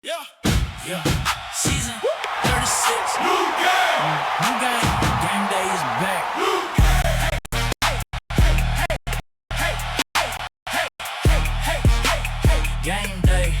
Yeah. Season 36. New game. GameDay is back. GameDay.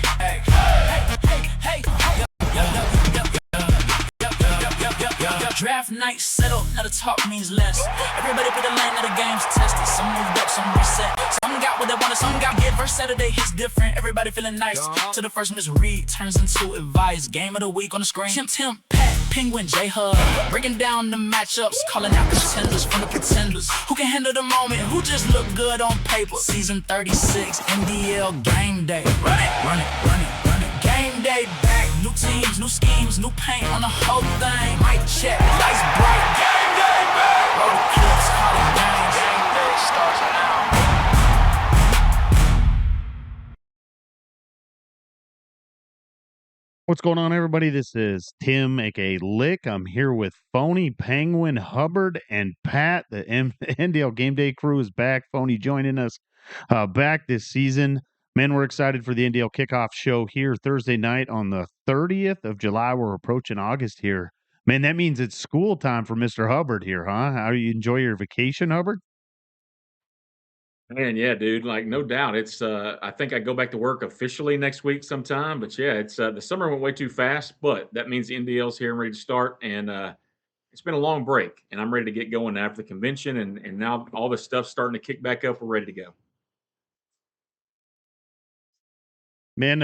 Draft night settled, now the talk means less. Everybody put the lane of the game's tested. Some moved up, some reset. Some got what they wanted, some got get. First Saturday hits different, everybody feeling nice. To the first misread turns into advice. Game of the week on the screen. Tim, Pat, Penguin, J-Hub. Breaking down the matchups, calling out contenders from the pretenders. Who can handle the moment, who just look good on paper. Season 36, NDL GameDay. Run it. GameDay back, new teams, new schemes, new paint on the whole thing. Mic check, lights bright. GameDay back. Roll the clips, call it games. GameDay starts now. What's going on, everybody? This is Tim, aka Lick. I'm here with Phony, Penguin, Hubbard, and Pat. The NDL GameDay crew is back. Phony joining us back this season. Man, we're excited for the NDL Kickoff show here Thursday night on the 30th of July. We're approaching August here. Man, that means it's school time for Mr. Hubbard here, huh? How do you enjoy your vacation, Hubbard? Man, yeah, dude. Like, no doubt. It's I think I go back to work officially next week sometime. But yeah, it's the summer went way too fast, but that means the NDL's here and ready to start. And it's been a long break, and I'm ready to get going after the convention, and now all this stuff's starting to kick back up. We're ready to go. Man,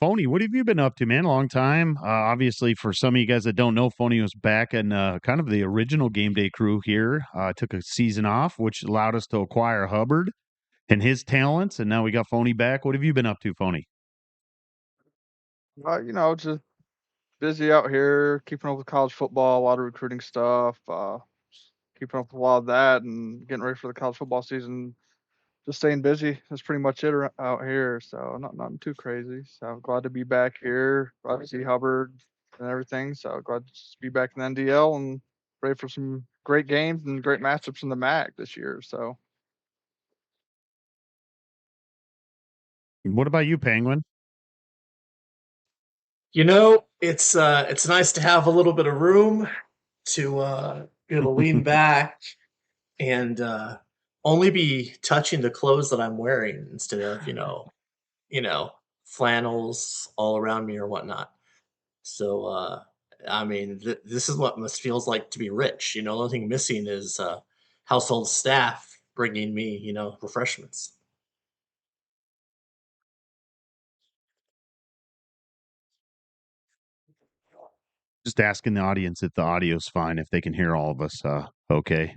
Phony, what have you been up to, man? Long time. Obviously, for some of you guys that don't know, Phony was back in kind of the original GameDay crew here. Took a season off, which allowed us to acquire Hubbard and his talents, and now we got Phony back. What have you been up to, Phony? Just busy out here, keeping up with college football, a lot of recruiting stuff, keeping up with a lot of that, and getting ready for the college football season. Just staying busy. That's pretty much it out here. So nothing too crazy. So glad to be back here. Glad to see Hubbard and everything. So glad to be back in the NDL and ready for some great games and great matchups in the MAC this year. So. What about you, Penguin? It's nice to have a little bit of room to be able to lean back and only be touching the clothes that I'm wearing instead of flannels all around me or whatnot. So this is what must feels like to be rich. The only thing missing is household staff bringing me refreshments. Just asking the audience if the audio's fine, if they can hear all of us. Okay.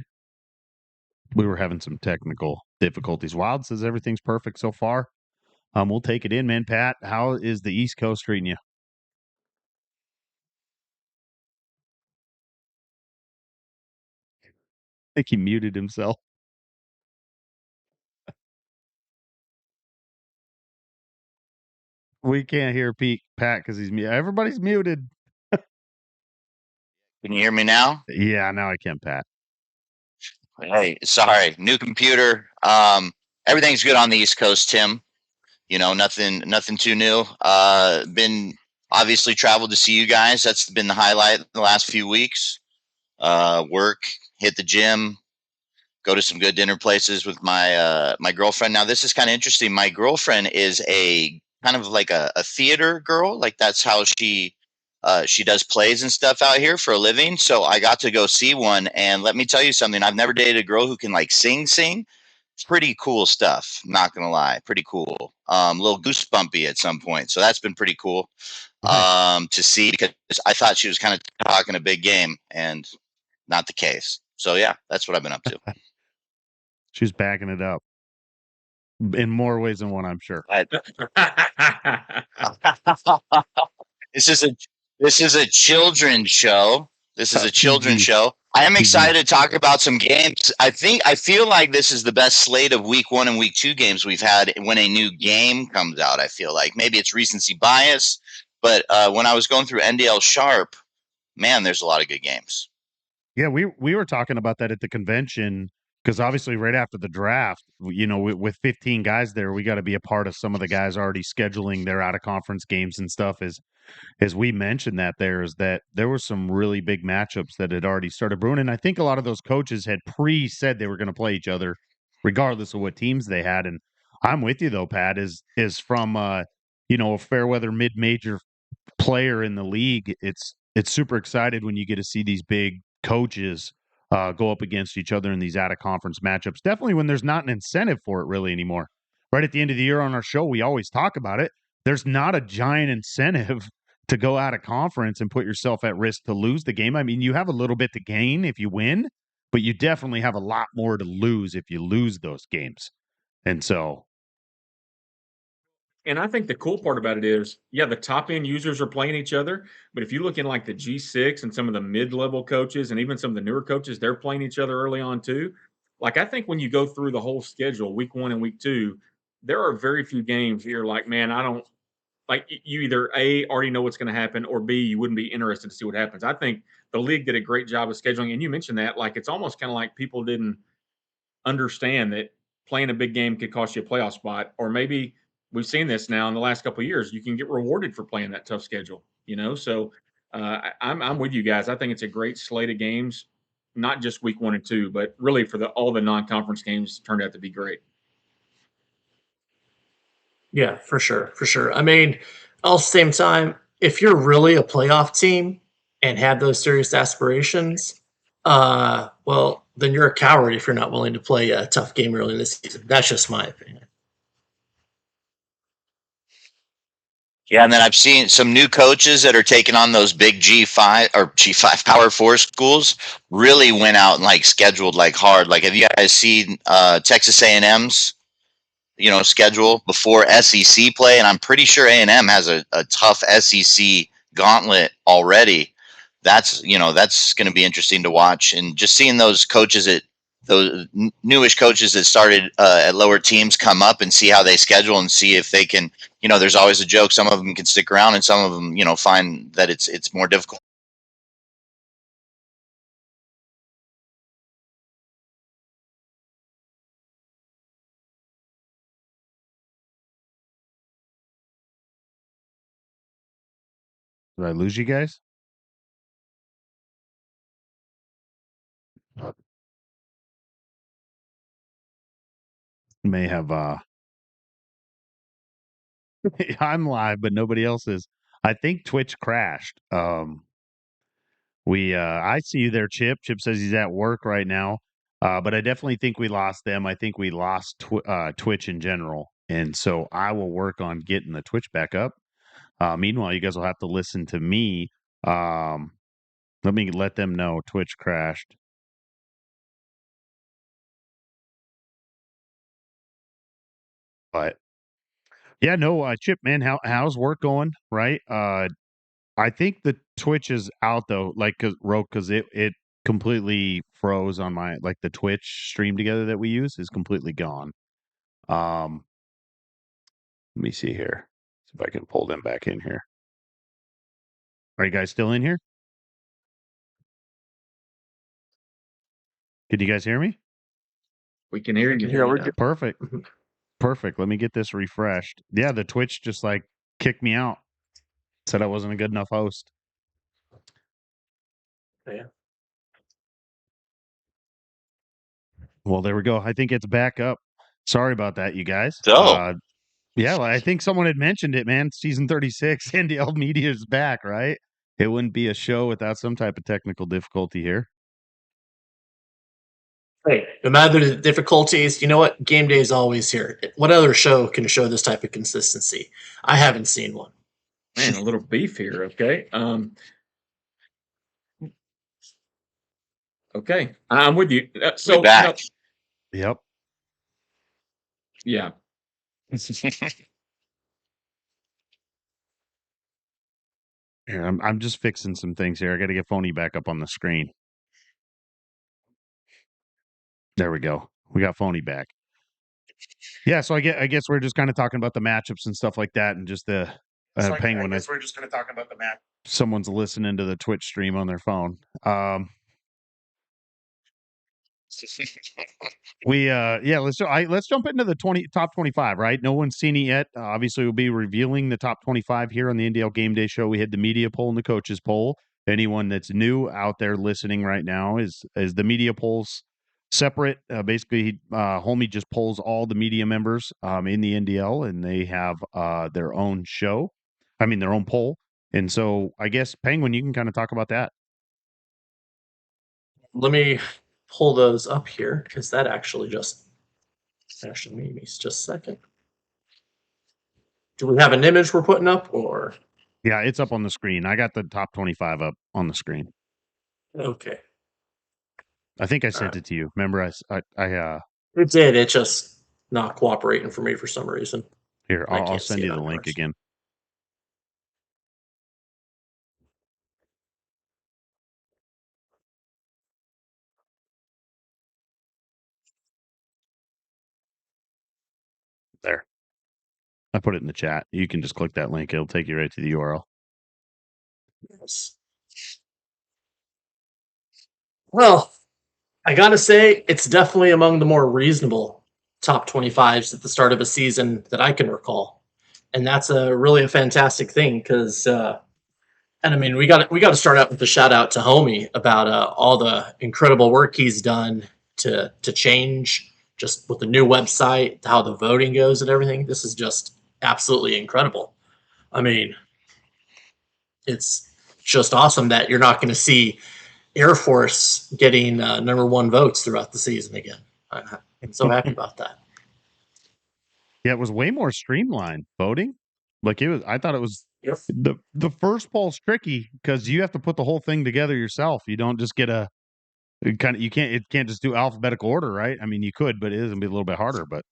We were having some technical difficulties. Wild says everything's perfect so far. We'll take it in, man. Pat, how is the East Coast treating you? I think he muted himself. We can't hear Pat because he's muted. Everybody's muted. Can you hear me now? Yeah, now I can, Pat. Hey, sorry, new computer. Everything's good on the East Coast, Tim. Nothing too new. Been obviously traveled to see you guys. That's been the highlight the last few weeks. Work, hit the gym, go to some good dinner places with my girlfriend. Now, this is kind of interesting. My girlfriend is a kind of like a theater girl. Like that's how she does plays and stuff out here for a living. So I got to go see one, and let me tell you something. I've never dated a girl who can like sing. It's pretty cool stuff. Not gonna lie, pretty cool. A little goosebumpy at some point. So that's been pretty cool to see, because I thought she was kind of talking a big game, and not the case. So yeah, that's what I've been up to. She's backing it up in more ways than one, I'm sure. This is a children's show. I am excited to talk about some games. I feel like this is the best slate of week 1 and week 2 games we've had when a new game comes out. I feel like maybe it's recency bias, but when I was going through NDL Sharp, man, there's a lot of good games. Yeah, we were talking about that at the convention. because obviously right after the draft, with 15 guys there, we got to be a part of some of the guys already scheduling their out of conference games and stuff. As we mentioned that there were some really big matchups that had already started brewing, and I think a lot of those coaches had said they were going to play each other, regardless of what teams they had. And I'm with you though, Pat. Is from a fair weather mid major player in the league, it's super excited when you get to see these big coaches go up against each other in these out of conference matchups. Definitely when there's not an incentive for it really anymore. Right at the end of the year on our show, we always talk about it. There's not a giant incentive to go out of conference and put yourself at risk to lose the game. I mean, you have a little bit to gain if you win, but you definitely have a lot more to lose if you lose those games. And so, And I think the cool part about it is, yeah, the top end users are playing each other. But if you look in like the G6 and some of the mid level coaches and even some of the newer coaches, they're playing each other early on too. Like, I think when you go through the whole schedule, week 1 and week 2, there are very few games you're like, man, I don't like you either A, already know what's going to happen, or B, you wouldn't be interested to see what happens. I think the league did a great job of scheduling. And you mentioned that, like, it's almost kind of like people didn't understand that playing a big game could cost you a playoff spot, or maybe we've seen this now in the last couple of years. You can get rewarded for playing that tough schedule, So I'm with you guys. I think it's a great slate of games, not just week 1 and 2, but really for all the non-conference games turned out to be great. Yeah, for sure, for sure. I mean, all the same time, if you're really a playoff team and have those serious aspirations, well, then you're a coward if you're not willing to play a tough game early in the season. That's just my opinion. Yeah, and then I've seen some new coaches that are taking on those big G5 or G5 Power 4 schools. Really went out and like scheduled like hard. Like, have you guys seen Texas A&M's schedule before SEC play? And I'm pretty sure A&M has a tough SEC gauntlet already. That's going to be interesting to watch, and just seeing those coaches those newish coaches that started at lower teams come up and see how they schedule and see if they can, there's always a joke. Some of them can stick around and some of them, find that it's more difficult. did I lose you guys? May have I'm live, but nobody else is. I think Twitch crashed. I see you there, Chip. Chip says he's at work right now. But I definitely think we lost them. I think we lost Twitch in general. And so I will work on getting the Twitch back up. Meanwhile, you guys will have to listen to me. Let me let them know Twitch crashed. But yeah, no, Chip, man, how's work going? Right? I think the Twitch is out though, like because it completely froze on my the Twitch stream together that we use is completely gone. Let me see here. See if I can pull them back in here. Are you guys still in here? Can you guys hear me? We can hear you. Yeah, we're good. Perfect. Perfect. Let me get this refreshed. Yeah, the Twitch just kicked me out. Said I wasn't a good enough host. Yeah. Well, there we go. I think it's back up. Sorry about that, you guys. So Yeah, well, I think someone had mentioned it, man. Season 36, NDL Media is back, right? It wouldn't be a show without some type of technical difficulty here. Hey, no matter the difficulties, you know what? Game day is always here. What other show can show this type of consistency? I haven't seen one. Man, a little beef here. Okay. Okay. I'm with you. So, we're back. Yep. Yeah. Here, I'm just fixing some things here. I got to get Phony back up on the screen. There we go. We got Phony back. Yeah, so I guess we're just kind of talking about the matchups and stuff like that, and just the Penguin. I guess we're just going to talk about the map. Someone's listening to the Twitch stream on their phone. Let's jump into the top 25, right? No one's seen it yet. Obviously, we'll be revealing the top 25 here on the NDL Game Day show. We had the media poll and the coaches poll. Anyone that's new out there listening right now is the media polls separate. Basically, Homie just polls all the media members in the NDL, and they have their own show. I mean, their own poll. And so, I guess Penguin, you can kind of talk about that. Let me pull those up here because that actually made me just a second. Do we have an image we're putting up, or? Yeah, it's up on the screen. I got the top 25 up on the screen. Okay. I think I sent it to you. Remember, It did. It's just not cooperating for me for some reason. Here, I'll send you the link again. There. I put it in the chat. You can just click that link. It'll take you right to the URL. Yes. Well, I gotta say, it's definitely among the more reasonable top 25s at the start of a season that I can recall, and that's really a fantastic thing because, and I mean, we got to start out with a shout out to Homie about all the incredible work he's done to change just with the new website, how the voting goes, and everything. This is just absolutely incredible. I mean, it's just awesome that you're not going to see Air Force getting number one votes throughout the season again. I'm so happy about that. Yeah, it was way more streamlined voting. Like I thought it was. Yep. The first poll's tricky because you have to put the whole thing together yourself. You don't just get it can't just do alphabetical order, right? I mean, you could, but it is gonna be a little bit harder. But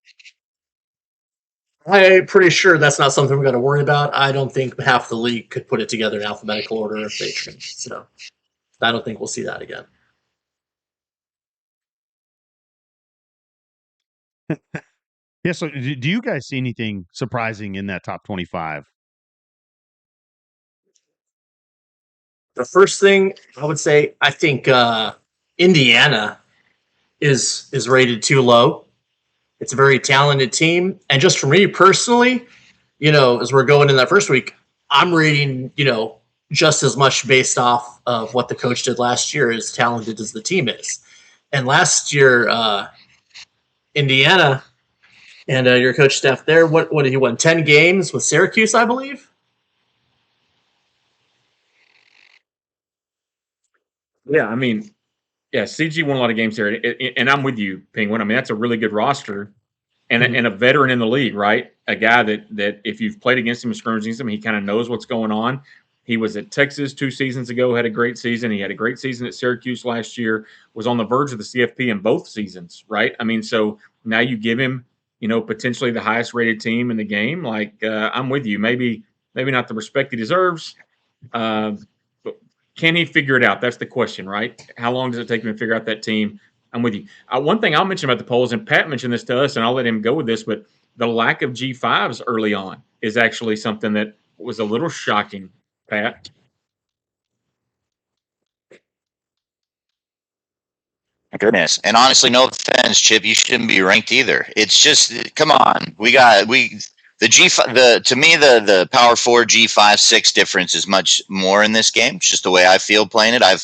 I'm pretty sure that's not something we're going to worry about. I don't think half the league could put it together in alphabetical order if they could. So I don't think we'll see that again. Yeah. So, do you guys see anything surprising in that top 25? The first thing I would say, I think Indiana is rated too low. It's a very talented team, and just for me personally, as we're going in that first week, I'm rating, just as much based off of what the coach did last year, as talented as the team is. And last year, Indiana and your coach Steph there, what did he win? 10 games with Syracuse, I believe. Yeah, I mean, CG won a lot of games there, and I'm with you, Penguin. I mean, that's a really good roster, and a veteran in the league, right? A guy that if you've played against him and scrimmaged against him, he kind of knows what's going on. He was at Texas 2 seasons ago, had a great season. He had a great season at Syracuse last year, was on the verge of the CFP in both seasons, right? I mean, so now you give him, potentially the highest rated team in the game. Like, I'm with you. Maybe not the respect he deserves, but can he figure it out? That's the question, right? How long does it take him to figure out that team? I'm with you. One thing I'll mention about the polls, and Pat mentioned this to us, and I'll let him go with this, but the lack of G5s early on is actually something that was a little shocking, Pat. Goodness. And honestly, no offense, Chip, you shouldn't be ranked either. It's just, come on. To me, the Power 4 G5 6 difference is much more in this game. It's just the way I feel playing it. I've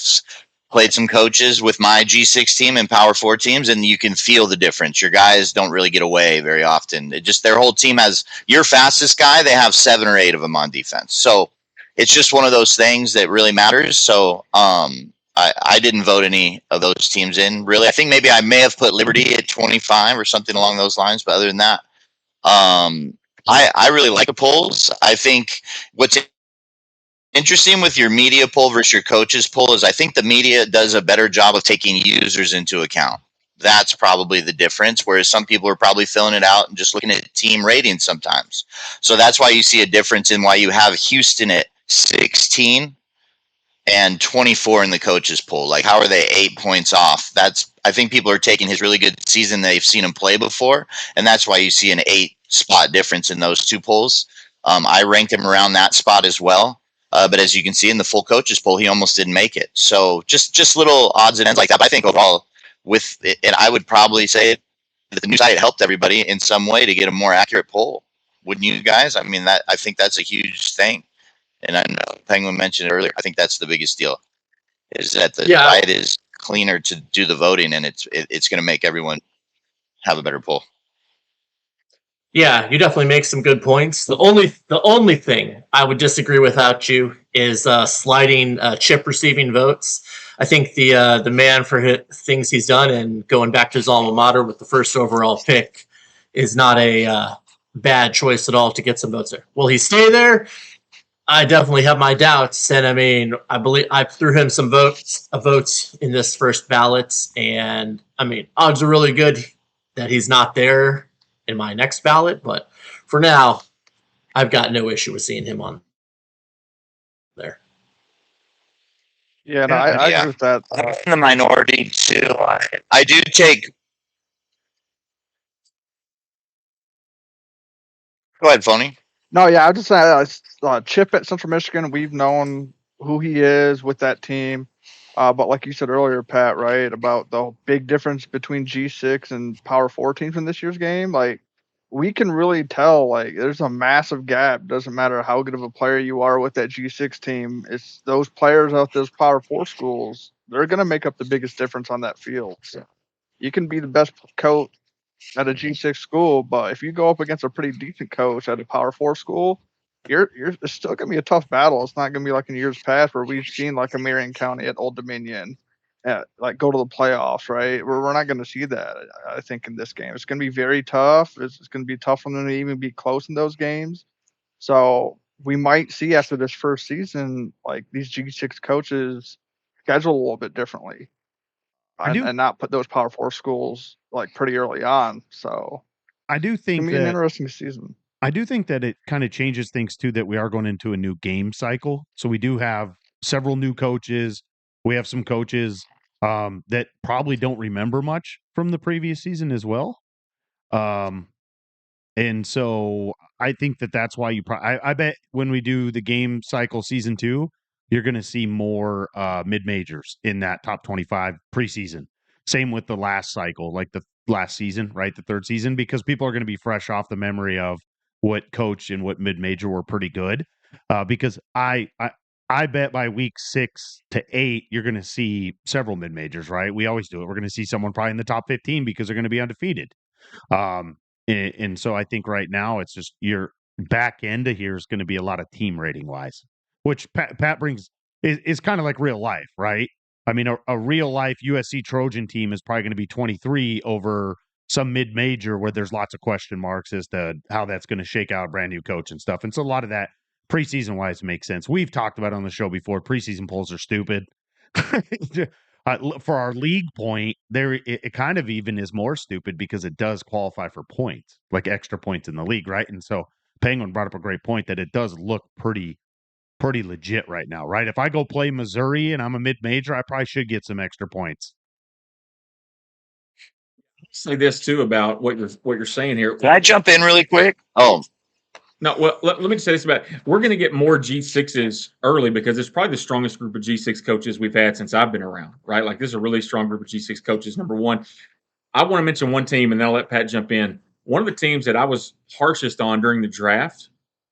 played some coaches with my G6 team and Power 4 teams, and you can feel the difference. Your guys don't really get away very often. Their whole team has your fastest guy. They have 7 or 8 of them on defense. So it's just one of those things that really matters. So I didn't vote any of those teams in, really. I think maybe I may have put Liberty at 25 or something along those lines. But other than that, I really like the polls. I think what's interesting with your media poll versus your coaches poll is I think the media does a better job of taking users into account. That's probably the difference, whereas some people are probably filling it out and just looking at team ratings sometimes. So that's why you see a difference in why you have Houston at 16 and 24 in the coaches poll. Like, how are they 8 points off? I think people are taking his really good season. They've seen him play before, and that's why you see an 8-spot difference in those two polls. I ranked him around that spot as well. But as you can see in the full coaches poll, he almost didn't make it. So just little odds and ends like that. But I think overall, with it, and I would probably say that the new site helped everybody in some way to get a more accurate poll. Wouldn't you guys? I mean, I think that's a huge thing. And I know Penguin mentioned it earlier. I think that's the biggest deal is that the site is cleaner to do the voting, and it's going to make everyone have a better poll. Yeah, you definitely make some good points. The only thing I would disagree without you is sliding chip receiving votes. I think the man for things he's done and going back to his alma mater with the first overall pick is not a bad choice at all to get some votes there. Will he stay there? I definitely have my doubts, and I mean, I believe I threw him some votes in this first ballot, and I mean, odds are really good that he's not there in my next ballot, but for now, I've got no issue with seeing him on there. Yeah, no, I agree with that. I'm in the minority too. I do take. Go ahead, Phony. No, yeah, I was just saying, Chip at Central Michigan, we've known who he is with that team. But like you said earlier, Pat, right, about the big difference between G6 and Power 4 teams in this year's game, like, we can really tell, like, there's a massive gap. Doesn't matter how good of a player you are with that G6 team. It's those players out those Power 4 schools, they're going to make up the biggest difference on that field. So you can be the best coach at a G6 school, but if you go up against a pretty decent coach at a Power 4 school, it's still gonna be a tough battle. It's not gonna be like in years past where we've seen like a Marion County at Old Dominion, like go to the playoffs, right? We're not gonna see that. I think in this game, it's gonna be very tough. It's gonna be tough for them to even be close in those games. So we might see after this first season, like these G6 coaches schedule a little bit differently and not put those Power 4 schools like pretty early on. So I do it's think gonna be an that interesting season. I do think that it kind of changes things too, that we are going into a new game cycle. So we do have several new coaches. We have some coaches that probably don't remember much from the previous season as well. And so I think that that's why I bet when we do the game cycle season 2, you're going to see more mid majors in that top 25 preseason. Same with the last cycle, like the last season, right? The third season, because people are going to be fresh off the memory of what coach and what mid major were pretty good. Because I bet by week 6 to 8, you're going to see several mid majors, right? We always do it. We're going to see someone probably in the top 15 because they're going to be undefeated. And so I think right now it's just your back end of here is going to be a lot of team rating wise, which Pat brings is kind of like real life, right? I mean, a real life USC Trojan team is probably going to be 23 over some mid major where there's lots of question marks as to how that's going to shake out a brand new coach and stuff. And so a lot of that preseason wise makes sense. We've talked about it on the show before. Preseason polls are stupid. For our league point, it kind of even is more stupid because it does qualify for points, like extra points in the league, right? And so Penguin brought up a great point that it does look pretty legit right now, right? If I go play Missouri and I'm a mid-major, I probably should get some extra points. Say this too about what you're saying here. Can I jump in really quick? Oh, no. Well, let me say this about we're going to get more G6s early because it's probably the strongest group of G6 coaches we've had since I've been around, right? Like this is a really strong group of G6 coaches. Number one, I want to mention one team, and then I'll let Pat jump in. One of the teams that I was harshest on during the draft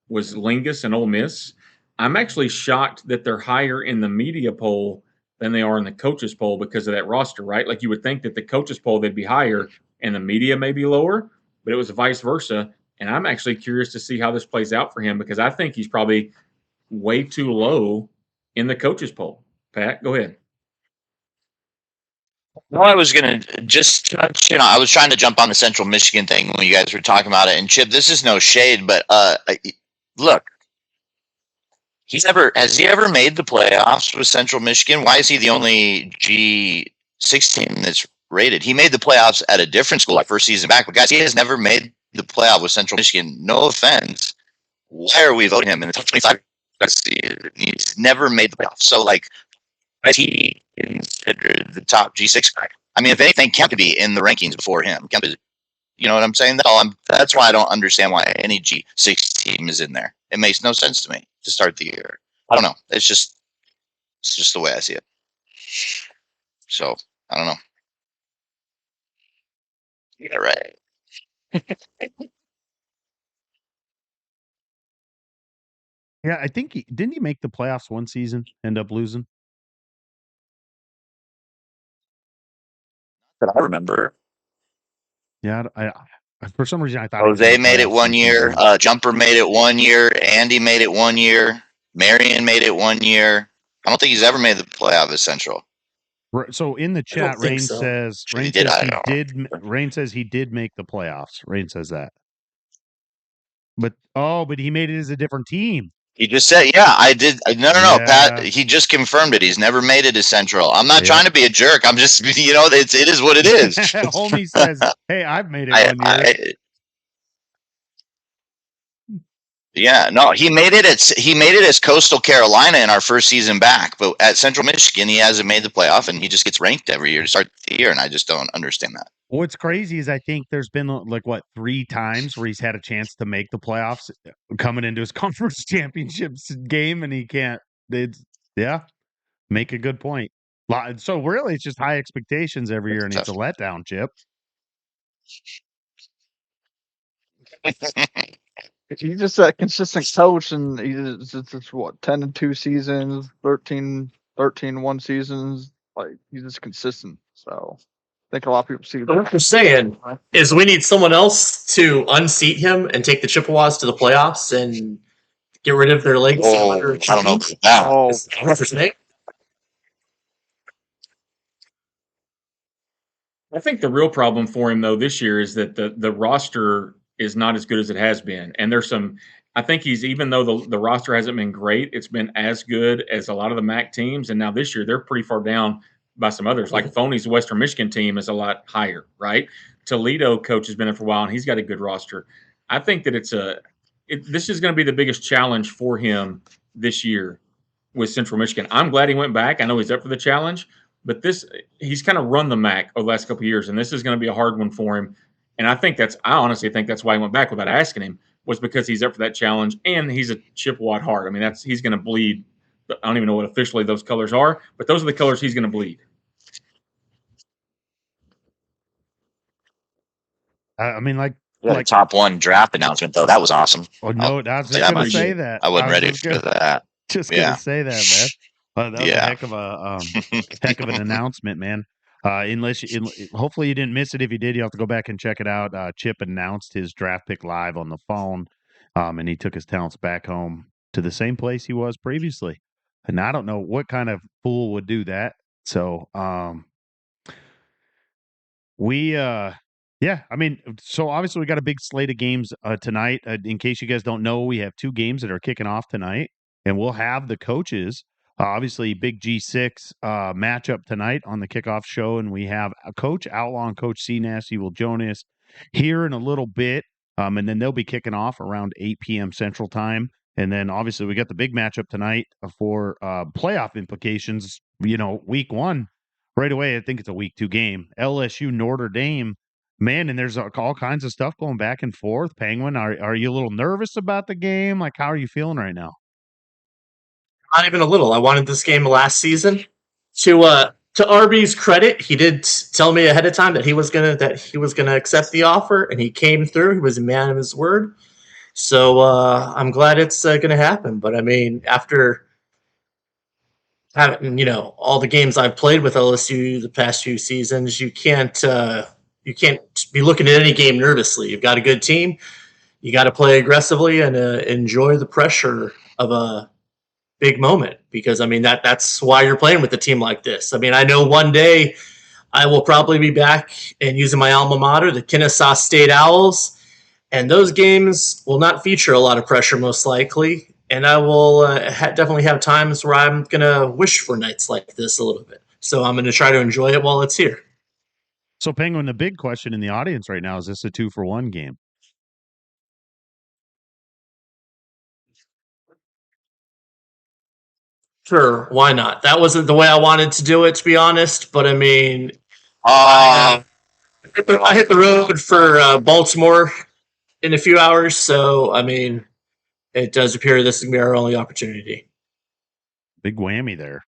was Lingus and Ole Miss. I'm actually shocked that they're higher in the media poll than they are in the coaches poll because of that roster, right? Like you would think that the coaches poll they'd be higher and the media may be lower, but it was vice versa. And I'm actually curious to see how this plays out for him because I think he's probably way too low in the coaches poll. Pat, go ahead. well, I was going to just touch, I was trying to jump on the Central Michigan thing when you guys were talking about it. And Chip, this is no shade, but look, has he ever made the playoffs with Central Michigan? Why is he the only G6 team that's rated? He made the playoffs at a different school like first season back, but guys, he has never made the playoff with Central Michigan. No offense. Why are we voting him in the top 25? He's never made the playoffs. So, like, is he considered the top G6 guy? I mean, if anything, Kemp could be in the rankings before him. Kemp is, you know what I'm saying? That's why I don't understand why any G6 team is in there. It makes no sense to me to start the year. I don't know. It's just the way I see it. So I don't know. Yeah, right. Yeah, I think didn't he make the playoffs one season, end up losing? That I remember. Yeah, I for some reason I thought Jose made it one year. season. Jumper made it one year. Andy made it one year. Marion made it one year. I don't think he's ever made the playoff at Central. So in the I don't chat, think Rain so. says He did. I don't know. Rain says he did make the playoffs. Rain says that. But he made it as a different team. He just said, "Yeah, I did." No, Yeah. Pat. He just confirmed it. He's never made it to Central. I'm not Yep. trying to be a jerk. I'm just, it is what it is. Homie says, "Hey, I've made it one year." Yeah, no, he made it as Coastal Carolina in our first season back, but at Central Michigan, he hasn't made the playoff, and he just gets ranked every year to start the year, and I just don't understand that. What's crazy is I think there's been like 3 times where he's had a chance to make the playoffs coming into his conference championships game, and he can't. Make a good point. So really, it's just high expectations every year, and it's a letdown, Chip. He's just that consistent coach, and he's just what 10-2 seasons, 13-1 seasons. Like he's just consistent. So I think a lot of people see But what that. we're saying is we need someone else to unseat him and take the Chippewas to the playoffs and get rid of their legacy. I don't know about that. Oh, Is that what we're saying? I think the real problem for him though this year is that the roster is not as good as it has been, and there's some. I think he's even though the roster hasn't been great, it's been as good as a lot of the MAC teams, and now this year they're pretty far down by some others. Like Phony's Western Michigan team is a lot higher, right? Toledo coach has been there for a while, and he's got a good roster. I think that this is going to be the biggest challenge for him this year with Central Michigan. I'm glad he went back. I know he's up for the challenge, but he's kind of run the MAC over the last couple of years, and this is going to be a hard one for him. And I honestly think that's why he went back without asking him, was because he's up for that challenge, and he's a Chippewa at heart. I mean, he's going to bleed. I don't even know what officially those colors are, but those are the colors he's going to bleed. I mean, like top 1 draft announcement though. That was awesome. Oh no, I was just going to say that. I wasn't ready for that. Just going to say that, man. That was a heck of an announcement, man. Hopefully you didn't miss it. If you did, you have to go back and check it out. Chip announced his draft pick live on the phone, and he took his talents back home to the same place he was previously. And I don't know what kind of fool would do that. So, so obviously we got a big slate of games tonight. In case you guys don't know, we have 2 games that are kicking off tonight, and we'll have the coaches. Obviously, big G6 matchup tonight on the kickoff show, and we have Coach Outlaw and Coach C. Nasty will join us here in a little bit, and then they'll be kicking off around 8 p.m. Central Time. And then obviously we got the big matchup tonight for playoff implications. Week 1 right away. I think it's a week 2 game. LSU Notre Dame. Man, and there's all kinds of stuff going back and forth. Penguin, are you a little nervous about the game? Like, how are you feeling right now? Not even a little. I wanted this game last season. To RB's credit, he did tell me ahead of time that he was gonna accept the offer, and he came through. He was a man of his word. So I'm glad it's gonna happen. But I mean, after having all the games I've played with LSU the past few seasons, you can't be looking at any game nervously. You've got a good team. You got to play aggressively and enjoy the pressure of a big moment, because I mean that's why you're playing with a team like this. I mean, I know one day I will probably be back and using my alma mater, the Kennesaw State Owls, and those games will not feature a lot of pressure most likely. And I will definitely have times where I'm going to wish for nights like this a little bit. So I'm going to try to enjoy it while it's here. So, Penguin, the big question in the audience right now, is this a 2-for-1 game? Sure, why not? That wasn't the way I wanted to do it, to be honest. But I mean, I hit the road for Baltimore in a few hours. So, I mean, it does appear this is going to be our only opportunity. Big whammy there.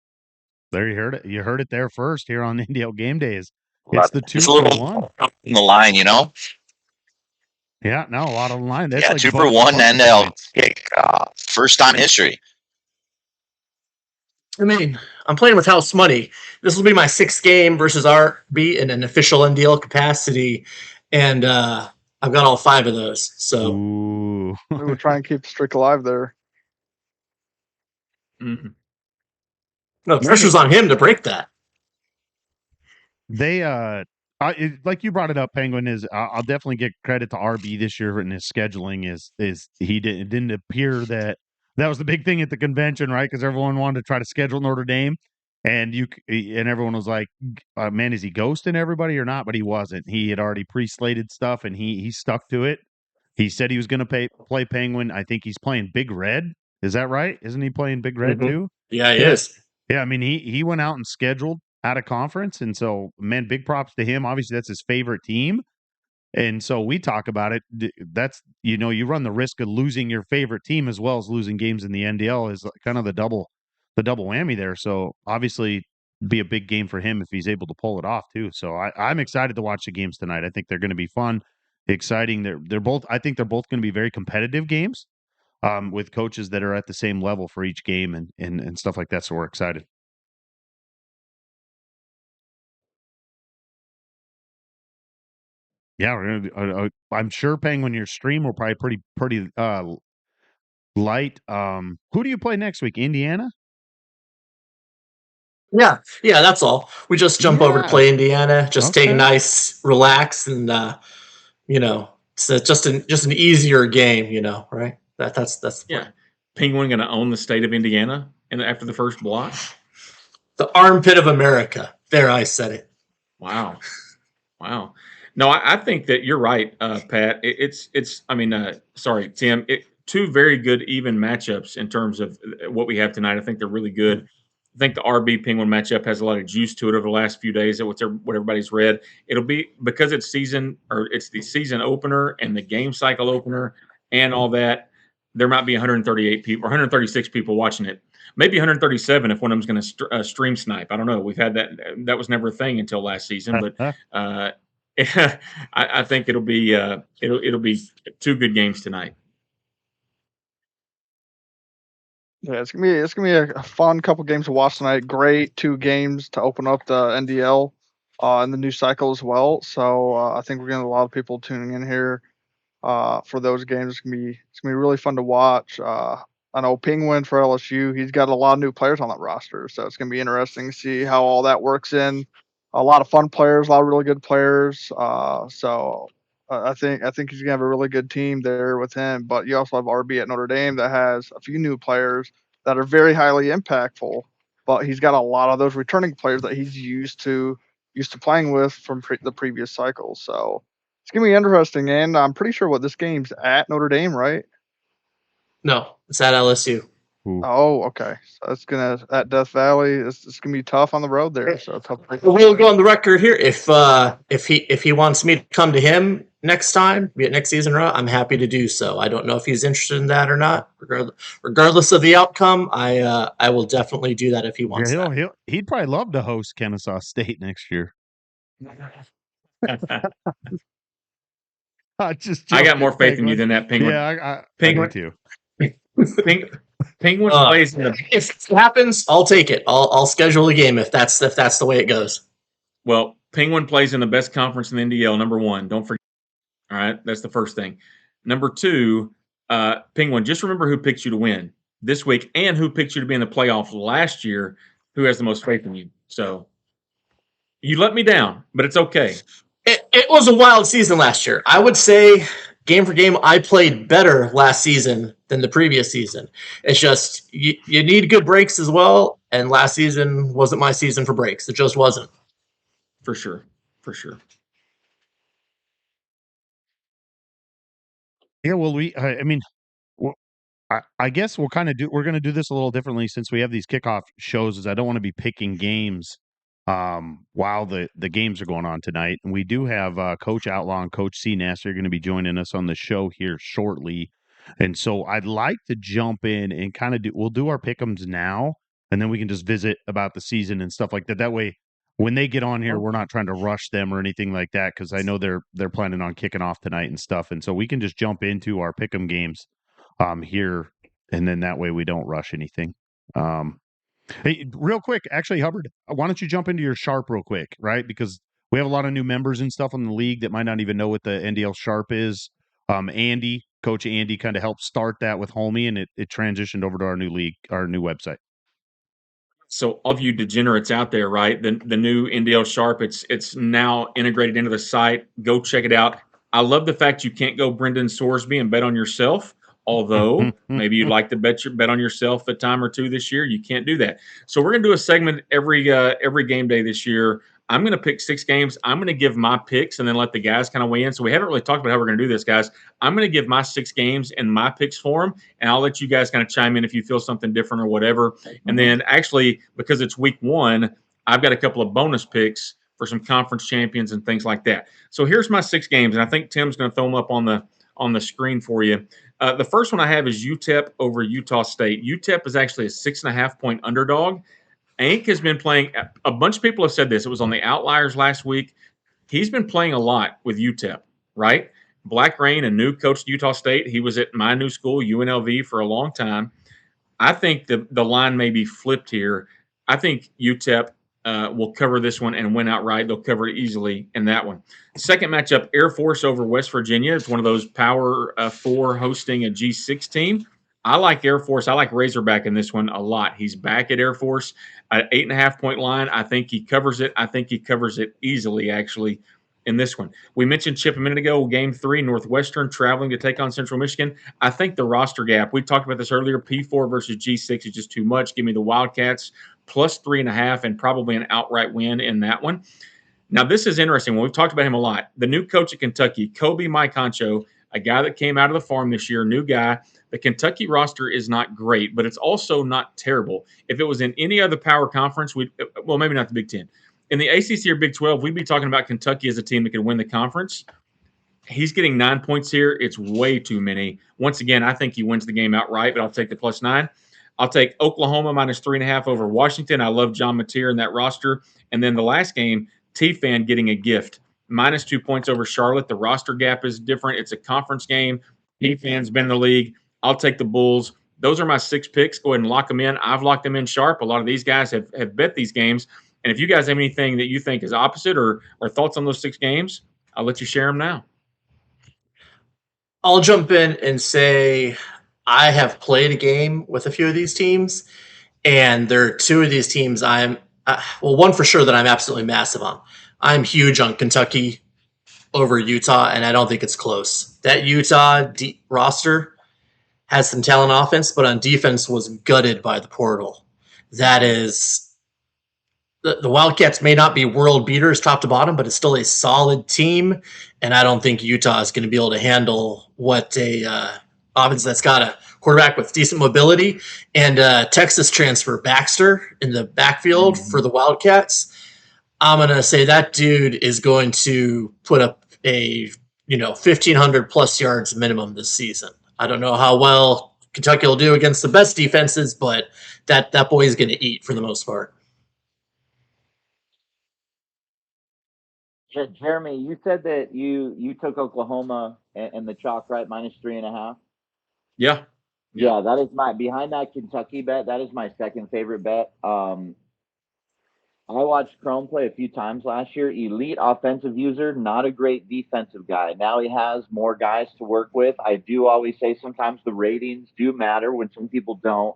There you heard it. You heard it there first here on NDL Game Day. Is It's the 2 It's a for little 1. in the line, you know. Yeah, no, a lot on the line. That's Yeah, like 2 for bonus 1 bucket NDL points. kickoff. First time in history. I mean, I'm playing with house money. This will be my 6th game versus RB in an official NDL capacity, and I've got all 5 of those. So Ooh. We would try and keep the streak alive there. Mhm. no, pressure's on him to break that. They like you brought it up, Penguin, is I'll definitely get credit to RB this year in his scheduling. Is he it didn't appear that was the big thing at the convention, right? Because everyone wanted to try to schedule Notre Dame, and everyone was like, man, is he ghosting everybody or not? But he wasn't. He had already pre-slated stuff, and he stuck to it. He said he was going to play Penguin. I think he's playing Big Red. Is that right? Isn't he playing Big Red too? Yeah, he Yeah. is. Yeah, I mean, he went out and scheduled out of conference, and so, man, big props to him. Obviously, that's his favorite team, and so we talk about it. That's, you run the risk of losing your favorite team as well as losing games in the NDL is kind of the double whammy there. So obviously, be a big game for him if he's able to pull it off too. So I'm excited to watch the games tonight. I think they're going to be fun, exciting. They're both. I think they're both going to be very competitive games, with coaches that are at the same level for each game and stuff like that. So we're excited. Yeah, we're gonna. I'm sure Penguin, your stream will probably pretty light. Who do you play next week? Indiana. Yeah, that's all. We just jump over to Yeah. play Indiana, just take a Okay. nice, relax, and it's just an easier game, right? That's the plan. Yeah. Penguin going to own the state of Indiana and after the first block. The armpit of America. There, I said it. Wow. No, I think that you're right, Pat. Sorry, Tim. Two very good even matchups in terms of what we have tonight. I think they're really good. I think the RB Penguin matchup has a lot of juice to it over the last few days. What everybody's read. It'll be because it's the season opener and the game cycle opener and all that. There might be 138 people or 136 people watching it. Maybe 137 if one of them's going to stream snipe. I don't know. We've had that. That was never a thing until last season, but I think it'll be two good games tonight. Yeah, it's gonna be a fun couple games to watch tonight. Great 2 games to open up the NDL and the new cycle as well. So I think we're getting a lot of people tuning in here for those games. It's gonna be really fun to watch. I know Penguin for LSU, he's got a lot of new players on that roster, so it's gonna be interesting to see how all that works in. A lot of fun players, a lot of really good players. I think he's gonna have a really good team there with him. But you also have RB at Notre Dame that has a few new players that are very highly impactful. But he's got a lot of those returning players that he's used to playing with from the previous cycle. So it's gonna be interesting, and I'm pretty sure this game's at Notre Dame, right? No, it's at LSU. Ooh. Oh, okay. So it's at Death Valley. It's gonna be tough on the road there. So tough. We'll go on the record here. If he wants me to come to him next time, be it next season, I'm happy to do so. I don't know if he's interested in that or not. Regardless of the outcome, I will definitely do that if he wants that. He'd probably love to host Kennesaw State next year. Just I got more faith Penguin. in you than that, Penguin. Yeah, Penguin I do too. Penguin plays in the. If it happens, I'll take it. I'll schedule a game if that's the way it goes. Well, Penguin plays in the best conference in the NDL. Number one, don't forget. All right, that's the first thing. Number two, Penguin. Just remember who picked you to win this week and who picked you to be in the playoff last year. Who has the most faith in you? So you let me down, but it's okay. It was a wild season last year. I would say game for game, I played better last season than the previous season. It's just you need good breaks as well. And last season wasn't my season for breaks. It just wasn't. For sure. Yeah, well, I guess we're going to do this a little differently since we have these kickoff shows. Is I don't want to be picking games while the games are going on tonight. And we do have Coach Outlaw and Coach C. Nasser going to be joining us on the show here shortly. And so I'd like to jump in and kind of we'll do our pick'ems now, and then we can just visit about the season and stuff like that. That way when they get on here, we're not trying to rush them or anything like that because I know they're planning on kicking off tonight and stuff, and so we can just jump into our pick'em games here, and then that way we don't rush anything. Hey, real quick, actually, Hubbard, why don't you jump into your Sharp real quick, right? Because we have a lot of new members and stuff in the league that might not even know what the NDL Sharp is. Coach Andy kind of helped start that with Homie, and it transitioned over to our new league, our new website. So all of you degenerates out there, right? The new NDL Sharp, it's now integrated into the site. Go check it out. I love the fact you can't go Brendan Sorsby and bet on yourself. Although maybe you'd like to bet on yourself a time or two this year, you can't do that. So we're gonna do a segment every game day this year. I'm gonna pick 6 games. I'm gonna give my picks and then let the guys kind of weigh in. So we haven't really talked about how we're gonna do this, guys. I'm gonna give my 6 games and my picks for them, and I'll let you guys kind of chime in if you feel something different or whatever. And then actually, because it's week 1, I've got a couple of bonus picks for some conference champions and things like that. So here's my 6 games, and I think Tim's gonna throw them up on the screen for you. The first one I have is UTEP over Utah State. UTEP is actually a 6.5-point underdog. Ank has been playing. A bunch of people have said this. It was on the Outliers last week. He's been playing a lot with UTEP, right? Black Rain, a new coach at Utah State. He was at my new school, UNLV, for a long time. I think the line may be flipped here. I think UTEP will cover this one and win outright. They'll cover it easily in that one. Second matchup, Air Force over West Virginia. It's one of those Power 4 hosting a G6 team. I like Air Force. I like Razorback in this one a lot. He's back at Air Force. An 8.5-point line. I think he covers it. I think he covers it easily, actually, in this one. We mentioned Chip a minute ago, game 3, Northwestern traveling to take on Central Michigan. I think the roster gap, we talked about this earlier, P4 versus G6 is just too much. Give me the Wildcats plus 3.5 and probably an outright win in that one. Now, this is interesting. We've talked about him a lot. The new coach at Kentucky, Kobe Mike Honcho, a guy that came out of the farm this year, new guy. The Kentucky roster is not great, but it's also not terrible. If it was in any other power conference, well, maybe not the Big Ten. In the ACC or Big 12, we'd be talking about Kentucky as a team that could win the conference. He's getting 9 points here. It's way too many. Once again, I think he wins the game outright, but I'll take the plus 9. I'll take Oklahoma minus 3.5 over Washington. I love John Mateer in that roster. And then the last game, T-Fan getting a gift. Minus 2 points over Charlotte. The roster gap is different. It's a conference game. T-Fan's been in the league. I'll take the Bulls. Those are my 6 picks. Go ahead and lock them in. I've locked them in sharp. A lot of these guys have bet these games. And if you guys have anything that you think is opposite or thoughts on those 6 games, I'll let you share them now. I'll jump in and say I have played a game with a few of these teams, and there are 2 of these teams one for sure that I'm absolutely massive on. I'm huge on Kentucky over Utah, and I don't think it's close. That Utah roster has some talent offense, but on defense was gutted by the portal. That is, the Wildcats may not be world beaters top to bottom, but it's still a solid team, and I don't think Utah is going to be able to handle what a offense that's got a quarterback with decent mobility and Texas transfer Baxter in the backfield for the Wildcats. I'm going to say that dude is going to put up a 1,500 plus yards minimum this season. I don't know how well Kentucky will do against the best defenses, but that boy is going to eat for the most part. Jeremy, you said that you took Oklahoma and the chalk, right? Minus 3.5. Yeah. Yeah, that is behind that Kentucky bet. That is my second favorite bet. I watched Chrome play a few times last year. Elite offensive user, not a great defensive guy. Now he has more guys to work with. I do always say sometimes the ratings do matter when some people don't.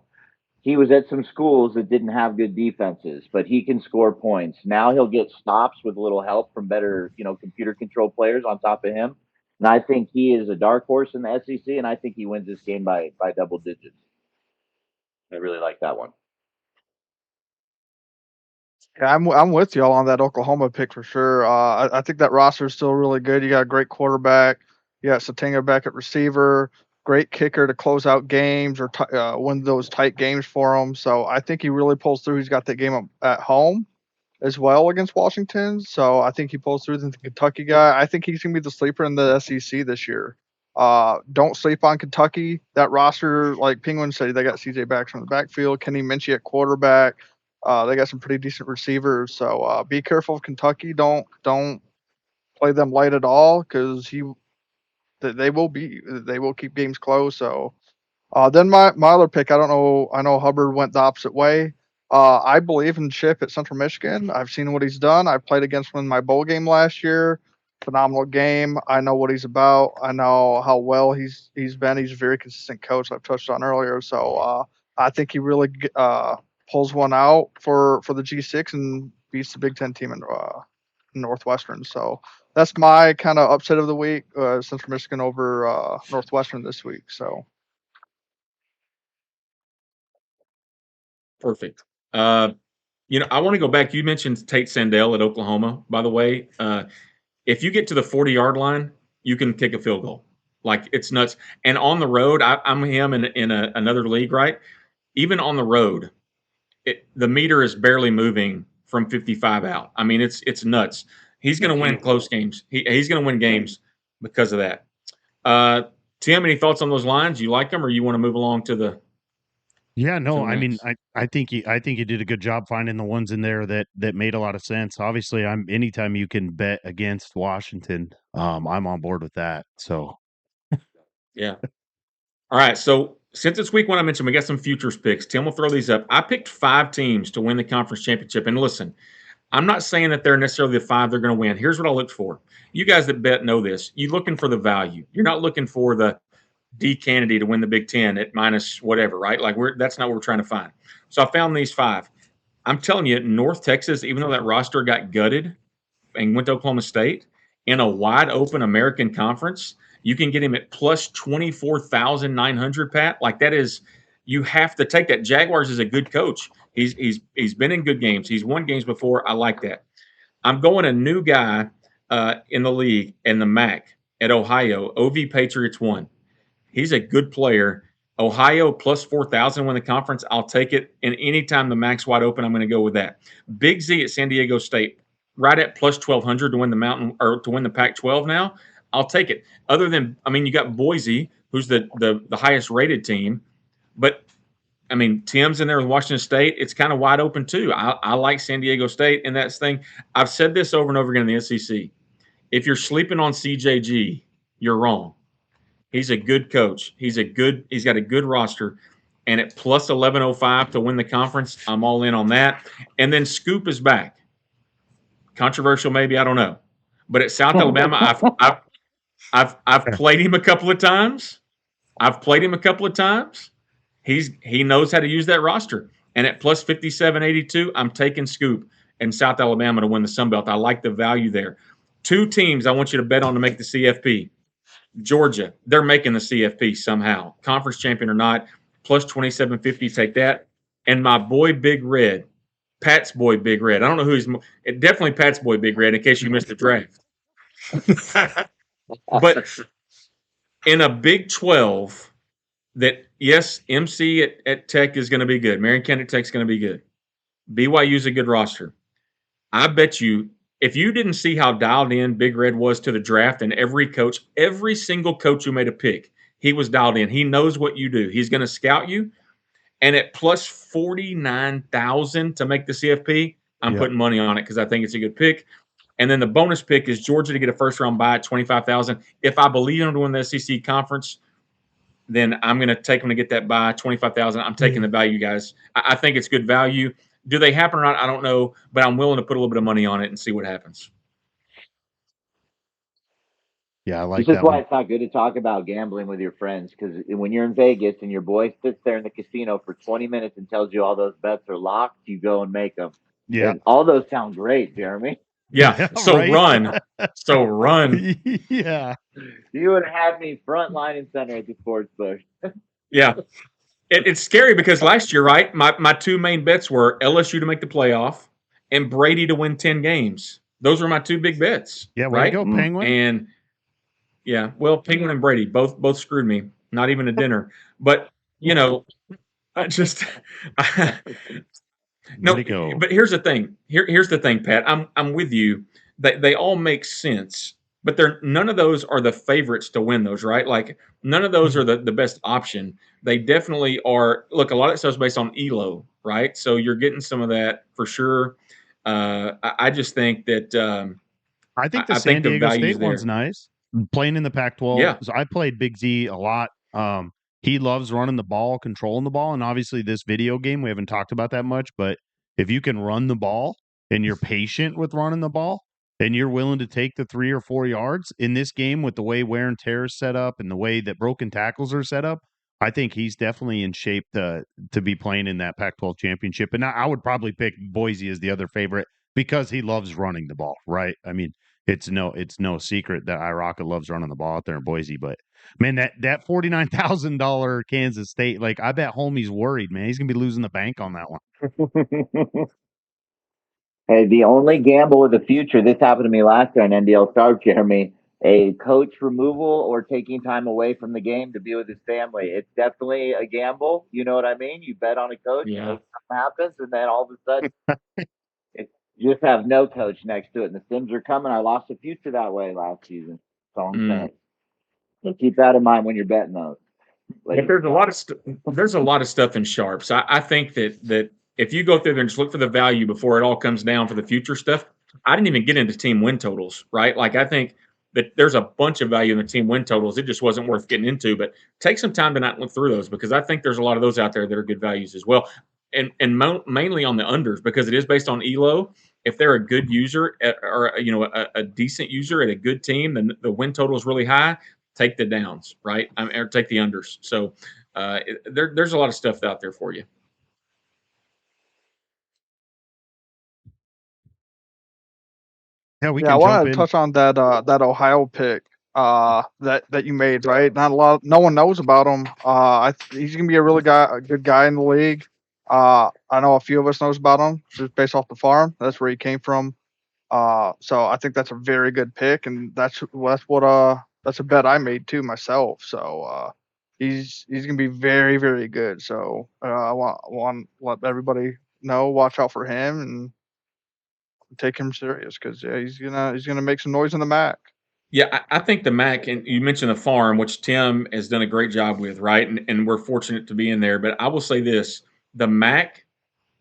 He was at some schools that didn't have good defenses, but he can score points. Now he'll get stops with a little help from better, computer control players on top of him. And I think he is a dark horse in the SEC, and I think he wins this game by double digits. I really like that one. Yeah, I'm with y'all on that Oklahoma pick for sure. I think that roster is still really good. You got a great quarterback. You got Satinga back at receiver. Great kicker to close out games or win those tight games for him. So I think he really pulls through. He's got that game at home as well against Washington. So I think he pulls through the Kentucky guy. I think he's going to be the sleeper in the SEC this year. Don't sleep on Kentucky. That roster, like Penguin said, they got CJ Baxter from the backfield. Kenny Minchie at quarterback. They got some pretty decent receivers, so be careful of Kentucky. Don't play them light at all because they will keep games close. So then my other pick, I don't know. I know Hubbard went the opposite way. I believe in Chip at Central Michigan. I've seen what he's done. I played against him in my bowl game last year. Phenomenal game. I know what he's about. I know how well he's been. He's a very consistent coach. I've touched on earlier. So I think he really pulls one out for the G6 and beats the Big Ten team in Northwestern. So that's my kind of upset of the week. Central Michigan over Northwestern this week. So. Perfect. I want to go back. You mentioned Tate Sandell at Oklahoma, by the way. If you get to the 40-yard line, you can kick a field goal. Like, it's nuts. And on the road, I'm him in another league, right? Even on the road, the meter is barely moving from 55 out. I mean, it's nuts. He's going to win close games. He's going to win games because of that. Tim, any thoughts on those lines? You like them, or you want to move along to the? Yeah, no, I mean, next? I think you did a good job finding the ones in there that made a lot of sense. Obviously, anytime you can bet against Washington, I'm on board with that. So Yeah. All right. So since it's week one, I mentioned we got some futures picks. Tim will throw these up. I picked 5 teams to win the conference championship. And listen, I'm not saying that they're necessarily the 5 they're going to win. Here's what I look for. You guys that bet know this. You're looking for the value. You're not looking for the D Kennedy to win the Big Ten at minus whatever, right? Like that's not what we're trying to find. So I found these 5. I'm telling you, North Texas, even though that roster got gutted and went to Oklahoma State in a wide open American conference, you can get him at plus 24,900, Pat. Like, that is, you have to take that. Jaguars is a good coach. He's been in good games. He's won games before. I like that. I'm going a new guy in the league in the MAC at Ohio. OV Patriots won. He's a good player. Ohio plus 4,000 win the conference. I'll take it. And anytime the MAC's wide open, I'm going to go with that. Big Z at San Diego State, right at plus 1,200 to win the Mountain or to win the Pac-12 now. I'll take it. Other than, I mean, you got Boise, who's the highest rated team, but I mean, Tim's in there with Washington State. It's kind of wide open too. I like San Diego State, and that's thing. I've said this over and over again in the SEC. If you're sleeping on CJG, you're wrong. He's a good coach. He's got a good roster. And at plus 1105 to win the conference, I'm all in on that. And then Scoop is back. Controversial, maybe, I don't know. But at South Alabama, I've played him a couple of times. He knows how to use that roster. And at plus 5782, I'm taking Scoop and South Alabama to win the Sun Belt. I like the value there. 2 teams I want you to bet on to make the CFP. Georgia, they're making the CFP somehow. Conference champion or not, plus 2750, take that. And my boy Big Red, Pat's boy Big Red. I don't know who he's definitely Pat's boy Big Red in case you missed the draft. But in a Big 12 that, yes, MC at Tech is going to be good. Marion County Tech is going to be good. BYU's a good roster. I bet you, if you didn't see how dialed in Big Red was to the draft, and every single coach who made a pick, he was dialed in. He knows what you do. He's going to scout you. And at plus 49,000 to make the CFP, I'm putting money on it because I think it's a good pick. And then the bonus pick is Georgia to get a first-round bye at 25,000. If I believe them to win the SEC conference, then I'm going to take them to get that bye, 25,000. I'm taking the value, guys. I think it's good value. Do they happen or not? I don't know, but I'm willing to put a little bit of money on it and see what happens. yeah, I like This is that why one. it's not good to talk about gambling with your friends, because when you're in Vegas and your boy sits there in the casino for 20 minutes and tells you all those bets are locked, you go and make them. Yeah. And all those sound great, Jeremy. Yeah. So right? run. Yeah. You would have me front line and center at the sports book. Yeah. It's scary because last year, right, my 2 main bets were LSU to make the playoff and Brady to win 10 games. Those were my 2 big bets. Yeah, way right? to go, Penguin. And yeah, well, Penguin and Brady both screwed me. Not even a dinner. But, I just no. Way to go. But here's the thing. Here's the thing, Pat. I'm with you. They all make sense. but none of those are the favorites to win those, right? Like none of those are the best option. They definitely are. Look, a lot of that stuff's based on ELO, right? So you're getting some of that for sure. I just think that I think the I San think the Diego value's State one's there. nice. Playing in the Pac-12, Yeah, so I played Big Z a lot. He loves running the ball, controlling the ball, and obviously this video game we haven't talked about that much. But if you can run the ball and you're patient with running the ball, and you're willing to take the 3 or 4 yards in this game with the way wear and tear is set up and the way that broken tackles are set up, I think he's definitely in shape to be playing in that Pac-12 championship. And I would probably pick Boise as the other favorite because he loves running the ball, right? I mean, it's no secret that Iroka loves running the ball out there in Boise. But man, that $49,000 Kansas State, like I bet homie's worried, man. He's gonna be losing the bank on that one. Hey, the only gamble of the future, this happened to me last year on NDL Star, Jeremy, a coach removal or taking time away from the game to be with his family. It's definitely a gamble. You know what I mean? You bet on a coach, yeah. something happens, and then all of a sudden, you just have no coach next to it. And the Sims are coming. I lost a future that way last season. That's all I'm saying. So keep that in mind when you're betting those. But there's a lot of stuff in sharps. I think that if you go through there and just look for the value before it all comes down for the future stuff, I didn't even get into team win totals, right? Like I think that there's a bunch of value in the team win totals. It just wasn't worth getting into. But take some time to not look through those because I think there's a lot of those out there that are good values as well. And mainly on the unders because it is based on ELO. If they're a good user or a decent user at a good team, then the win total is really high. Take the downs, right? Or take the unders. So there's a lot of stuff out there for you. Yeah, we Yeah, I can jump wanted to in. touch on that Ohio pick that you made, right? No one knows about him. He's gonna be a good guy in the league. I know a few of us knows about him just based off the farm. That's where he came from. So I think that's a very good pick, and that's a bet I made too myself. So he's gonna be very very good. So I want to let everybody know, watch out for him and take him serious because yeah, he's gonna make some noise in the MAC. Yeah, I think the MAC, and you mentioned the farm, which Tim has done a great job with, right? And we're fortunate to be in there. But I will say this the MAC,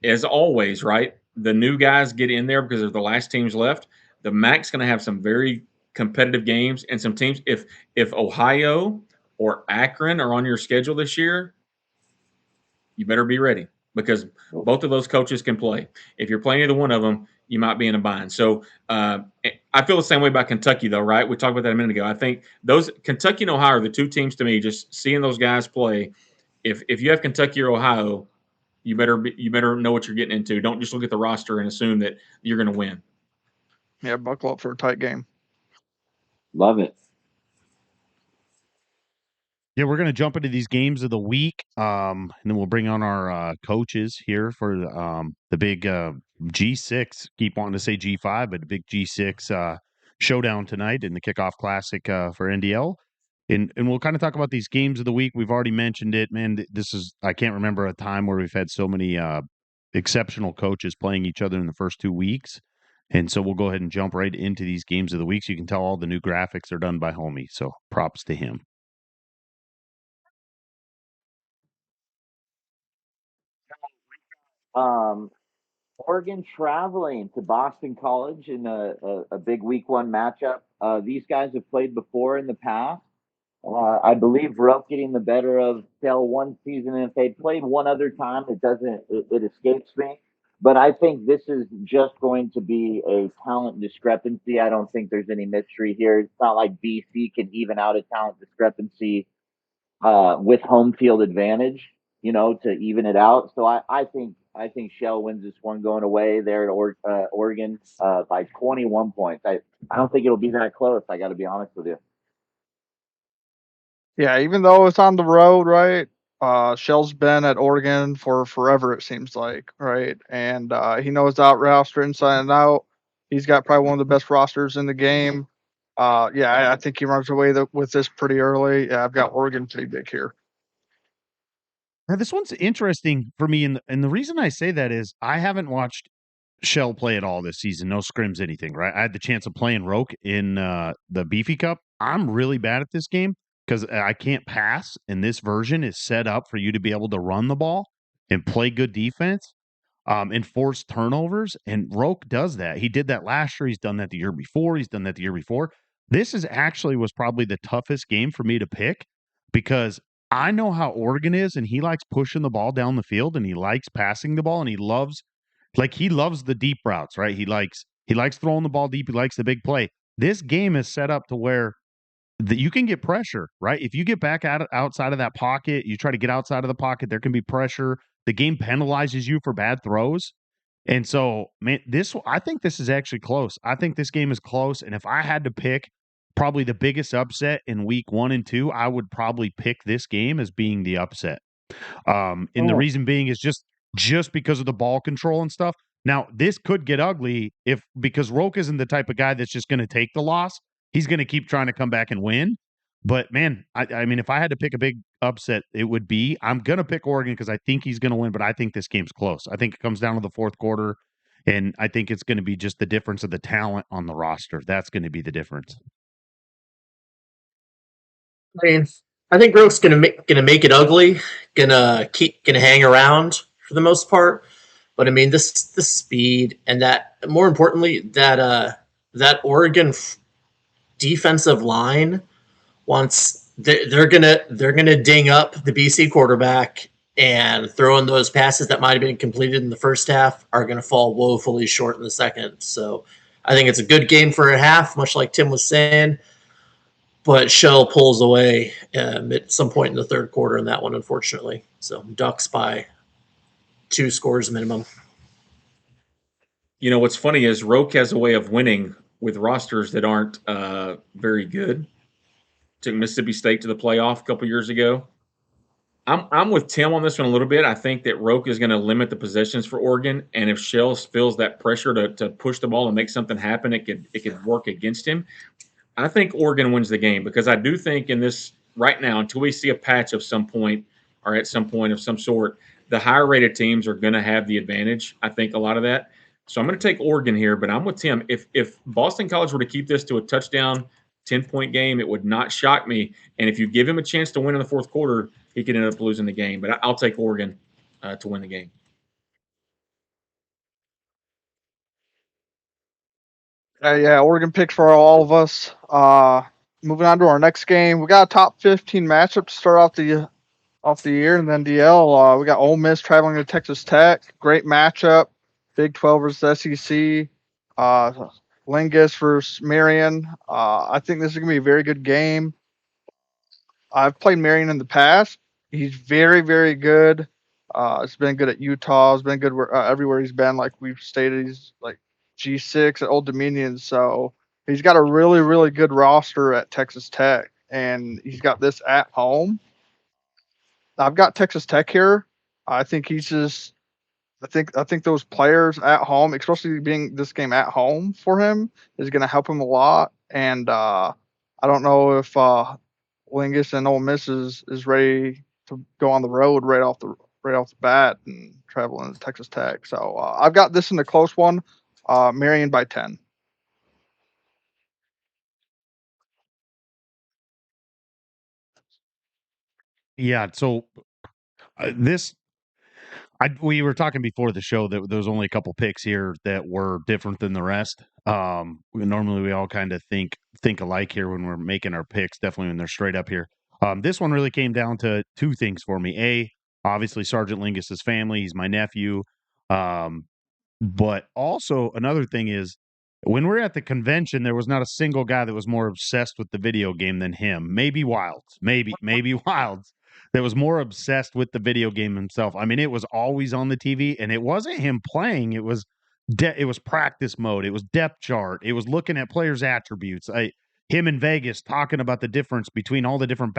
as always, right? The new guys get in there because they're the last teams left. The MAC's going to have some very competitive games and some teams. If Ohio or Akron are on your schedule this year, you better be ready because both of those coaches can play. If you're playing either one of them, you might be in a bind. So I feel the same way about Kentucky, though, right? We talked about that a minute ago. I think those Kentucky and Ohio are the two teams to me. Just seeing those guys play. If you have Kentucky or Ohio, you better know what you're getting into. Don't just look at the roster and assume that you're going to win. Yeah, buckle up for a tight game. Love it. Yeah, we're going to jump into these games of the week, and then we'll bring on our coaches here for the big G6. Keep wanting to say G5, but the big G6 showdown tonight in the Kickoff Classic for NDL. And we'll kind of talk about these games of the week. We've already mentioned it, man. I can't remember a time where we've had so many exceptional coaches playing each other in the first 2 weeks. And so we'll go ahead and jump right into these games of the week. So you can tell all the new graphics are done by Homie. So props to him. Oregon traveling to Boston College in a big week one matchup. These guys have played before in the past. I believe Roke getting the better of Shell one season, and if they played one other time, it escapes me. But I think this is just going to be a talent discrepancy. I don't think there's any mystery here. It's not like BC can even out a talent discrepancy with home field advantage, to even it out. So I think Shell wins this one going away there at Oregon by 21 points. I don't think it'll be that close. I got to be honest with you. Yeah, even though it's on the road, right? Shell's been at Oregon for forever, it seems like, right? And he knows that roster inside and out. He's got probably one of the best rosters in the game. Yeah, I think he runs away with this pretty early. Yeah, I've got Oregon pretty big here. Now, this one's interesting for me, and the reason I say that is I haven't watched shell play at all this season. No scrims, anything, right? I had the chance of playing Roke in the Beefy Cup. I'm really bad at this game because I can't pass, and this version is set up for you to be able to run the ball and play good defense and force turnovers. And Roke does that. He did that last year. He's done that the year before. He's done that the year before. This is actually was probably the toughest game for me to pick because I know how Oregon is, and he likes pushing the ball down the field, and he likes passing the ball, and he loves the deep routes, right? He likes throwing the ball deep. He likes the big play. This game is set up to where you can get pressure, right? If you get back outside of that pocket, you try to get outside of the pocket, there can be pressure. The game penalizes you for bad throws. And so, man, I think this is actually close. I think this game is close. And if I had to pick probably the biggest upset in week 1 and 2, I would probably pick this game as being the upset. And the reason being is just because of the ball control and stuff. Now, this could get ugly because Roke isn't the type of guy that's just going to take the loss. He's going to keep trying to come back and win. But man, I mean, if I had to pick a big upset, it would be I'm going to pick Oregon because I think he's going to win. But I think this game's close. I think it comes down to the fourth quarter, and I think it's going to be just the difference of the talent on the roster. That's going to be the difference. I mean, I think Roke's gonna make it ugly, gonna hang around for the most part. But I mean, this the speed and that more importantly that Oregon defensive line wants they're gonna ding up the BC quarterback and throwing those passes that might have been completed in the first half are going to fall woefully short in the second. So I think it's a good game for a half, much like Tim was saying. But Shell pulls away at some point in the third quarter in that one, unfortunately. So Ducks by 2 scores minimum. You know, what's funny is Roke has a way of winning with rosters that aren't very good. Took Mississippi State to the playoff a couple years ago. I'm with Tim on this one a little bit. I think that Roke is going to limit the possessions for Oregon, and if Shell feels that pressure to push the ball and make something happen, it could work against him. I think Oregon wins the game because I do think in this right now, until we see a patch of some point or at some point of some sort, the higher rated teams are going to have the advantage. I think a lot of that. So I'm going to take Oregon here, but I'm with Tim. If Boston College were to keep this to a touchdown, 10-point game, it would not shock me. And if you give him a chance to win in the fourth quarter, he could end up losing the game. But I'll take Oregon to win the game. Yeah, Oregon picks for all of us. Moving on to our next game, we got a top 15 matchup to start off the year in the NDL. We got Ole Miss traveling to Texas Tech. Great matchup. Big 12 versus SEC. Lingus versus Marion. I think this is going to be a very good game. I've played Marion in the past. He's very, very good. He's been good at Utah. He's been good everywhere he's been. Like we've stated, he's like G6 at Old Dominion. So he's got a really, really good roster at Texas Tech, and he's got this at home. I've got Texas Tech here. I think he's just. I think those players at home, especially being this game at home for him, is going to help him a lot. And I don't know if Lingus and Ole Miss is ready to go on the road right off the bat and travel into Texas Tech. So I've got this in the close one, Marion by 10. Yeah. So we were talking before the show that there was only a couple picks here that were different than the rest. Normally we all kind of think alike here when we're making our picks, definitely when they're straight up here. This one really came down to 2 things for me. Obviously Sergeant Lingus's family, he's my nephew. But also another thing is when we're at the convention, there was not a single guy that was more obsessed with the video game than him. Maybe Wilds, maybe Wilds, that was more obsessed with the video game himself. I mean, it was always on the TV, and it wasn't him playing. It was practice mode. It was depth chart. It was looking at players' attributes. Him in Vegas talking about the difference between all the different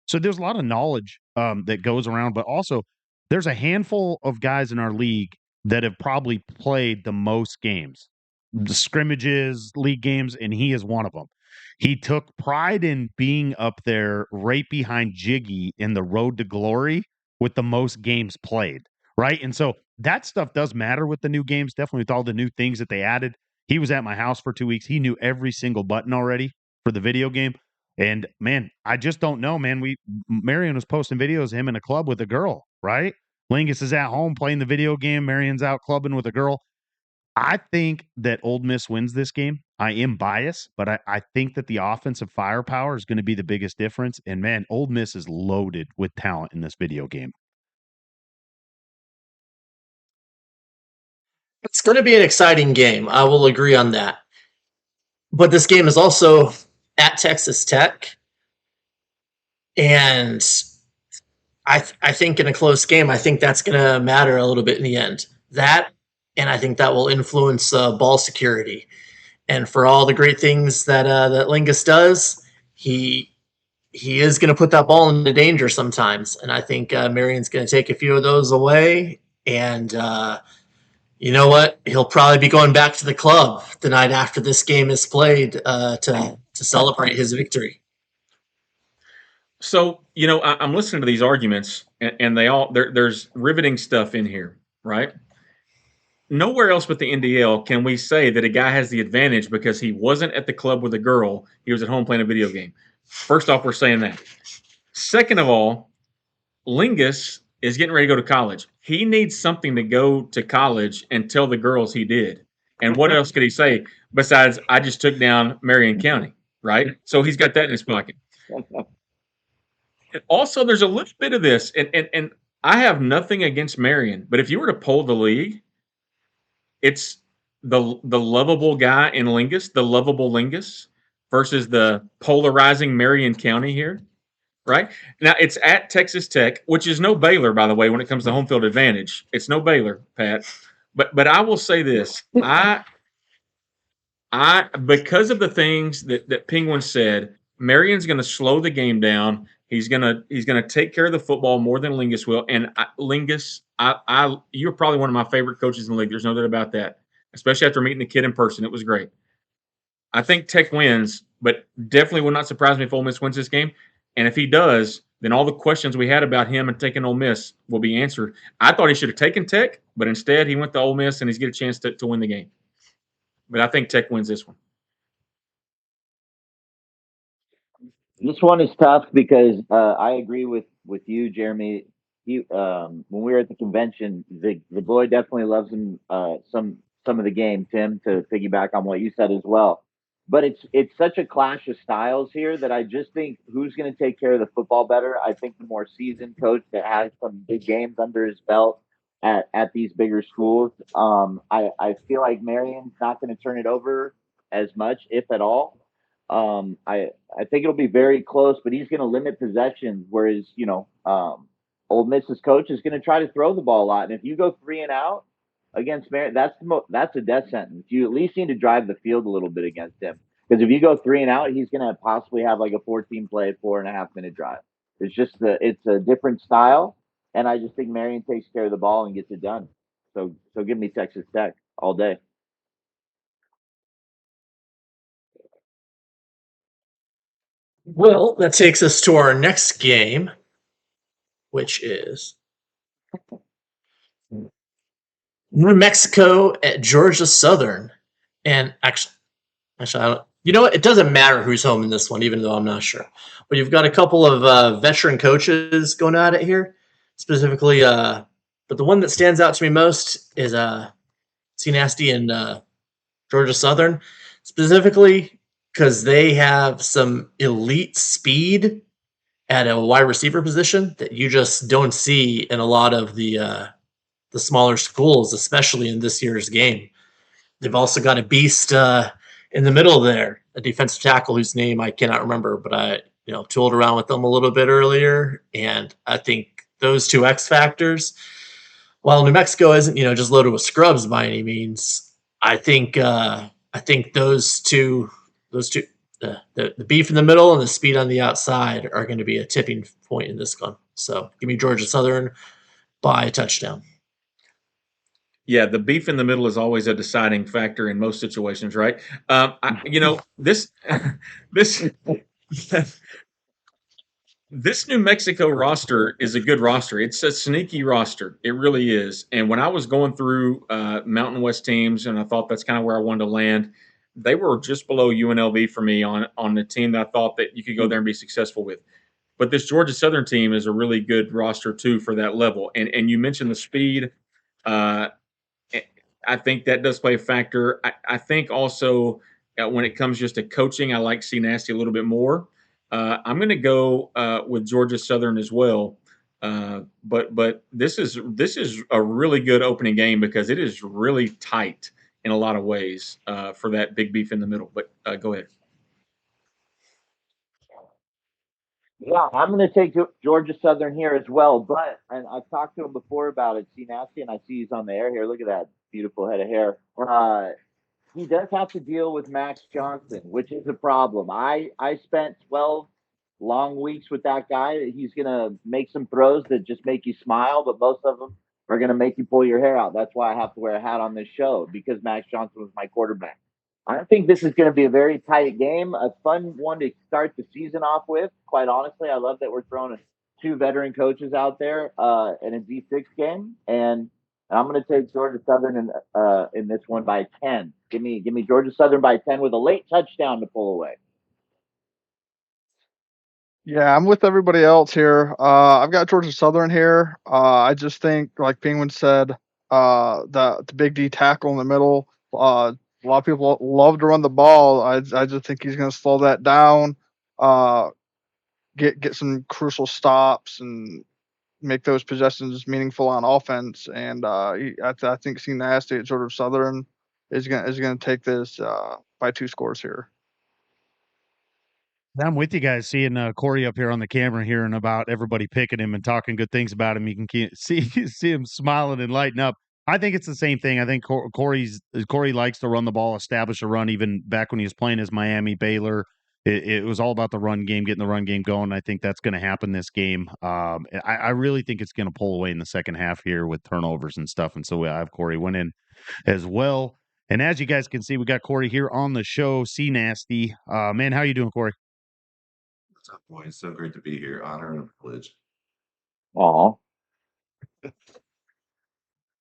so there's a lot of knowledge that goes around, but also there's a handful of guys in our league that have probably played the most games, the scrimmages, league games, and he is one of them. He took pride in being up there right behind Jiggy in the road to glory with the most games played, right? And so that stuff does matter with the new games, definitely with all the new things that they added. He was at my house for 2 weeks. He knew every single button already for the video game. And man, I just don't know, man. Marion was posting videos of him in a club with a girl, right? Lingus is at home playing the video game. Marion's out clubbing with a girl. I think that Ole Miss wins this game. I am biased, but I think that the offensive firepower is going to be the biggest difference. And man, Ole Miss is loaded with talent in this video game. It's going to be an exciting game. I will agree on that. But this game is also at Texas Tech. And I think in a close game, I think that's going to matter a little bit in the end. That, and I think that will influence ball security. And for all the great things that that Lingus does, he is going to put that ball into danger sometimes. And I think Marion's going to take a few of those away. And you know what? He'll probably be going back to the club the night after this game is played to celebrate his victory. So, you know, I'm listening to these arguments, and there's riveting stuff in here, right? Nowhere else but the NDL can we say that a guy has the advantage because he wasn't at the club with a girl. He was at home playing a video game. First off, we're saying that. Second of all, Lingus is getting ready to go to college. He needs something to go to college and tell the girls he did. And what else could he say besides, I just took down Marion County, right? So he's got that in his pocket. Also, there's a little bit of this, and I have nothing against Marion, but if you were to poll the league, it's the lovable guy in Lingus, the lovable Lingus, versus the polarizing Marion County here, right? Now, it's at Texas Tech, which is no Baylor, by the way, when it comes to home field advantage. It's no Baylor, Pat. But I will say this. I because of the things that Penguin said, Marion's going to slow the game down. He's gonna take care of the football more than Lingus will. And Lingus, you're probably one of my favorite coaches in the league. There's no doubt about that. Especially after meeting the kid in person, it was great. I think Tech wins, but definitely would not surprise me if Ole Miss wins this game. And if he does, then all the questions we had about him and taking Ole Miss will be answered. I thought he should have taken Tech, but instead he went to Ole Miss and he's get a chance to win the game. But I think Tech wins this one. This one is tough because I agree with you, Jeremy. When we were at the convention, the boy definitely loves him some of the game, Tim, to piggyback on what you said as well. But it's such a clash of styles here that I just think who's going to take care of the football better. I think the more seasoned coach that has some big games under his belt at these bigger schools. I feel like Marion's not going to turn it over as much, if at all. I think it'll be very close, but he's going to limit possessions. Whereas, Ole Miss's coach is going to try to throw the ball a lot. And if you go 3 and out against Marion, that's a death sentence. You at least need to drive the field a little bit against him, because if you go 3 and out, he's going to possibly have like a 14 play, 4.5 minute drive. It's a different style, and I just think Marion takes care of the ball and gets it done. So give me Texas Tech all day. Well, that takes us to our next game, which is New Mexico at Georgia Southern. And actually, I don't, you know what? It doesn't matter who's home in this one, even though I'm not sure. But you've got a couple of veteran coaches going at it here, specifically. But the one that stands out to me most is C. Nasty and Georgia Southern, specifically because they have some elite speed at a wide receiver position that you just don't see in a lot of the smaller schools, especially in this year's game. They've also got a beast in the middle there, a defensive tackle whose name I cannot remember, but I tooled around with them a little bit earlier, and I think those two X factors, while New Mexico isn't just loaded with scrubs by any means, I think those two, the beef in the middle and the speed on the outside are going to be a tipping point in this one. So give me Georgia Southern by a touchdown. Yeah, the beef in the middle is always a deciding factor in most situations, right? This This New Mexico roster is a good roster. It's a sneaky roster. It really is. And when I was going through Mountain West teams, and I thought that's kind of where I wanted to land, they were just below UNLV for me on the team that I thought that you could go there and be successful with. But this Georgia Southern team is a really good roster too for that level. And you mentioned the speed. Uh, I think that does play a factor. I think also when it comes just to coaching, I like C Nasty a little bit more. I'm going to go with Georgia Southern as well. But this is a really good opening game because it is really tight in a lot of ways for that big beef in the middle. But go ahead. Yeah, I'm going to take Georgia Southern here as well. But and I've talked to him before about it. See Nasty, and I see he's on the air here. Look at that beautiful head of hair. He does have to deal with Max Johnson, which is a problem. I spent 12 long weeks with that guy. He's going to make some throws that just make you smile, but most of them are going to make you pull your hair out. That's why I have to wear a hat on this show because Max Johnson was my quarterback. I think this is going to be a very tight game, a fun one to start the season off with. Quite honestly, I love that we're throwing two veteran coaches out there in a D6 game, and I'm going to take Georgia Southern in this one by 10. Give me Georgia Southern by 10 with a late touchdown to pull away. Yeah, I'm with everybody else here. I've got Georgia Southern here. I just think, like Penguin said, the Big D tackle in the middle. A lot of people love to run the ball. I just think he's going to slow that down. Get some crucial stops and make those possessions meaningful on offense. And I think C Nasty at Georgia Southern is going to take this by 2 scores here. I'm with you guys. Seeing Corey up here on the camera, hearing about everybody picking him and talking good things about him, you can see him smiling and lighting up. I think it's the same thing. I think Corey likes to run the ball, establish a run. Even back when he was playing as Miami, Baylor, it was all about the run game, getting the run game going. I think that's going to happen this game. I really think it's going to pull away in the second half here with turnovers and stuff. And so I have Corey winning as well. And as you guys can see, we got Corey here on the show. C Nasty, man, how you doing, Corey? What's up, boys? So great to be here. Honor and a privilege. Aw.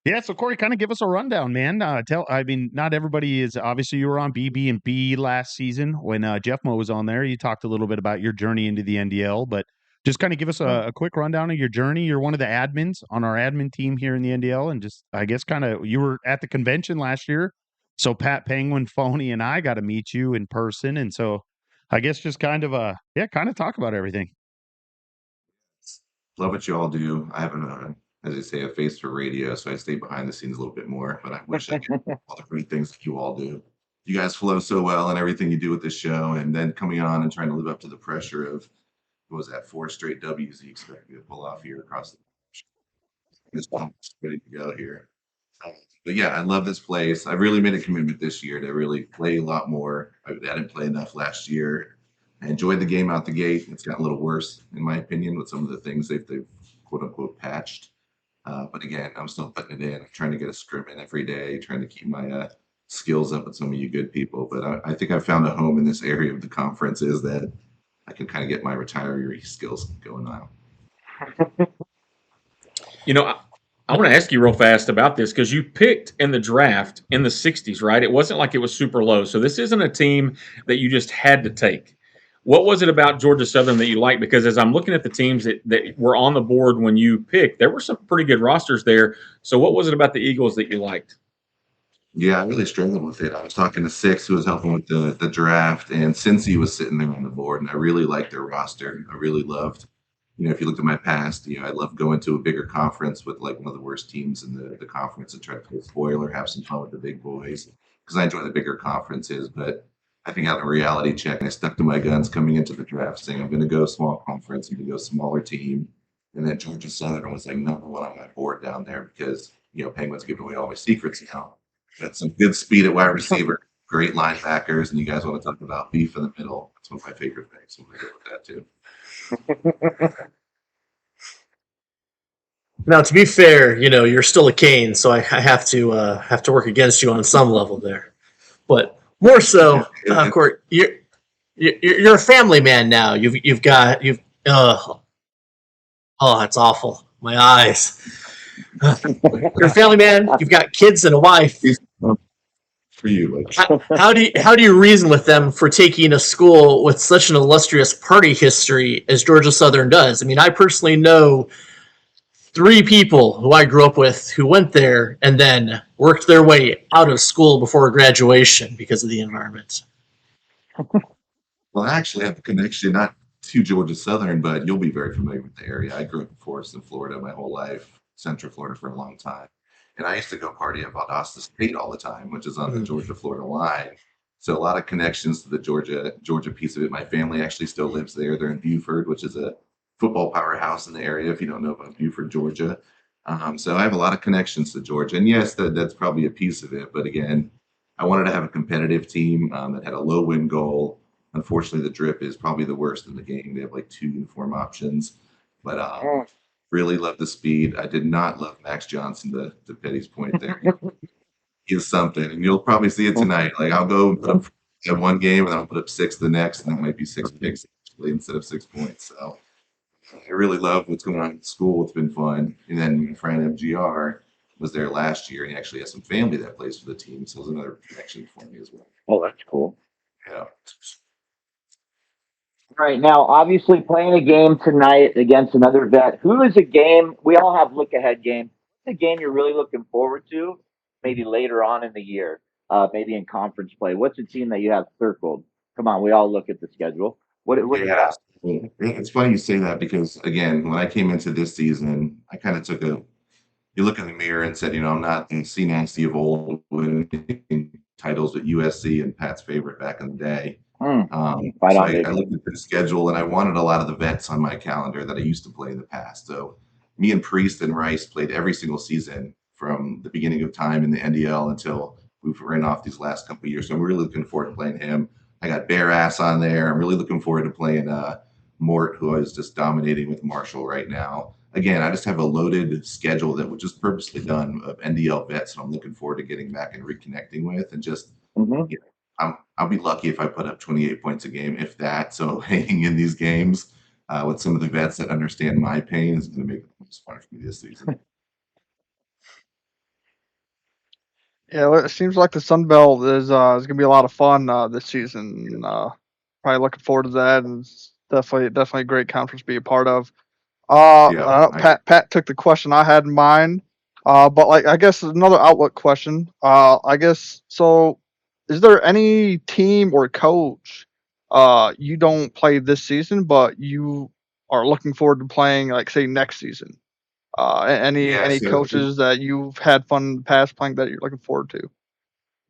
Yeah, so Corey, kind of give us a rundown, man. Not everybody is obviously you were on BB and B last season when Jeff Mo was on there. You talked a little bit about your journey into the NDL, but just kind of give us a quick rundown of your journey. You're one of the admins on our admin team here in the NDL, and just I guess you were at the convention last year. So Pat Penguin, Phony, and I got to meet you in person, and so I guess just kind of talk about everything. Love what you all do. I haven't, as I say, a face for radio, so I stay behind the scenes a little bit more. But I wish I could do all the great things that you all do. You guys flow so well in everything you do with this show, and then coming on and trying to live up to the pressure of what was that 4 straight W's you expect me to pull off here across the. This ready to go here. But yeah, I love this place. I really made a commitment this year to really play a lot more. I didn't play enough last year. I enjoyed the game out the gate. It's gotten a little worse, in my opinion, with some of the things they've quote unquote patched. But again, I'm still putting it in. I'm trying to get a scrim in every day, trying to keep my skills up with some of you good people. But I think I found a home in this area of the conferences that I can kind of get my retiree skills going on. I want to ask you real fast about this because you picked in the draft in the 60s, right? It wasn't like it was super low. So this isn't a team that you just had to take. What was it about Georgia Southern that you liked? Because as I'm looking at the teams that were on the board when you picked, there were some pretty good rosters there. So what was it about the Eagles that you liked? Yeah, I really struggled with it. I was talking to Six, who was helping with the draft, and Cincy was sitting there on the board, and I really liked their roster. I really loved, if you looked at my past, I love going to a bigger conference with like one of the worst teams in the conference and try to play spoiler, have some fun with the big boys because I enjoy the bigger conferences. But I think out of a reality check, I stuck to my guns coming into the draft, saying I'm going to go small conference, I'm going to go smaller team, and then Georgia Southern was like number one on my board down there because Penguins giving away all my secrets now. Got some good speed at wide receiver, great linebackers, and you guys want to talk about beef in the middle. That's one of my favorite things. I'm going to go with that too. Now, to be fair, you're still a Cane, so I have to work against you on some level there. But more so, Court, you're a family man now. You've Ugh. Oh, that's awful. My eyes. You're a family man. You've got kids and a wife. For you, like How do you reason with them for taking a school with such an illustrious party history as Georgia Southern does? I mean, I personally know 3 people who I grew up with who went there and then worked their way out of school before graduation because of the environment. well, I actually have a connection, not to Georgia Southern, but you'll be very familiar with the area. I grew up in Forest, Florida, my whole life, Central Florida for a long time, and I used to go party at Valdosta State all the time, which is on the Georgia-Florida line. So a lot of connections to the Georgia piece of it. My family actually still lives there. They're in Buford, which is a football powerhouse in the area. If you don't know about Buford, Georgia, so I have a lot of connections to Georgia, and yes, that's probably a piece of it. But again, I wanted to have a competitive team that had a low win goal. Unfortunately, the drip is probably the worst in the game. They have like 2 uniform options, but really love the speed. I did not love Max Johnson to Petty's point there. He is something, and you'll probably see it tonight. Like I'll go put up at one game, and then I'll put up 6 the next, and that might be 6 picks actually instead of 6 points. So I really love what's going on at school. It's been fun. And then my friend MGR was there last year, and he actually has some family that plays for the team, so it was another connection for me as well. Oh, that's cool. Yeah. Right now, obviously playing a game tonight against another vet. Who is a game? We all have look ahead games. What's a game you're really looking forward to? Maybe later on in the year, maybe in conference play. What's a team that you have circled? Come on, we all look at the schedule. What do you Yeah. got? It's funny you say that because again, when I came into this season, I kind of took you look in the mirror and said, I'm not the C Nasty of old winning titles with USC and Pat's favorite back in the day. Right So on, I baby. looked at the schedule and I wanted a lot of the vets on my calendar that I used to play in the past. So me and Priest and Rice played every single season from the beginning of time in the NDL until we've ran off these last couple of years. So I'm really looking forward to playing him. I got Bear Ass on there. I'm really looking forward to playing Mort, who is just dominating with Marshall right now. Again, I just have a loaded schedule that was just purposely done of NDL vets, and I'm looking forward to getting back and reconnecting with, and just I'll be lucky if I put up 28 points a game, if that. So hanging in these games with some of the vets that understand my pain is going to make it most fun for me this season. Yeah, well, it seems like the Sun Belt is gonna be a lot of fun this season. Probably looking forward to that, and it's definitely a great conference to be a part of. Yeah, Pat took the question I had in mind, but like I guess another outlook question. I guess so. Is there any team or coach you don't play this season, but you are looking forward to playing, like say next season? Any so coaches that you've had fun in the past playing that you're looking forward to?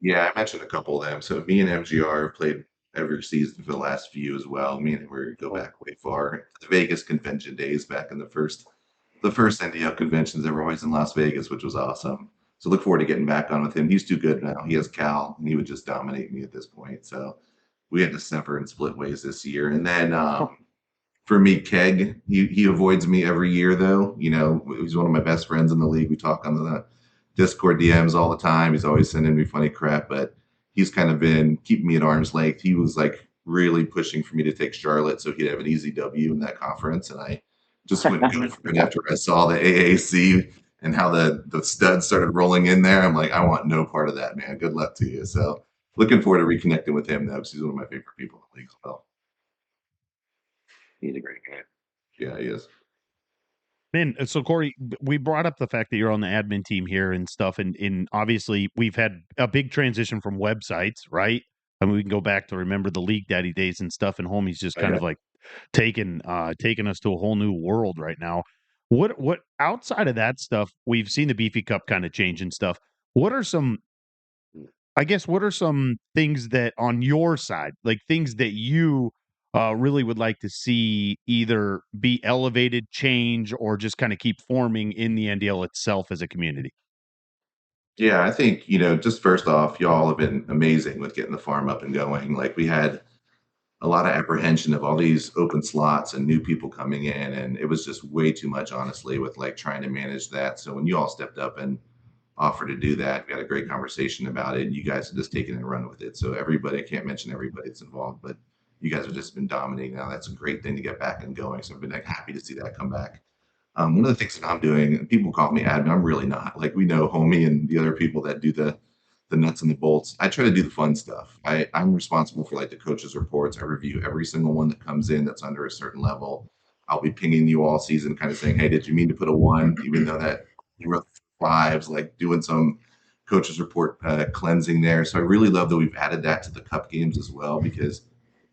yeah, I mentioned a couple of them. So me and MGR have played every season for the last few as well. Me and him go back way far. The Vegas convention days back in the first NDL conventions. They were always in Las Vegas, which was awesome. So look forward to getting back on with him. He's too good now. He has Cal, and he would just dominate me at this point. So we had to sever and split ways this year. And then for me, Keg, he avoids me every year though. He's one of my best friends in the league. We talk on the Discord DMs all the time. He's always sending me funny crap, but he's kind of been keeping me at arm's length. He was like really pushing for me to take Charlotte so he'd have an easy W in that conference, and I just wouldn't go for it after I saw the AAC and how the studs started rolling in there. I'm like, I want no part of that, man. Good luck to you. So looking forward to reconnecting with him though, because he's one of my favorite people in the league as well. He's a great guy. Yeah, he is. Man, so Corey, we brought up the fact that you're on the admin team here and stuff, and obviously we've had a big transition from websites, right? I mean, we can go back to remember the League Daddy days and stuff, and homie's just kind of like taking us to a whole new world right now. What outside of that stuff, we've seen the Beefy Cup kind of change and stuff. What are some things that on your side, like things that you really would like to see either be elevated, change, or just kind of keep forming in the NDL itself as a community? Yeah, I think, just first off, y'all have been amazing with getting the farm up and going. Like we had a lot of apprehension of all these open slots and new people coming in, and it was just way too much, honestly, with like trying to manage that. So when you all stepped up and offered to do that, we had a great conversation about it, and you guys have just taken and run with it. So everybody, I can't mention everybody that's involved, but you guys have just been dominating. Now that's a great thing to get back and going. So I've been like happy to see that come back. One of the things that I'm doing, and people call me admin, I'm really not. Like we know Homie and the other people that do the nuts and the bolts. I try to do the fun stuff. I'm responsible for like the coaches' reports. I review every single one that comes in that's under a certain level. I'll be pinging you all season, kind of saying, "Hey, did you mean to put a 1?" Even though that you wrote 5s, like doing some coaches' report cleansing there. So I really love that we've added that to the cup games as well, because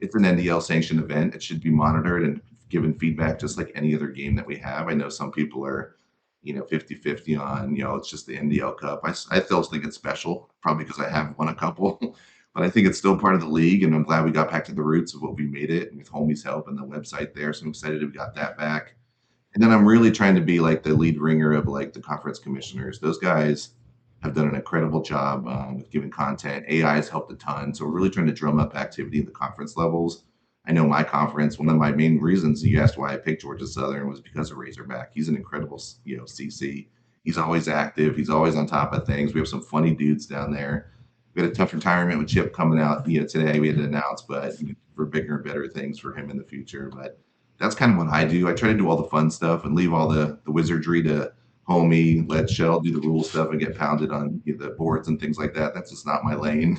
it's an NDL sanctioned event. It should be monitored and given feedback just like any other game that we have. I know some people are 50-50 on, it's just the NDL Cup. I still think it's special, probably because I have won a couple, but I think it's still part of the league, and I'm glad we got back to the roots of what we made it, and with Homie's help and the website there. So I'm excited we got that back. And then I'm really trying to be like the lead ringer of like the conference commissioners. Those guys have done an incredible job with giving content. AI has helped a ton. So we're really trying to drum up activity at the conference levels. I know my conference, one of my main reasons you asked why I picked Georgia Southern was because of Razorback. He's an incredible, CC. He's always active. He's always on top of things. We have some funny dudes down there. We had a tough retirement with Chip coming out today. We had to announce, but for bigger and better things for him in the future. But that's kind of what I do. I try to do all the fun stuff and leave all the wizardry to Homie, let Shell do the rule stuff and get pounded on the boards and things like that. That's just not my lane.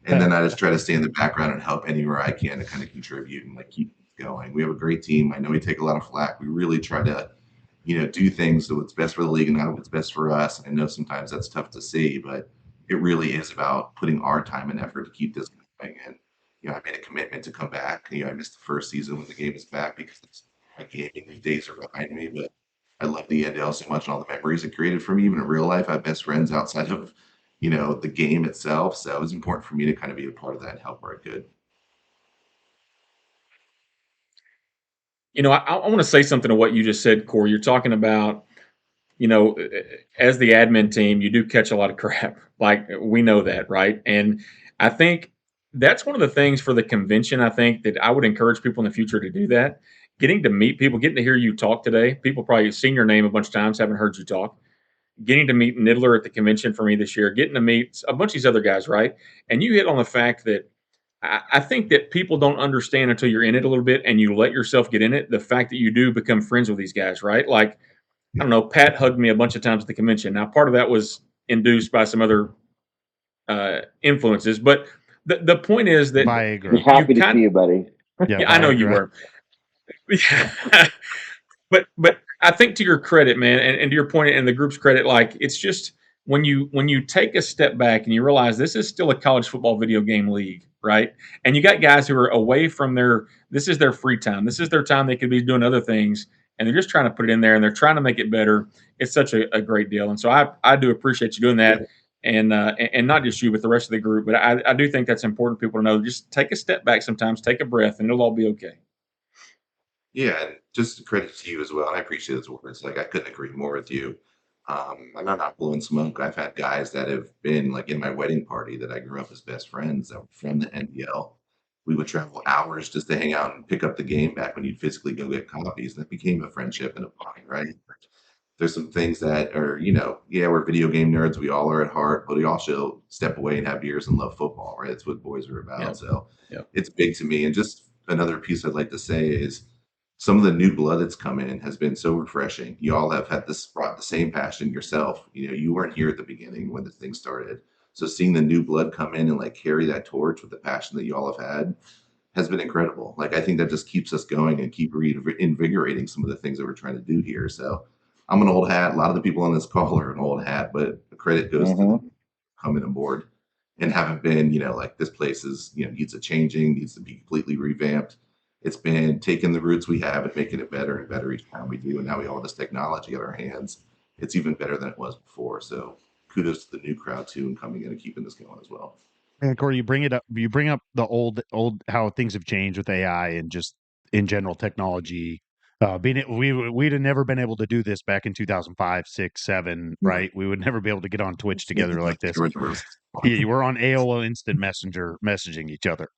And then I just try to stay in the background and help anywhere I can to kind of contribute and like keep going. We have a great team. I know we take a lot of flack. We really try to, do things so what's best for the league and not what's best for us. I know sometimes that's tough to see, but it really is about putting our time and effort to keep this going. And I made a commitment to come back. I missed the first season when the game is back because my gaming days are behind me, but I love the NDL so much and all the memories it created for me. Even in real life, I have best friends outside of the game itself. So it was important for me to kind of be a part of that and help where I could. I want to say something to what you just said, Corey. You're talking about, as the admin team, you do catch a lot of crap. Like we know that, right? And I think that's one of the things for the convention. I think that I would encourage people in the future to do that. Getting to meet people, getting to hear you talk today. People probably seen your name a bunch of times, haven't heard you talk. Getting to meet Niddler at the convention for me this year, getting to meet a bunch of these other guys, right? And you hit on the fact that I think that people don't understand until you're in it a little bit and you let yourself get in it, the fact that you do become friends with these guys, right? Like, I don't know, Pat hugged me a bunch of times at the convention. Now, part of that was induced by some other influences, but the point is that I agree. Just happy to see you, buddy. I know you were. But I think to your credit, man, and to your point and the group's credit, like it's just when you take a step back and you realize this is still a college football video game league, right? And you got guys who are away from this is their free time. This is their time they could be doing other things, and they're just trying to put it in there and they're trying to make it better. It's such a great deal. And so I do appreciate you doing that. And not just you, but the rest of the group. But I do think that's important for people to know. Just take a step back sometimes, take a breath, and it'll all be okay. Yeah, and just credit to you as well. And I appreciate those words. Like I couldn't agree more with you. I'm not blowing smoke. I've had guys that have been like in my wedding party that I grew up as best friends that were from the NDL. We would travel hours just to hang out and pick up the game back when you'd physically go get copies. That became a friendship and a bond, right? There's some things that are, we're video game nerds. We all are at heart, but we also step away and have beers and love football, right? That's what boys are about. Yep. So Yep. It's big to me. And just another piece I'd like to say is some of the new blood that's come in has been so refreshing. You all have brought the same passion yourself. You weren't here at the beginning when the thing started. So seeing the new blood come in and like carry that torch with the passion that you all have had has been incredible. Like I think that just keeps us going and keep reinvigorating some of the things that we're trying to do here. So I'm an old hat. A lot of the people on this call are an old hat, but the credit goes to them coming aboard and haven't been, like this place is, needs a changing, needs to be completely revamped. It's been taking the roots we have and making it better and better each time we do. And now we have all this technology at our hands. It's even better than it was before. So kudos to the new crowd too, and coming in and keeping this going as well. And Corey, you bring up the old how things have changed with AI and just in general technology. We'd have never been able to do this back in 2005, 6, 7, right? We would never be able to get on Twitch together like this. Yeah, we're on AOL Instant Messenger messaging each other.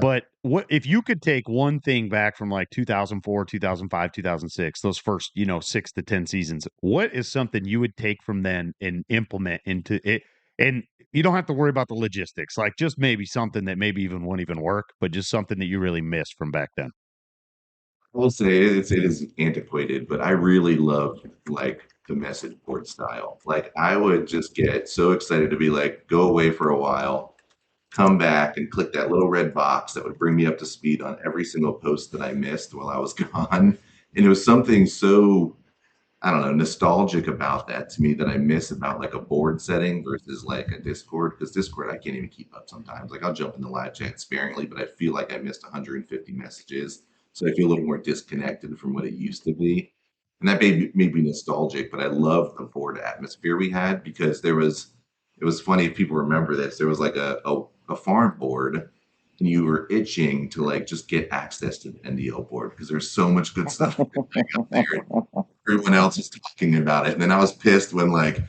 But what if you could take one thing back from like 2004, 2005, 2006, those first 6 to 10 seasons? What is something you would take from then and implement into it? And you don't have to worry about the logistics. Like just maybe something that maybe even won't even work, but just something that you really missed from back then. I will say it is antiquated, but I really love like the message board style. Like I would just get so excited to be like, go away for a while, come back and click that little red box that would bring me up to speed on every single post that I missed while I was gone. And it was something so, I don't know, nostalgic about that to me that I miss about like a board setting versus like a Discord. Because Discord, I can't even keep up sometimes. Like I'll jump in the live chat sparingly, but I feel like I missed 150 messages. So I feel a little more disconnected from what it used to be. And that made me nostalgic, but I love the board atmosphere we had because it was funny if people remember this. There was like a farm board and you were itching to like just get access to the NDL board because there's so much good stuff up there. Everyone else is talking about it. And then I was pissed when like,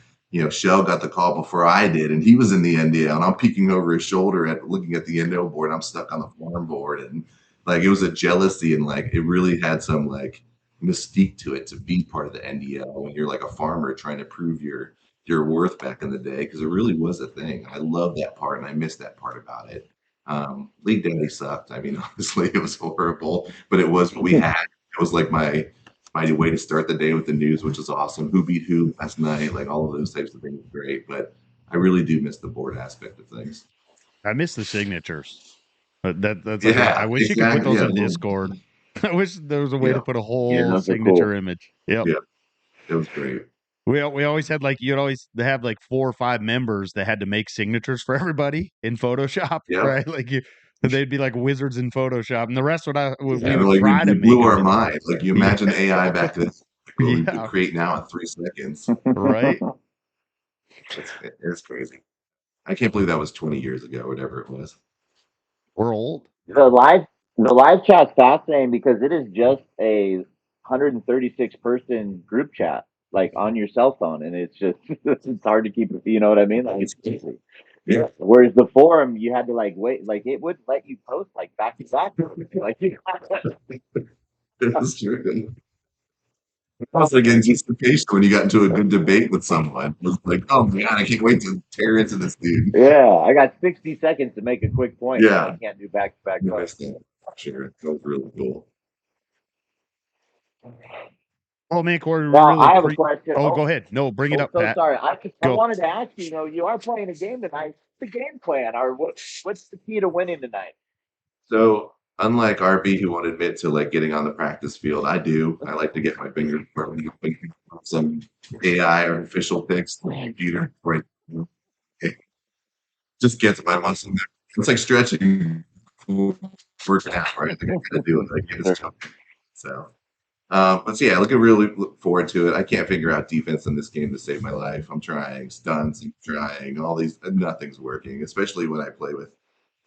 Shell got the call before I did and he was in the NDL and I'm peeking over his shoulder at looking at the NDL board. I'm stuck on the farm board and like, it was a jealousy and like, it really had some like mystique to it to be part of the NDL when you're like a farmer trying to prove your worth back in the day. Cause it really was a thing. I love that part and I miss that part about it. League Daddy sucked. I mean, honestly, it was horrible, but it was what we had. It was like my way to start the day with the news, which is awesome. Who beat who last night? Like all of those types of things are great, but I really do miss the board aspect of things. I miss the signatures. But that's Yeah, I wish you could put exactly. those Yeah, in Discord. I wish there was a way to put a Yeah, whole those are signature cool. image. Yep. Yeah, it was great. We always had like you'd always have like 4 or 5 members that had to make signatures for everybody in Photoshop, Yep. right? Like they'd be like wizards in Photoshop, and the rest we Yeah, would like try to we make blew them our in. mind. Like you imagine AI back then, what we could Yeah, create now in 3 seconds. right. It's crazy. I can't believe that was 20 years ago, whatever it was. We're old. The live chat's fascinating because it is just a 136 person group chat, like on your cell phone, and it's just it's hard to keep. You know what I mean? Like it's crazy. Yeah, Whereas the forum, you had to like wait, like it would let you post like back to back, like it's true. It was like anticipation when you got into a good debate with someone. It was like, oh man, I can't wait to tear into this dude. yeah, I got 60 seconds to make a quick point. Yeah. I can't do back to back. I missed that. Sure, that was really cool. Oh man, Corey, we Now really I have a question. Oh, go ahead. No, bring it up, so Pat. sorry. I Go. wanted to ask you. You are playing a game tonight. What's the game plan, or what's the key to winning tonight? So unlike RB, who won't admit to like getting on the practice field, I do. I like to get my fingers burned with some AI artificial picks on the computer. Right. Just get to my muscle. It's like stretching, working out, right? I gotta do it. I get this jump. So, but yeah, look forward to it. I can't figure out defense in this game to save my life. I'm trying stunts, I'm trying all these, nothing's working, especially when I play with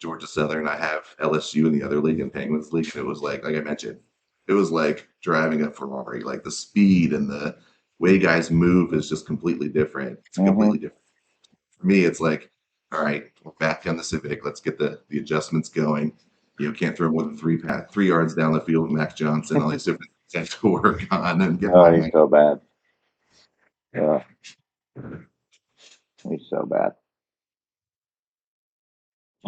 Georgia Southern. I have LSU in the other league and Penguins league. And it was like I mentioned, it was like driving a Ferrari. Like the speed and the way guys move is just completely different. It's completely different. For me, it's like, all right, we're back on the Civic. Let's get the adjustments going. Can't throw more than 3 yards down the field with Max Johnson. All these different things to work on and get Oh, he's so bad. Yeah, he's so bad.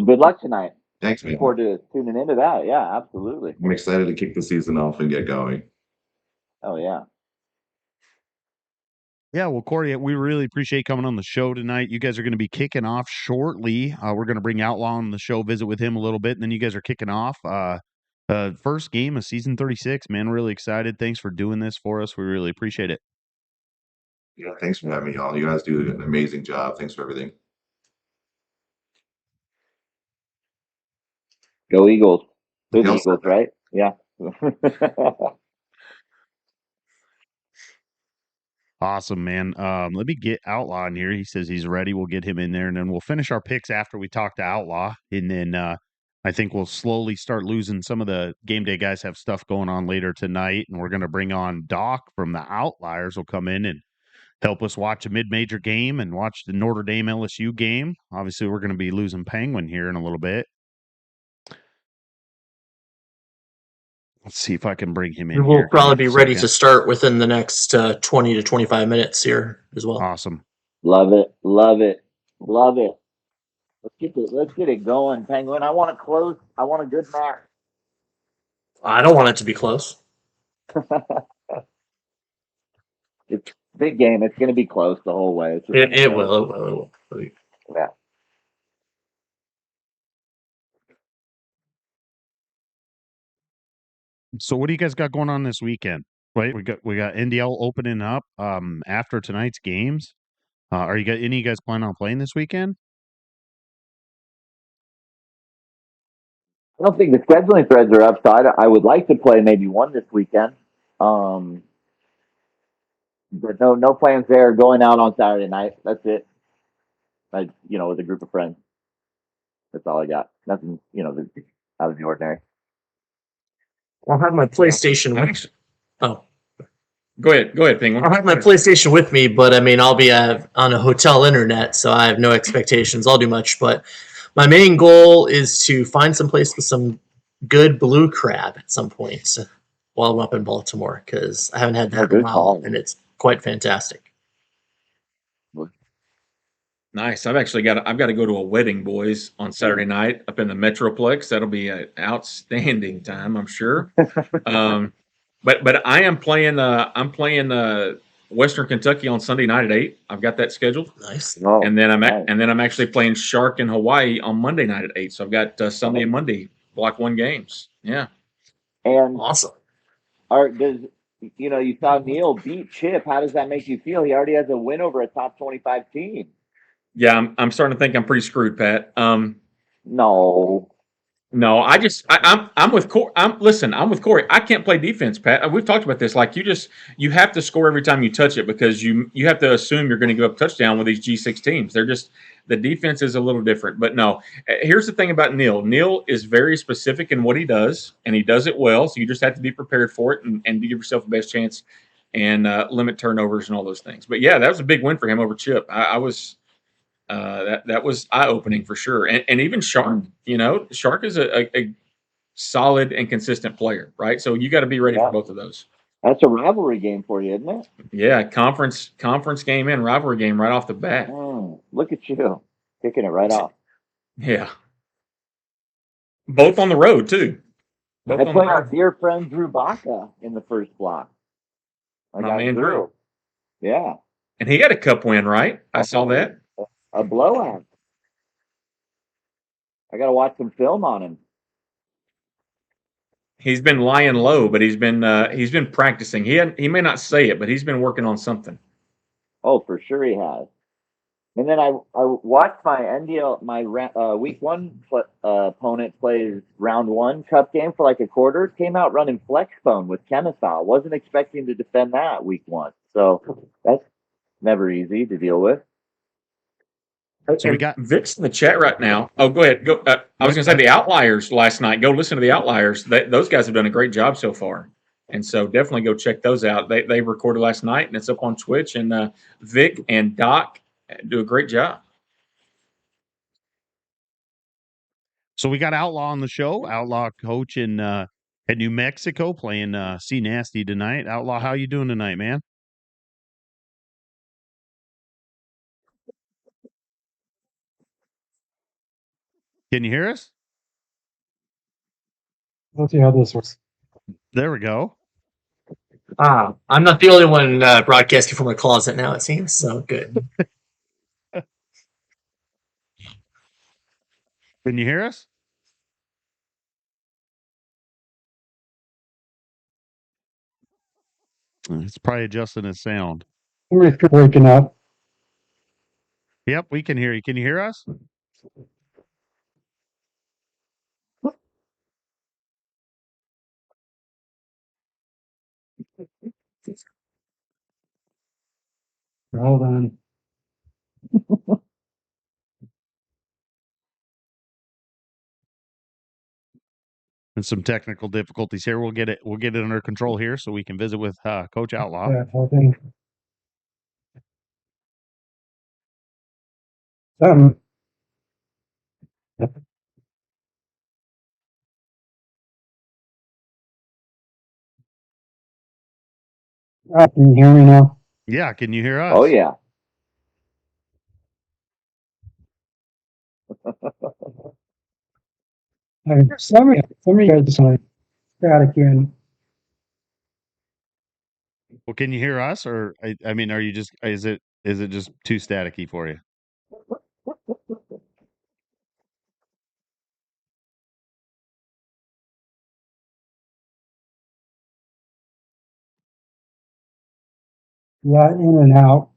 Good luck tonight. Thanks, man. Look forward to tuning into that. Yeah, absolutely. I'm excited to kick the season off and get going. Oh yeah. Yeah, well, Corey, we really appreciate coming on the show tonight. You guys are going to be kicking off shortly. We're going to bring Outlaw on the show, visit with him a little bit, and then you guys are kicking off. First game of season 36, man. Really excited. Thanks for doing this for us. We really appreciate it. Yeah, thanks for having me on. You guys do an amazing job. Thanks for everything. Go Eagles. Go Eagles, right? Yeah. Awesome, man. Let me get Outlaw in here. He says he's ready. We'll get him in there, and then we'll finish our picks after we talk to Outlaw. And then I think we'll slowly start losing some of the game day guys have stuff going on later tonight. And we're going to bring on Doc from the Outliers will come in and help us watch a mid-major game and watch the Notre Dame LSU game. Obviously, we're going to be losing Penguin here in a little bit. Let's see if I can bring him in. We'll probably be ready to start within the next 20 to 25 minutes here as well. Awesome. Love it. Love it. Love it. Let's get it going, Penguin. I want a good match. I don't want it to be close. It's a big game. It's going to be close the whole way. It will. Yeah. So what do you guys got going on this weekend? Right, we got NDL opening up after tonight's games. Are any of you guys planning on playing this weekend? I don't think the scheduling threads are up, so I would like to play maybe one this weekend. But no plans there. Going out on Saturday night. That's it. With a group of friends. That's all I got. Nothing, out of the ordinary. I'll have my PlayStation. Oh, Go ahead, Penguin. I'll have my PlayStation with me, but I mean, I'll be on a hotel internet, so I have no expectations. I'll do much, but my main goal is to find some place with some good blue crab at some point while I'm up in Baltimore, because I haven't had that in a while, and it's quite fantastic. Nice. I've got to go to a wedding, boys, on Saturday night up in the Metroplex. That'll be an outstanding time, I'm sure. But I am playing. I'm playing Western Kentucky on Sunday night at 8. I've got that scheduled. Nice. And then I'm actually playing Shark in Hawaii on Monday night at 8. So I've got Sunday and Monday block 1 games. Yeah. And awesome. You saw Neil beat Chip. How does that make you feel? He already has a win over a top 25 team. Yeah, I'm starting to think I'm pretty screwed, Pat. No, I'm with Corey. I'm with Corey. I can't play defense, Pat. We've talked about this. Like you have to score every time you touch it, because you have to assume you're going to give up touchdown with these G6 teams. The defense is a little different. But no, here's the thing about Neil. Neil is very specific in what he does, and he does it well. So you just have to be prepared for it and give yourself the best chance and limit turnovers and all those things. But yeah, that was a big win for him over Chip. I was. That was eye-opening for sure. And even Shark, Shark is a solid and consistent player, right? So you got to be ready for both of those. That's a rivalry game for you, isn't it? Yeah, conference game and rivalry game right off the bat. Look at you, kicking it right off. Yeah. Both on the road, too. I played our dear friend Drew Baca in the first block. My man Drew. Yeah. And he got a cup win, right? I saw that. A blowout. I got to watch some film on him. He's been lying low, but he's been practicing. He may not say it, but he's been working on something. Oh, for sure he has. And then I watched my NDL, my week 1 opponent plays round 1 cup game for like a quarter. Came out running flex phone with Kennesaw. Wasn't expecting to defend that week 1. So that's never easy to deal with. So we got Vic's in the chat right now. Oh, go ahead. Go. I was going to say the Outliers last night. Go listen to the Outliers. Those guys have done a great job so far, and so definitely go check those out. They recorded last night, and it's up on Twitch. And Vic and Doc do a great job. So we got Outlaw on the show. Outlaw coach in New Mexico playing C Nasty tonight. Outlaw, how you doing tonight, man? Can you hear us? Let's see how this works. There we go. I'm not the only one broadcasting from a closet now, it seems. So good. Can you hear us? It's probably adjusting his sound. Somebody's breaking up. Yep, we can hear you. Can you hear us? Hold on. And some technical difficulties here. We'll get it under control here so we can visit with Coach Outlaw. Yeah, hold on. Can you hear me now? Yeah, can you hear us? Oh yeah. I mean, some of you guys are static in. Well, can you hear us, or I mean, are you just is it just too staticky for you? Yeah, in and out.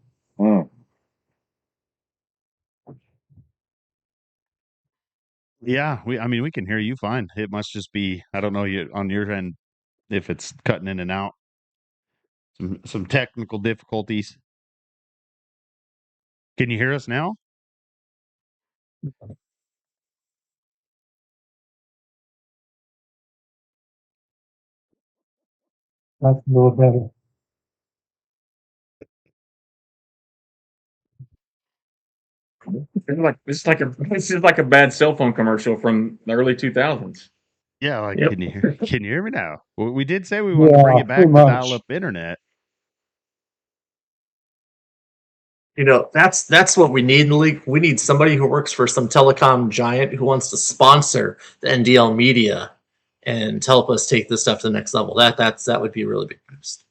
Yeah, I mean, we can hear you fine. It must just be, I don't know, you on your end if it's cutting in and out. Some technical difficulties. Can you hear us now? That's a little better. This is like a bad cell phone commercial from the early 2000s. Yeah, like Yep. can you hear me now? We did say we wanted to bring Yeah, it back too to much. dial-up internet. You know, that's what we need in the league. We need somebody who works for some telecom giant who wants to sponsor the NDL media and help us take this stuff to the next level. That would be a really big boost.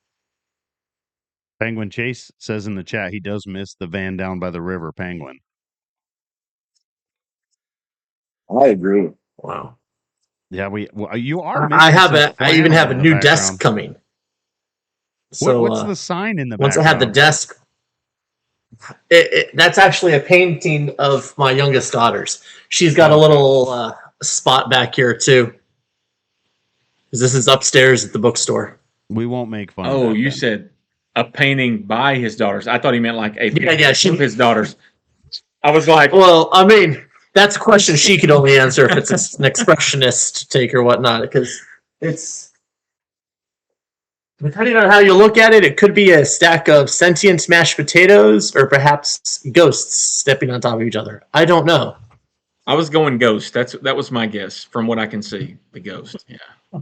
Penguin Chase says in the chat he does miss the van down by the river penguin. I agree. Wow. Yeah, you are I missing some I even have flannel a in the new background. desk coming. So What's the sign in the once background? I have the desk, that's actually a painting of my youngest daughter's. She's got a little spot back here too. Because this is upstairs at the bookstore. We won't make fun of Oh, that you then. said a painting by his daughters. I thought he meant like a Yeah, picture of his daughters. I was like, well, I mean, that's a question she could only answer if it's an expressionist take or whatnot, because it's depending on how you look at it, it could be a stack of sentient mashed potatoes or perhaps ghosts stepping on top of each other. I don't know. I was going ghost. That was my guess from what I can see. The ghost. Yeah.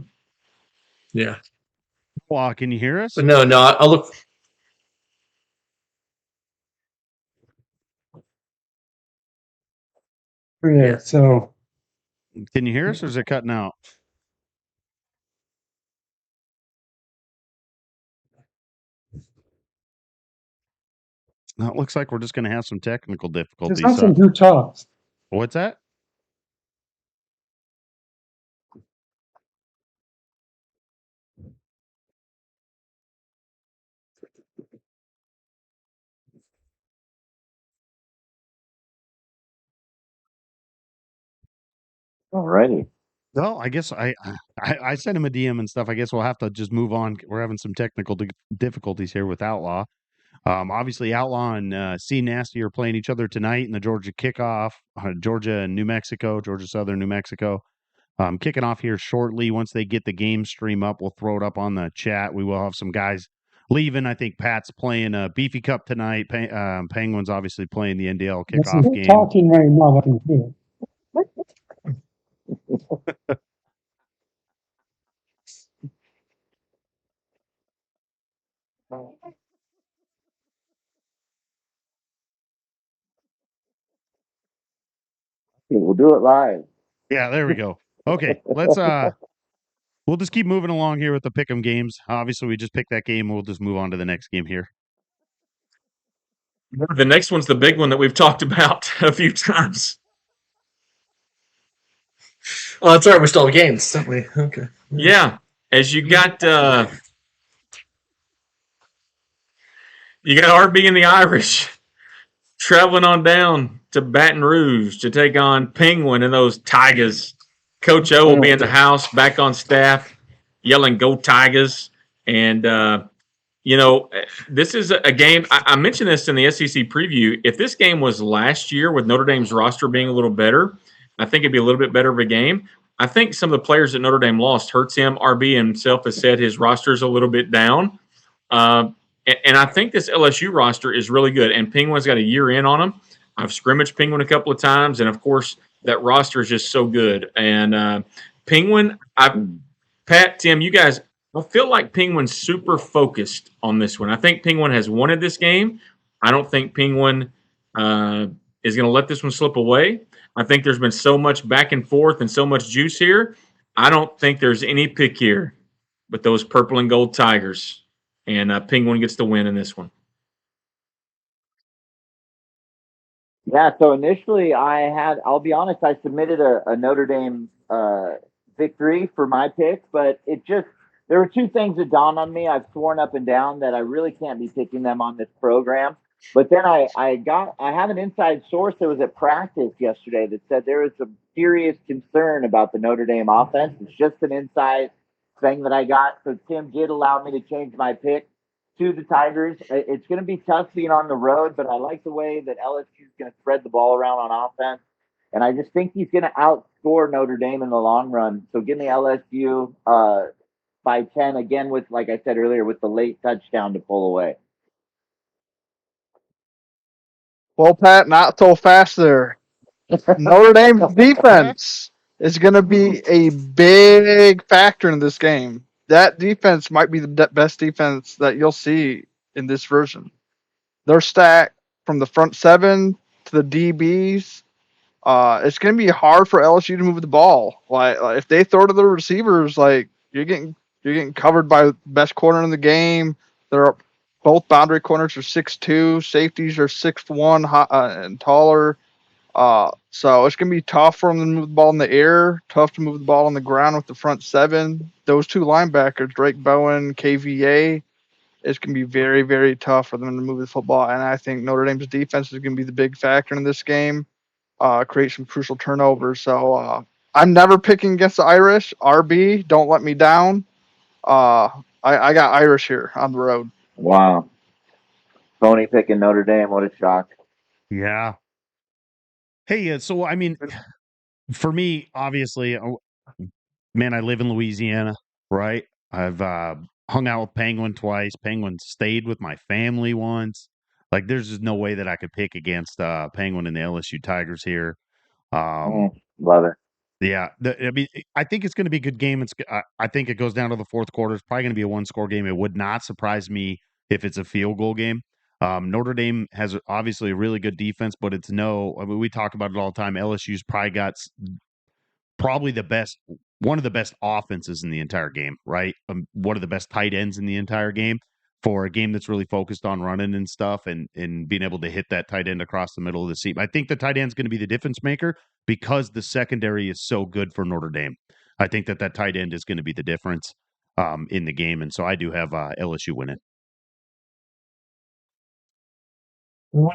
Yeah. Well, can you hear us? But no, I'll look. Yeah, so Can you hear us, or is it cutting out? No, it looks like we're just going to have some technical there's difficulties. nothing who talks. What's that? Alrighty. Well, I guess I sent him a DM and stuff. I guess we'll have to just move on. We're having some technical difficulties here with Outlaw. Obviously, Outlaw and C Nasty are playing each other tonight in the Georgia Kickoff. Georgia and New Mexico, Georgia Southern, New Mexico. Kicking off here shortly. Once they get the game stream up, we'll throw it up on the chat. We will have some guys leaving. I think Pat's playing a Beefy Cup tonight. Penguins obviously playing the NDL kickoff game. Talking right now, I can hear. We'll do it live. Yeah, there we go. Okay, let's we'll just keep moving along here with the pick'em games. Obviously, we just picked that game. We'll just move on to the next game here. The next one's the big one that we've talked about a few times. Oh, that's right. We still have games, don't we? Okay. Yeah, as you got RB and the Irish traveling on down to Baton Rouge to take on Penguin and those Tigers. Coach O will be in the house, back on staff, yelling "Go Tigers!" And this is a game. I mentioned this in the SEC preview. If this game was last year with Notre Dame's roster being a little better, I think it'd be a little bit better of a game. I think some of the players that Notre Dame lost hurts him. RB himself has said his roster's a little bit down. And I think this LSU roster is really good. And Penguin's got a year in on them. I've scrimmaged Penguin a couple of times. And, of course, that roster is just so good. And Penguin, Pat, Tim, you guys, I feel like Penguin's super focused on this one. I think Penguin has wanted this game. I don't think Penguin is going to let this one slip away. I think there's been so much back and forth and so much juice here. I don't think there's any pick here but those purple and gold Tigers. And Penguin gets the win in this one. Yeah, so initially I'll be honest, I submitted a Notre Dame victory for my pick, but there were two things that dawned on me. I've sworn up and down that I really can't be picking them on this program. But then I have an inside source that was at practice yesterday that said there was some serious concern about the Notre Dame offense. It's just an inside thing that I got. So Tim did allow me to change my pick to the Tigers. It's going to be tough being on the road, but I like the way that LSU is going to spread the ball around on offense. And I just think he's going to outscore Notre Dame in the long run. So give me LSU by 10 again with, like I said earlier, with the late touchdown to pull away. Well, Pat, not so fast there. Notre Dame's defense is going to be a big factor in this game. That defense might be the best defense that you'll see in this version. They're stacked from the front seven to the DBs. It's going to be hard for LSU to move the ball. Like if they throw to the receivers, like you're getting covered by the best corner in the game. They're both boundary corners are 6'2", safeties are 6'1", and taller. So it's going to be tough for them to move the ball in the air, tough to move the ball on the ground with the front seven. Those two linebackers, Drake Bowen, KVA, it's going to be very, very tough for them to move the football. And I think Notre Dame's defense is going to be the big factor in this game, create some crucial turnovers. So I'm never picking against the Irish. RB, don't let me down. I got Irish here on the road. Wow. Tony picking Notre Dame. What a shock. Yeah. Hey, so I mean, for me, obviously, man, I live in Louisiana, right? I've hung out with Penguin twice. Penguin stayed with my family once. Like, there's just no way that I could pick against Penguin and the LSU Tigers here. Love it. Yeah, I mean, I think it's going to be a good game. I think it goes down to the fourth quarter. It's probably going to be a one-score game. It would not surprise me if it's a field goal game. Notre Dame has obviously a really good defense, but I mean, we talk about it all the time. LSU's probably got probably one of the best offenses in the entire game, right? One of the best tight ends in the entire game for a game that's really focused on running and stuff and being able to hit that tight end across the middle of the seam. I think the tight end's going to be the difference maker because the secondary is so good for Notre Dame. I think that tight end is going to be the difference in the game. And so I do have LSU winning. We're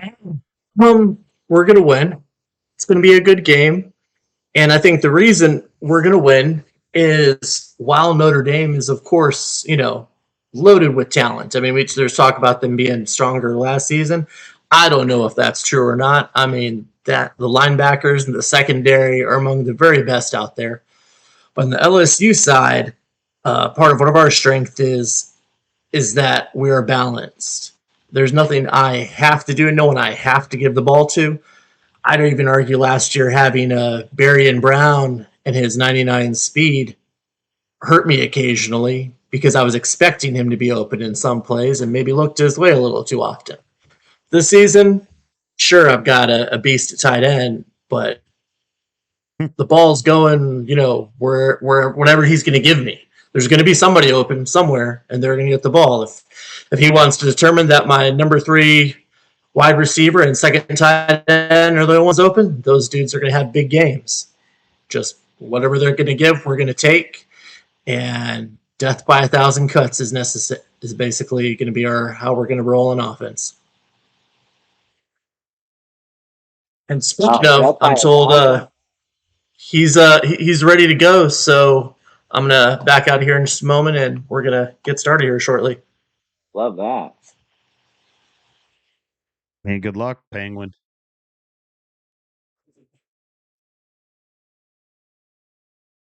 going to win. It's going to be a good game. And I think the reason we're going to win is while Notre Dame is, of course, loaded with talent. I mean, there's talk about them being stronger last season. I don't know if that's true or not. I mean, that the linebackers and the secondary are among the very best out there. But on the LSU side, part of one of our strength is that we are balanced. There's nothing I have to do and no one I have to give the ball to. I don't even argue last year having Barry and Brown and his 99 speed hurt me occasionally because I was expecting him to be open in some plays and maybe looked his way a little too often. This season, sure, I've got a beast at tight end, but the ball's going, wherever he's going to give me. There's going to be somebody open somewhere, and they're going to get the ball. If he wants to determine that my number 3 wide receiver and second tight end are the only ones open, those dudes are going to have big games. Just whatever they're going to give, we're going to take. And death by 1,000 cuts is basically going to be how we're going to roll on offense. And speaking of, I'm told he's ready to go. So I'm going to back out here in just a moment, and we're going to get started here shortly. Love that. Hey, good luck, Penguin.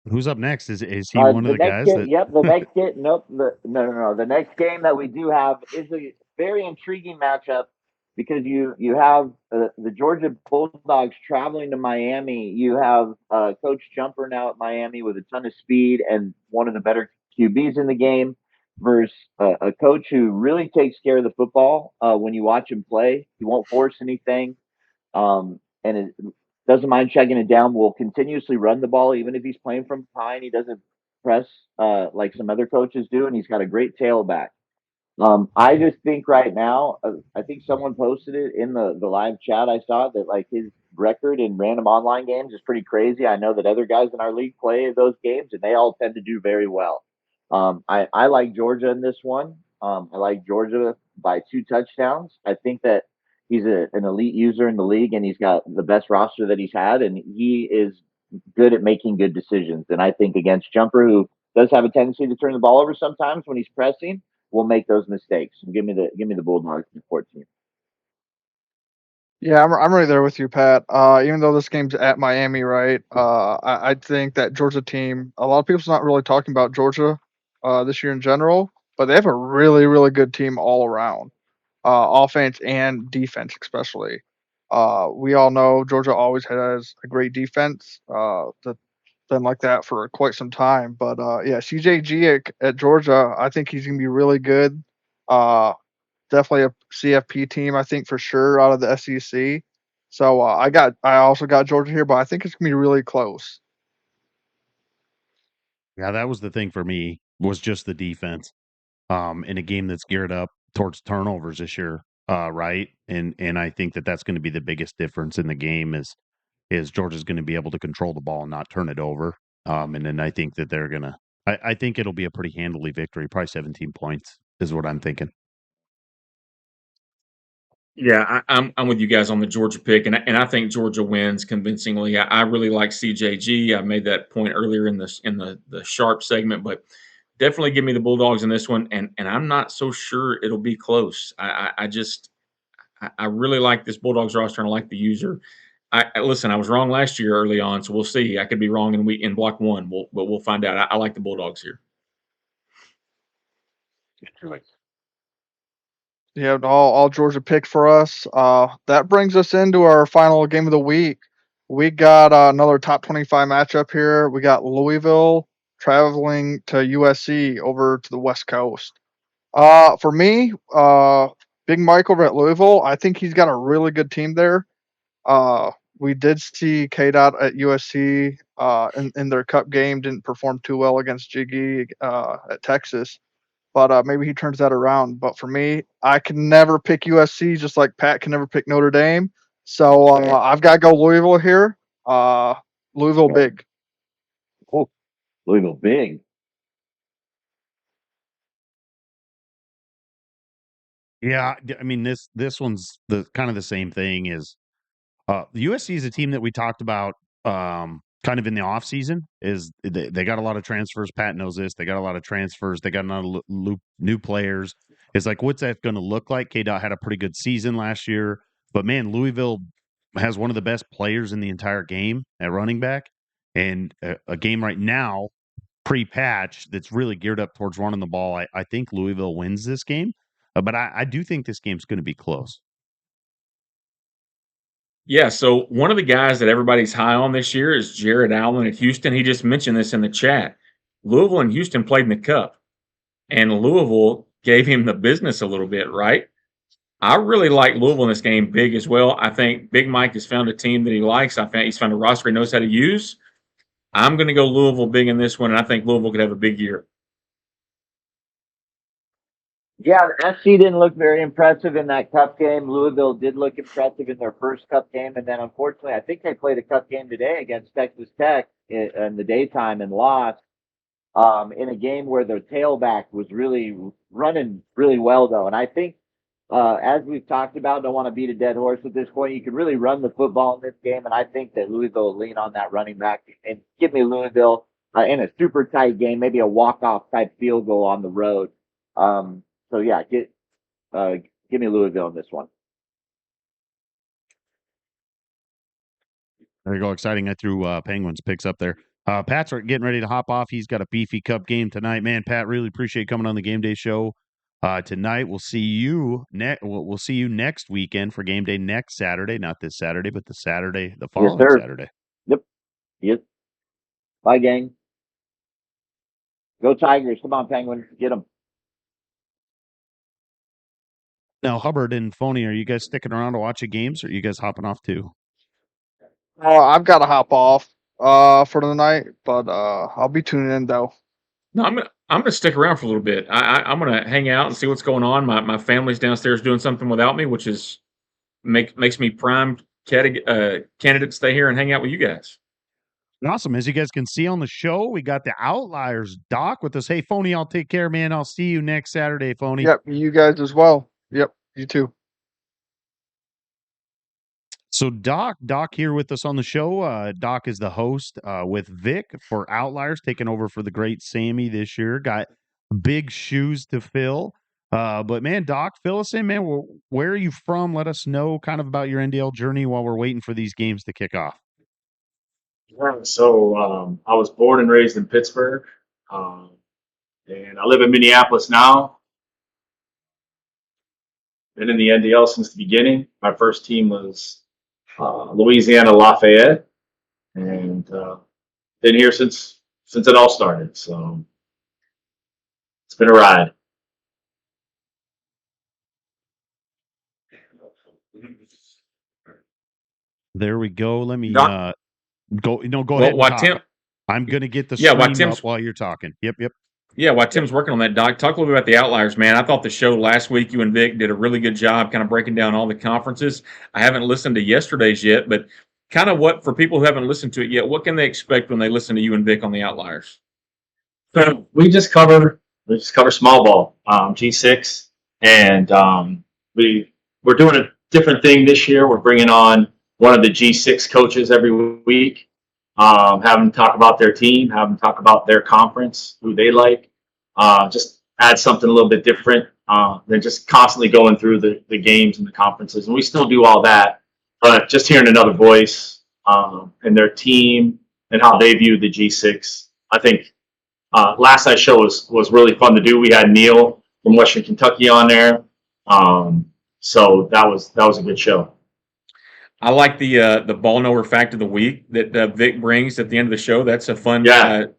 Who's up next? Is he one of the guys? Yep, the next game. Nope. No. The next game that we do have is a very intriguing matchup because you have the Georgia Bulldogs traveling to Miami. You have Coach Jumper now at Miami with a ton of speed and one of the better QBs in the game versus a coach who really takes care of the football when you watch him play. He won't force anything. and it doesn't mind checking it down. Will continuously run the ball, even if he's playing from behind. He doesn't press like some other coaches do, and he's got a great tailback. I just think right now, I think someone posted it in the live chat. I saw that like his record in random online games is pretty crazy. I know that other guys in our league play those games, and they all tend to do very well. I like Georgia in this one. I like Georgia by 2 touchdowns. I think that he's an elite user in the league, and he's got the best roster that he's had, and he is good at making good decisions. And I think against Jumper, who does have a tendency to turn the ball over sometimes when he's pressing, will make those mistakes. And give me the Bulldogs in 14. Yeah, I'm right there with you, Pat. Even though this game's at Miami, right? I think that Georgia team. A lot of people's not really talking about Georgia this year in general, but they have a really, really good team all around, offense and defense, especially. We all know Georgia always has a great defense. That's been like that for quite some time. But yeah, CJG at Georgia, I think he's gonna be really good. Uh, Definitely a CFP team, I think for sure out of the SEC. So I also got Georgia here, but I think it's gonna be really close. Yeah, that was the thing for me was just the defense. In a game that's geared up towards turnovers this year, right? And I think that that's going to be the biggest difference in the game is Georgia's going to be able to control the ball and not turn it over. And then I think that they're gonna. I think it'll be a pretty handily victory, probably 17 points is what I'm thinking. Yeah, I'm with you guys on the Georgia pick, and I think Georgia wins convincingly. I really like CJG. I made that point earlier in the sharp segment, but definitely give me the Bulldogs in this one. And I'm not so sure it'll be close. I really like this Bulldogs roster and I like the user. Listen. I was wrong last year early on, so we'll see. I could be wrong in block one. We'll find out. I like the Bulldogs here. Yeah, all Georgia pick for us. That brings us into our final game of the week. We got another top 25 matchup here. We got Louisville traveling to USC over to the West Coast. For me, Big Mike over at Louisville, I think he's got a really good team there. Uh, we did see K Dot at USC in their cup game didn't perform too well against Jiggy at Texas, but maybe he turns that around. But for me, I can never pick USC, just like Pat can never pick Notre Dame. So I've got to go Louisville here. Louisville big. Oh, Louisville big. Yeah, I mean this one's the kind of the same thing as the USC is a team that we talked about kind of in the off season. Is they got a lot of transfers. Pat knows this. They got a lot of transfers. They got a lot of new players. It's like what's that going to look like? K Dot had a pretty good season last year, but man, Louisville has one of the best players in the entire game at running back, and a game right now pre-patch that's really geared up towards running the ball. I think Louisville wins this game, but I do think this game's going to be close. Yeah, so one of the guys that everybody's high on this year is Jared Allen at Houston. He just mentioned this in the chat. Louisville and Houston played in the Cup, and Louisville gave him the business a little bit, right? I really like Louisville in this game big as well. I think Big Mike has found a team that he likes. I think he's found a roster he knows how to use. I'm going to go Louisville big in this one, and I think Louisville could have a big year. Yeah, the SC didn't look very impressive in that cup game. Louisville did look impressive in their first cup game, and then unfortunately, I think they played a cup game today against Texas Tech in the daytime and lost. In a game where their tailback was really running really well, though. And I think, as we've talked about, don't want to beat a dead horse at this point. You can really run the football in this game, and I think that Louisville will lean on that running back and give me Louisville in a super tight game, maybe a walk-off type field goal on the road. So yeah, give me Louisville in this one. There you go. Exciting. I threw Penguins picks up there. Pat's getting ready to hop off. He's got a beefy cup game tonight. Man, Pat, really appreciate coming on the Game Day show tonight. We'll see you we'll see you next weekend for Game Day next Saturday. Not this Saturday, but the following Yes, sir. Saturday. Yep. Yep. Bye, gang. Go Tigers. Come on, Penguins. Get them. Now, Hubbard and Phony, are you guys sticking around to watch the games or are you guys hopping off too? I've got to hop off for the night, but I'll be tuning in though. No, I'm gonna stick around for a little bit. I'm gonna hang out and see what's going on. My family's downstairs doing something without me, which is makes me primed candidate to stay here and hang out with you guys. Awesome. As you guys can see on the show, we got the Outliers Doc with us. Hey, Phony, I'll take care, man. I'll see you next Saturday, Phony. Yep, you guys as well. Yep, you too. So Doc here with us on the show. Doc is the host with Vic for Outliers, taking over for the great Sammy this year. Got big shoes to fill. But man, Doc, fill us in, man. Where are you from? Let us know kind of about your NDL journey while we're waiting for these games to kick off. Yeah, so I was born and raised in Pittsburgh, and I live in Minneapolis now. Been in the NDL since the beginning. My first team was Louisiana Lafayette, and been here since it all started. So it's been a ride. There we go. Let me Doc? go. No, go Well, ahead. while And Tim, talk. I'm gonna get the yeah, while stream Tim's up while you're talking. Yep. yeah, while Tim's working on that, Doc, talk a little bit about the Outliers, man. I thought the show last week, you and Vic did a really good job, kind of breaking down all the conferences. I haven't listened to yesterday's yet, but kind of what for people who haven't listened to it yet, what can they expect when they listen to you and Vic on the Outliers? So we just cover small ball, G6, and we're doing a different thing this year. We're bringing on one of the G6 coaches every week, have them talk about their team, have them talk about their conference, who they like, just add something a little bit different than just constantly going through the games and the conferences. And we still do all that, but just hearing another voice and their team and how they view the G6, I think. Last night's show was really fun to do. We had Neil from Western Kentucky on there, so that was a good show. I like the ball knower fact of the week that Vic brings at the end of the show. That's a fun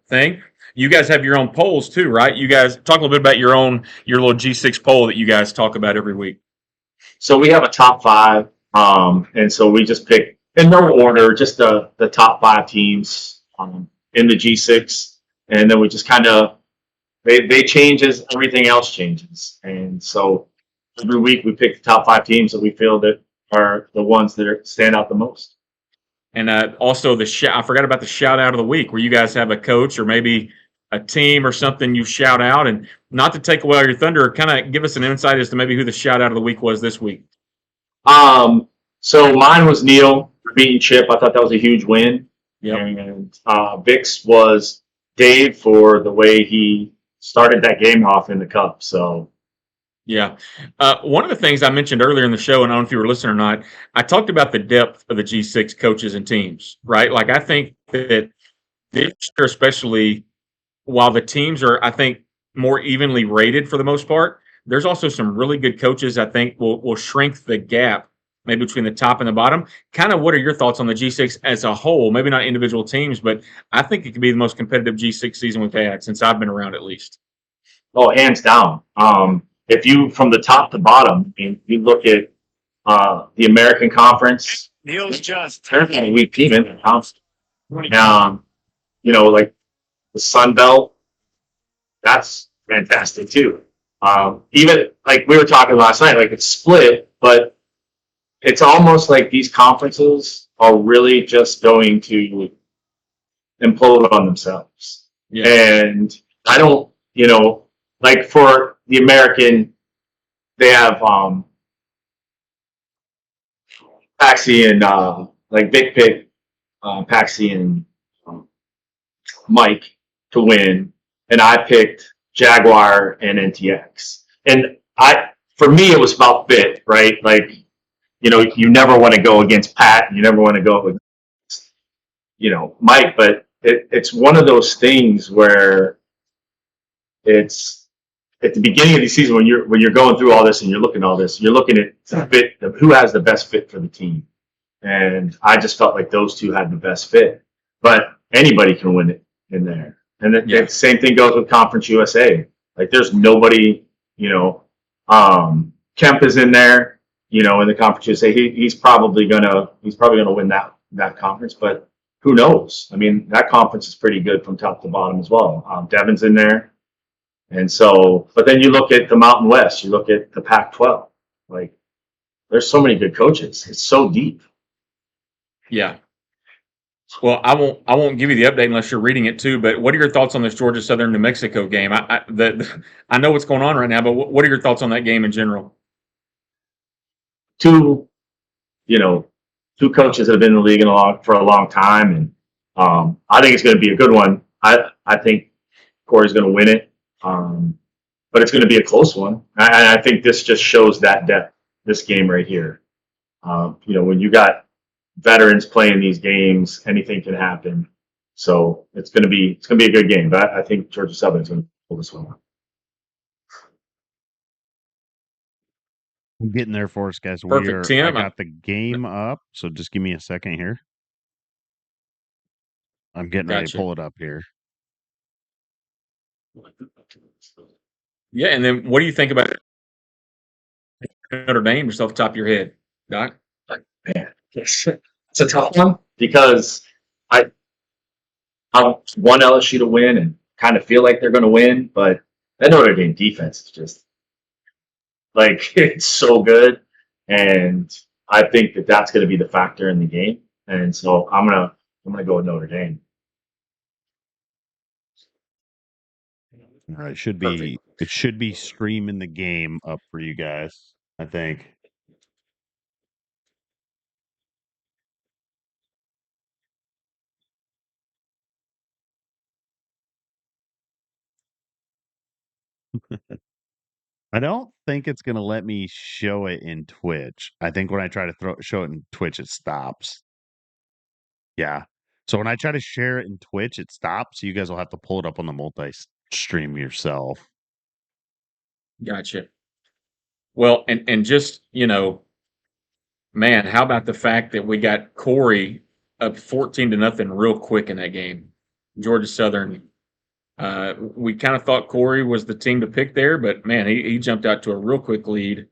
thing. You guys have your own polls too, right? You guys talk a little bit about your little G6 poll that you guys talk about every week. So we have a top 5, and so we just pick in no order, just the top 5 teams in the G6. And then we just kind of, they change as everything else changes. And so every week we pick the top 5 teams that we feel that are the ones that stand out the most. And also I forgot about the shout out of the week, where you guys have a coach or maybe a team or something you shout out. And not to take away all your thunder, kind of give us an insight as to maybe who the shout out of the week was this week. So mine was Neil for beating Chip. I thought that was a huge win. Yep. And Vic's was Dave for the way he started that game off in the cup. So, yeah. One of the things I mentioned earlier in the show, and I don't know if you were listening or not, I talked about the depth of the G6 coaches and teams, right? Like, I think that this year, especially while the teams are, I think, more evenly rated for the most part, there's also some really good coaches I think will shrink the gap maybe between the top and the bottom. Kind of what are your thoughts on the G6 as a whole? Maybe not individual teams, but I think it could be the most competitive G6 season we've had since I've been around, at least. Oh, hands down. If you, from the top to bottom, you look at the American Conference, Neil's just a weak team in the conference. Like the Sun Belt, that's fantastic too. Even like we were talking last night, like it's split, but it's almost like these conferences are really just going to implode on themselves. Yeah. And I don't, like for the American, they have Paxi and like Vic picked Paxi and Mike to win, and I picked Jaguar and NTX. And for me, it was about fit, right? Like, you never want to go against Pat, and you never want to go against, Mike, but it's one of those things where it's at the beginning of the season when you're going through all this and you're looking at all this, you're looking at the fit of who has the best fit for the team. And I just felt like those two had the best fit, but anybody can win it in there. And the same thing goes with Conference USA. Like there's nobody, Kemp is in there, in the Conference USA. He's probably gonna win that that conference, but who knows? I mean, that conference is pretty good from top to bottom as well. Devon's in there. And so, but then you look at the Mountain West, you look at the Pac-12, like there's so many good coaches. It's so deep. Yeah. Well, I won't give you the update unless you're reading it too. But what are your thoughts on this Georgia Southern New Mexico game? I know what's going on right now, but what are your thoughts on that game in general? Two coaches that have been in the league for a long time, and I think it's going to be a good one. I think Corey's going to win it, but it's going to be a close one. I think this just shows that depth. This game right here, when you got veterans playing these games, anything can happen. So it's going to be a good game. But I think Georgia Southern's going to pull this one out. I'm getting there for us, guys. Perfect, Tim. I got the game up, so just give me a second here. I'm getting ready to Gotcha. pull it up here. Yeah, and then what do you think about Notre Dame just off the top of your head, Doc? Man, it's a tough one because I want LSU to win and kind of feel like they're going to win, but that Notre Dame defense is just like it's so good, and I think that that's going to be the factor in the game, and so I'm gonna go with Notre Dame. All right, it should be streaming the game up for you guys, I think. I don't think it's going to let me show it in Twitch. I think when I try to show it in Twitch, it stops. Yeah. So when I try to share it in Twitch, it stops. You guys will have to pull it up on the multi-stream yourself. Gotcha. Well, and just, man, how about the fact that we got Corey up 14-0 real quick in that game? Georgia Southern. We kind of thought Corey was the team to pick there, but man, he jumped out to a real quick lead.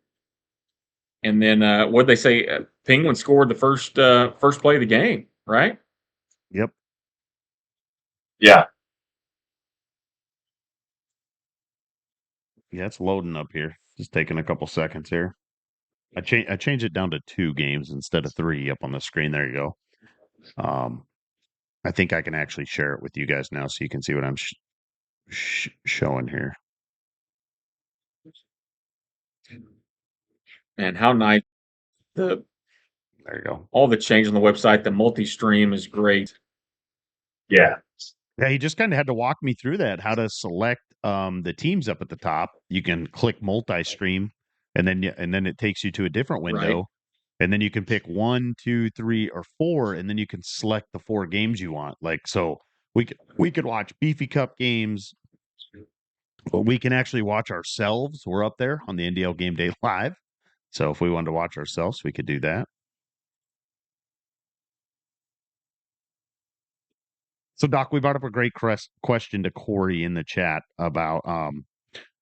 And then what'd they say? Penguin scored the first play of the game, right? Yep. Yeah. Yeah, it's loading up here. Just taking a couple seconds here. I changed it down to 2 games instead of 3 up on the screen. There you go. I think I can actually share it with you guys now so you can see what I'm showing here. And how nice There you go. all the change on the website. The multi-stream is great. Yeah. Yeah, he just kind of had to walk me through that, how to select the teams up at the top. You can click multi-stream, and then it takes you to a different window, Right. and then you can pick 1, 2, 3, or 4, and then you can select the 4 games you want. Like so, we could watch Beefy Cup games, but we can actually watch ourselves. We're up there on the NDL GameDay Live, so if we wanted to watch ourselves, we could do that. So, Doc, we brought up a great question to Corey in the chat about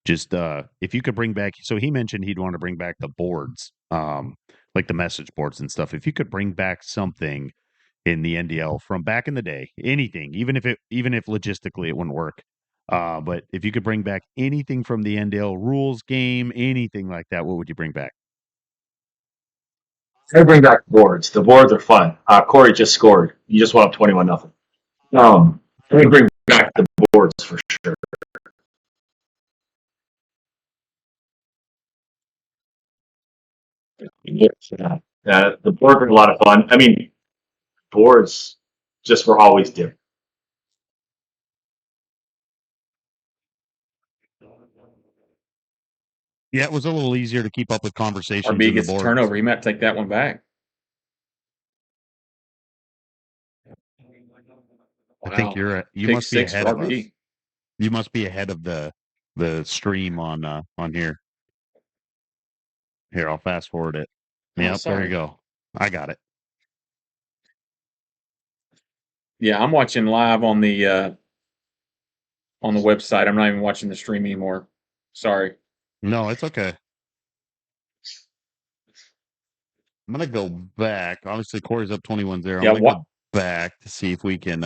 just if you could bring back. So he mentioned he'd want to bring back the boards, like the message boards and stuff. If you could bring back something in the NDL from back in the day, anything, even if logistically it wouldn't work, but if you could bring back anything from the NDL rules game, anything like that, what would you bring back? I bring back the boards. The boards are fun. Corey just scored. You just went up 21-0. I bring back the boards for sure. Yeah, the boards are a lot of fun. I mean, boards just were always different. Yeah, it was a little easier to keep up with conversations RB in the gets a boards. turnover. He might take that one back. I think Wow. you Pick must be 6 ahead for of us. RB. You must be ahead of the stream on here. Here, I'll fast forward it. Oh, Yep, there sorry. you go. I got it. Yeah, I'm watching live on the website. I'm not even watching the stream anymore. Sorry. No, it's okay. I'm gonna go back. Obviously, Corey's up 21-0. Yeah, I'm gonna go back to see if we can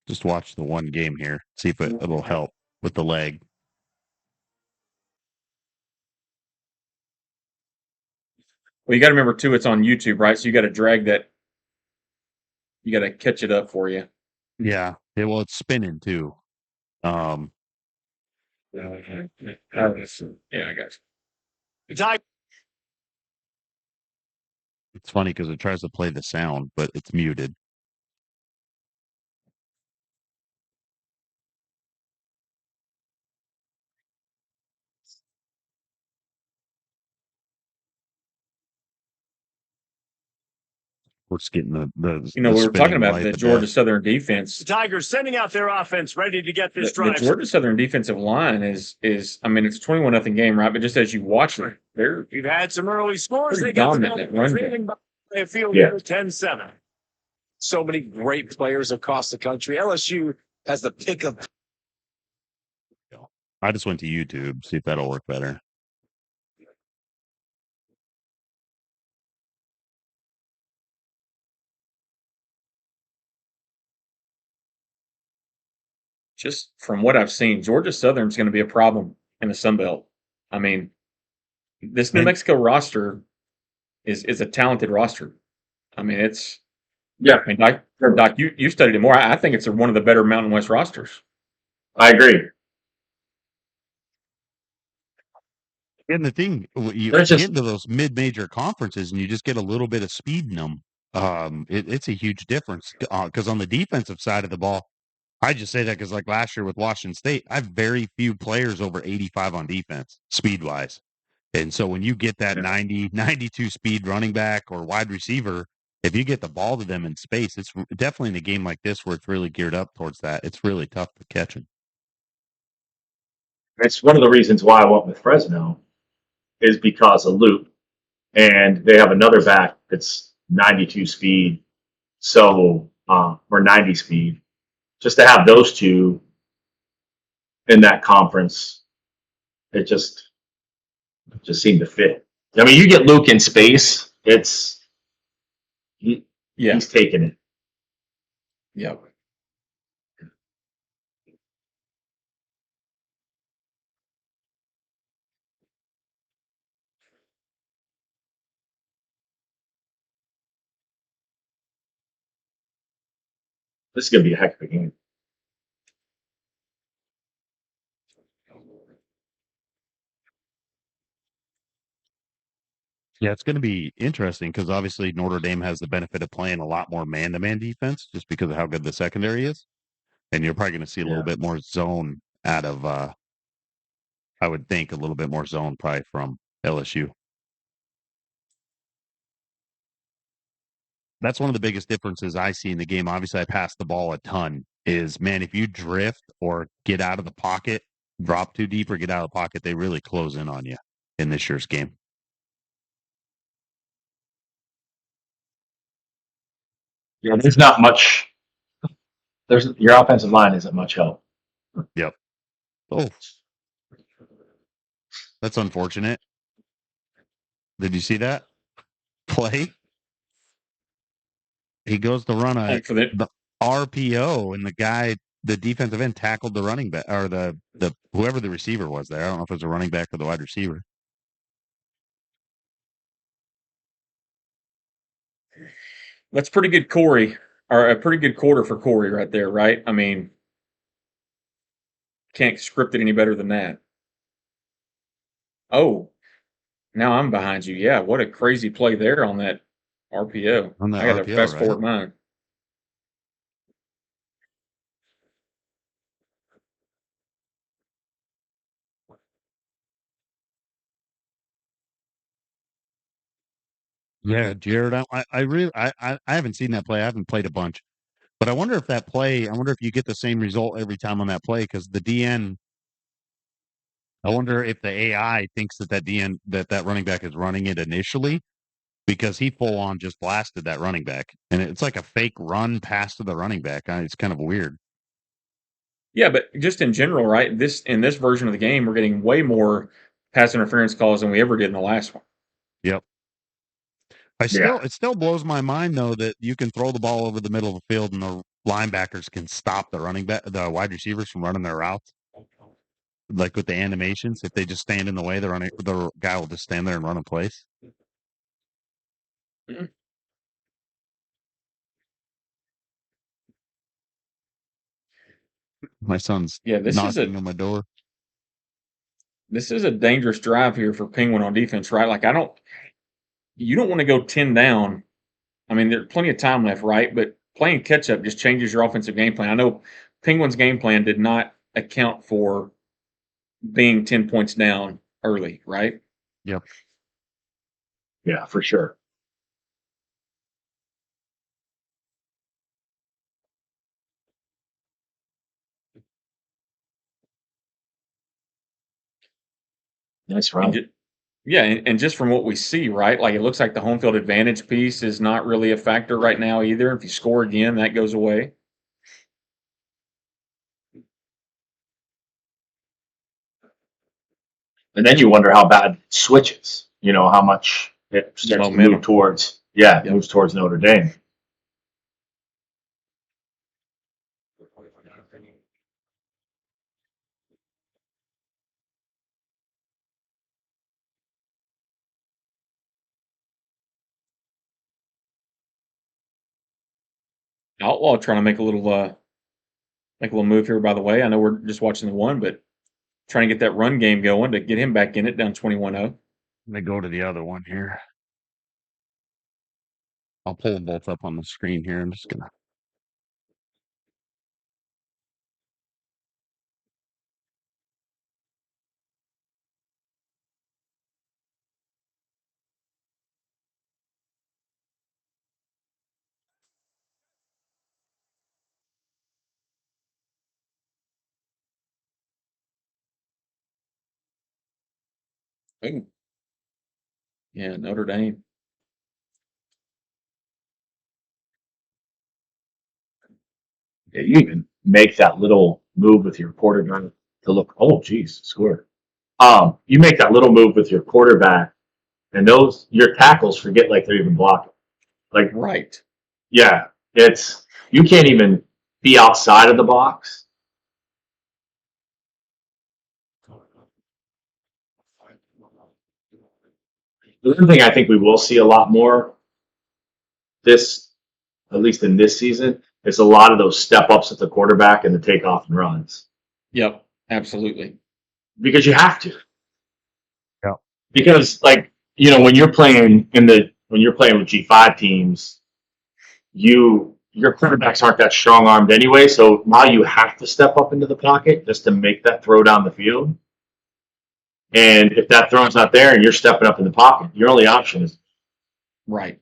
just watch the one game here. See if it'll help with the leg. Well, you got to remember too, it's on YouTube, right? So you got to drag that. You got to catch it up for you. Yeah. Well, it's spinning too. Yeah, I got you. It's funny because it tries to play the sound, but it's muted. We're just getting the You know, we were talking spinning about light the of Georgia death. Southern defense. The Tigers sending out their offense, ready to get this The drive. Georgia Southern defensive line is I mean, it's 21-0 game, right? But just as you watch it, they're We've had some early scores. pretty They got dominant at run game. trailing by a field Yeah. goal 10-7. So many great players across the country. LSU has the pick of I just went to YouTube, see if that'll work better. Just from what I've seen, Georgia Southern's going to be a problem in the Sun Belt. I mean, this New And- Mexico roster is a talented roster. I mean, it's Yeah. I mean, Doc, you studied it more. I think it's one of the better Mountain West rosters. I agree. And the thing, you There's get just- into those mid-major conferences and you just get a little bit of speed in them. It's a huge difference because on the defensive side of the ball, I just say that because like last year with Washington State, I have very few players over 85 on defense, speed-wise. And so when you get that 90, 92 speed running back or wide receiver, if you get the ball to them in space, it's definitely in a game like this where it's really geared up towards that. It's really tough to catch them. It's one of the reasons why I went with Fresno is because of Luke, and they have another back that's 92 speed, so or 90 speed. Just to have those two in that conference, it just seemed to fit. I mean, you get Luke in space, he's taking it. Yeah. This is going to be a heck of a game. Yeah, it's going to be interesting because obviously Notre Dame has the benefit of playing a lot more man-to-man defense just because of how good the secondary is. And you're probably going to see a little bit more zone out of, I would think, a little bit more zone probably from LSU. That's one of the biggest differences I see in the game. Obviously, I pass the ball a ton. Is, man, if you drift or get out of the pocket, drop too deep or get out of the pocket, they really close in on you in this year's game. Yeah, there's not much. Your offensive line isn't much help. Yep. Oh, that's unfortunate. Did you see that play? He goes to run the RPO, and the defensive end tackled the running back or the whoever the receiver was there. I don't know if it was a running back or the wide receiver. That's pretty good Corey, or a pretty good quarter for Corey right there, right? I mean, can't script it any better than that. Oh, now I'm behind you. Yeah, what a crazy play there on that RPO. On that I got to RPO, fast right? forward mine. Yeah, Jared, I haven't seen that play. I haven't played a bunch, but I wonder if you get the same result every time on that play because the DN. I wonder if the AI thinks that DN that running back is running it initially because he full on just blasted that running back, and it's like a fake run pass to the running back. It's kind of weird. Yeah, but just in general, right? In this version of the game, we're getting way more pass interference calls than we ever did in the last one. Yep. It still blows my mind though that you can throw the ball over the middle of the field and the linebackers can stop the wide receivers from running their routes. Like with the animations, if they just stand in the way, the guy will just stand there and run a place. Mhm. My son's this is knocking on my door. this is a dangerous drive here for Penguin on defense, right? Like you don't want to go 10 down. I mean, there's plenty of time left, right? But playing catch up just changes your offensive game plan. I know Penguins' game plan did not account for being 10 points down early, right? Yep. Yeah, for sure. Nice run. And just from what we see, right? Like it looks like the home field advantage piece is not really a factor right now either. If you score again, that goes away. And then you wonder how bad it switches. You know, how much it starts to Momentum. move towards. Yep. Moves towards Notre Dame. Outlaw trying to make a little move here. By the way, I know we're just watching the one, but trying to get that run game going to get him back in it down 21-0. They go to the other one here. I'll pull them both up on the screen here. I'm just gonna. Ooh. Yeah, Notre Dame. Yeah, you even make that little move with your quarterback to look. Oh, geez, scored. You make that little move with your quarterback, and your tackles forget like they're even blocking. Like, right. Yeah, you can't even be outside of the box. The one thing I think we will see a lot more at least in this season, is a lot of those step ups at the quarterback and the takeoff and runs. Yep, absolutely. Because you have to. Yeah. Because when you're playing with G5 teams, your quarterbacks aren't that strong armed anyway, so now you have to step up into the pocket just to make that throw down the field. And if that throw's not there and you're stepping up in the pocket, your only option is right.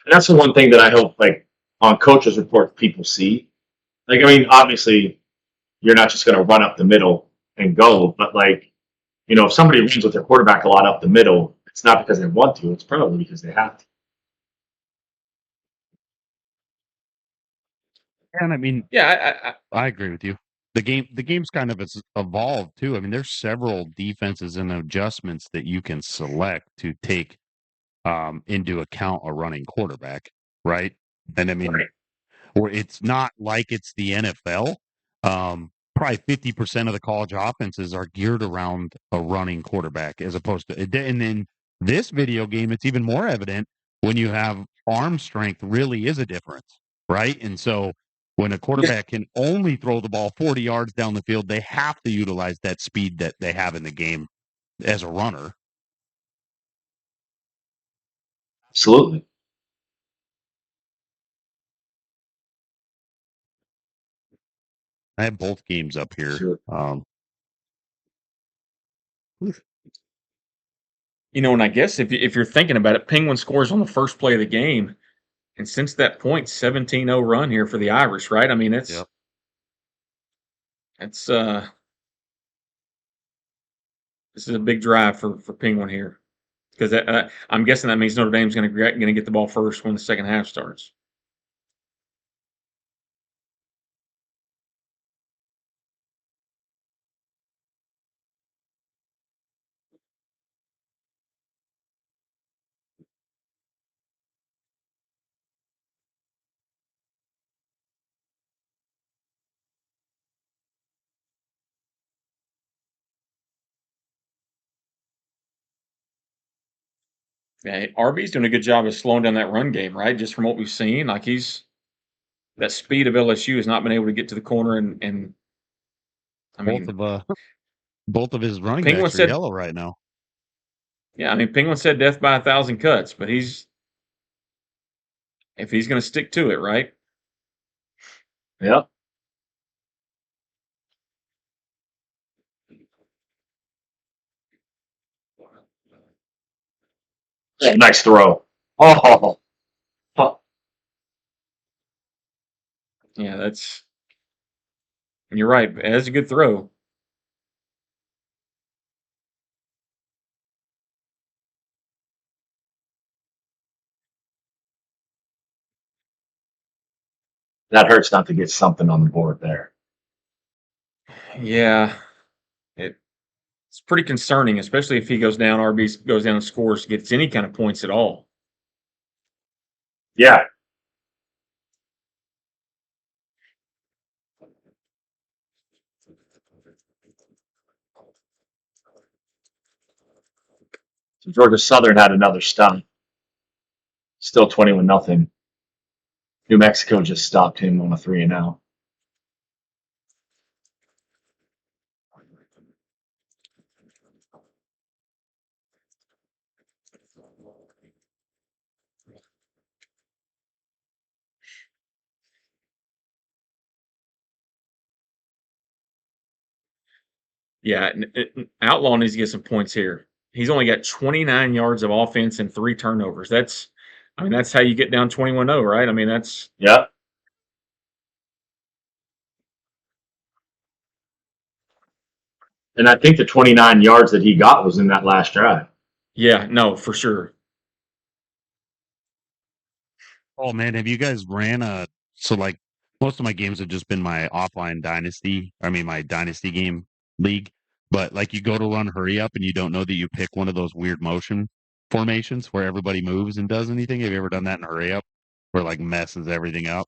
And that's the one thing that I hope, on coaches' report, people see. Obviously, you're not just going to run up the middle and go, but if somebody runs with their quarterback a lot up the middle, it's not because they want to; it's probably because they have to. And I mean, Yeah, I agree with you. The game's kind of evolved too. I mean, there's several defenses and adjustments that you can select to take into account a running quarterback, right? And I mean, or it's not like it's the NFL. Probably 50% of the college offenses are geared around a running quarterback as opposed to, and then this video game, it's even more evident when you have arm strength really is a difference, right? And so when a quarterback can only throw the ball 40 yards down the field, they have to utilize that speed that they have in the game as a runner. Absolutely. I have both games up here. Sure. And I guess if you're thinking about it, Penguin scores on the first play of the game, and since that point, 17-0 run here for the Irish, right? I mean, it's this is a big drive for Penguin here, because I'm guessing that means Notre Dame's going to get the ball first when the second half starts. Yeah, RB's doing a good job of slowing down that run game, right? Just from what we've seen, like that speed of LSU has not been able to get to the corner, and I Both mean, of both of his running Penguin backs are said, yellow right now. yeah, I mean, Penguin said death by 1,000 cuts, but if he's going to stick to it, right? Yep. Oh, nice throw. Oh, Yeah, you're right. That's a good throw. that hurts not to get something on the board there. Yeah, it's pretty concerning, especially if he goes down, RB goes down and scores, gets any kind of points at all. Yeah. So Georgia Southern had another stop. Still 21-0. New Mexico just stopped him on a 3-and-out. Yeah, Outlaw needs to get some points here. He's only got 29 yards of offense and 3 turnovers. That's how you get down 21-0, right? I mean, that's Yeah. And I think the 29 yards that he got was in that last drive. yeah, no, for sure. Oh man, have you guys ran so like most of my games have just been my offline my dynasty game league. But like you go to run hurry up and you don't know that you pick one of those weird motion formations where everybody moves and does anything. Have you ever done that in hurry up? Where it, like messes everything up?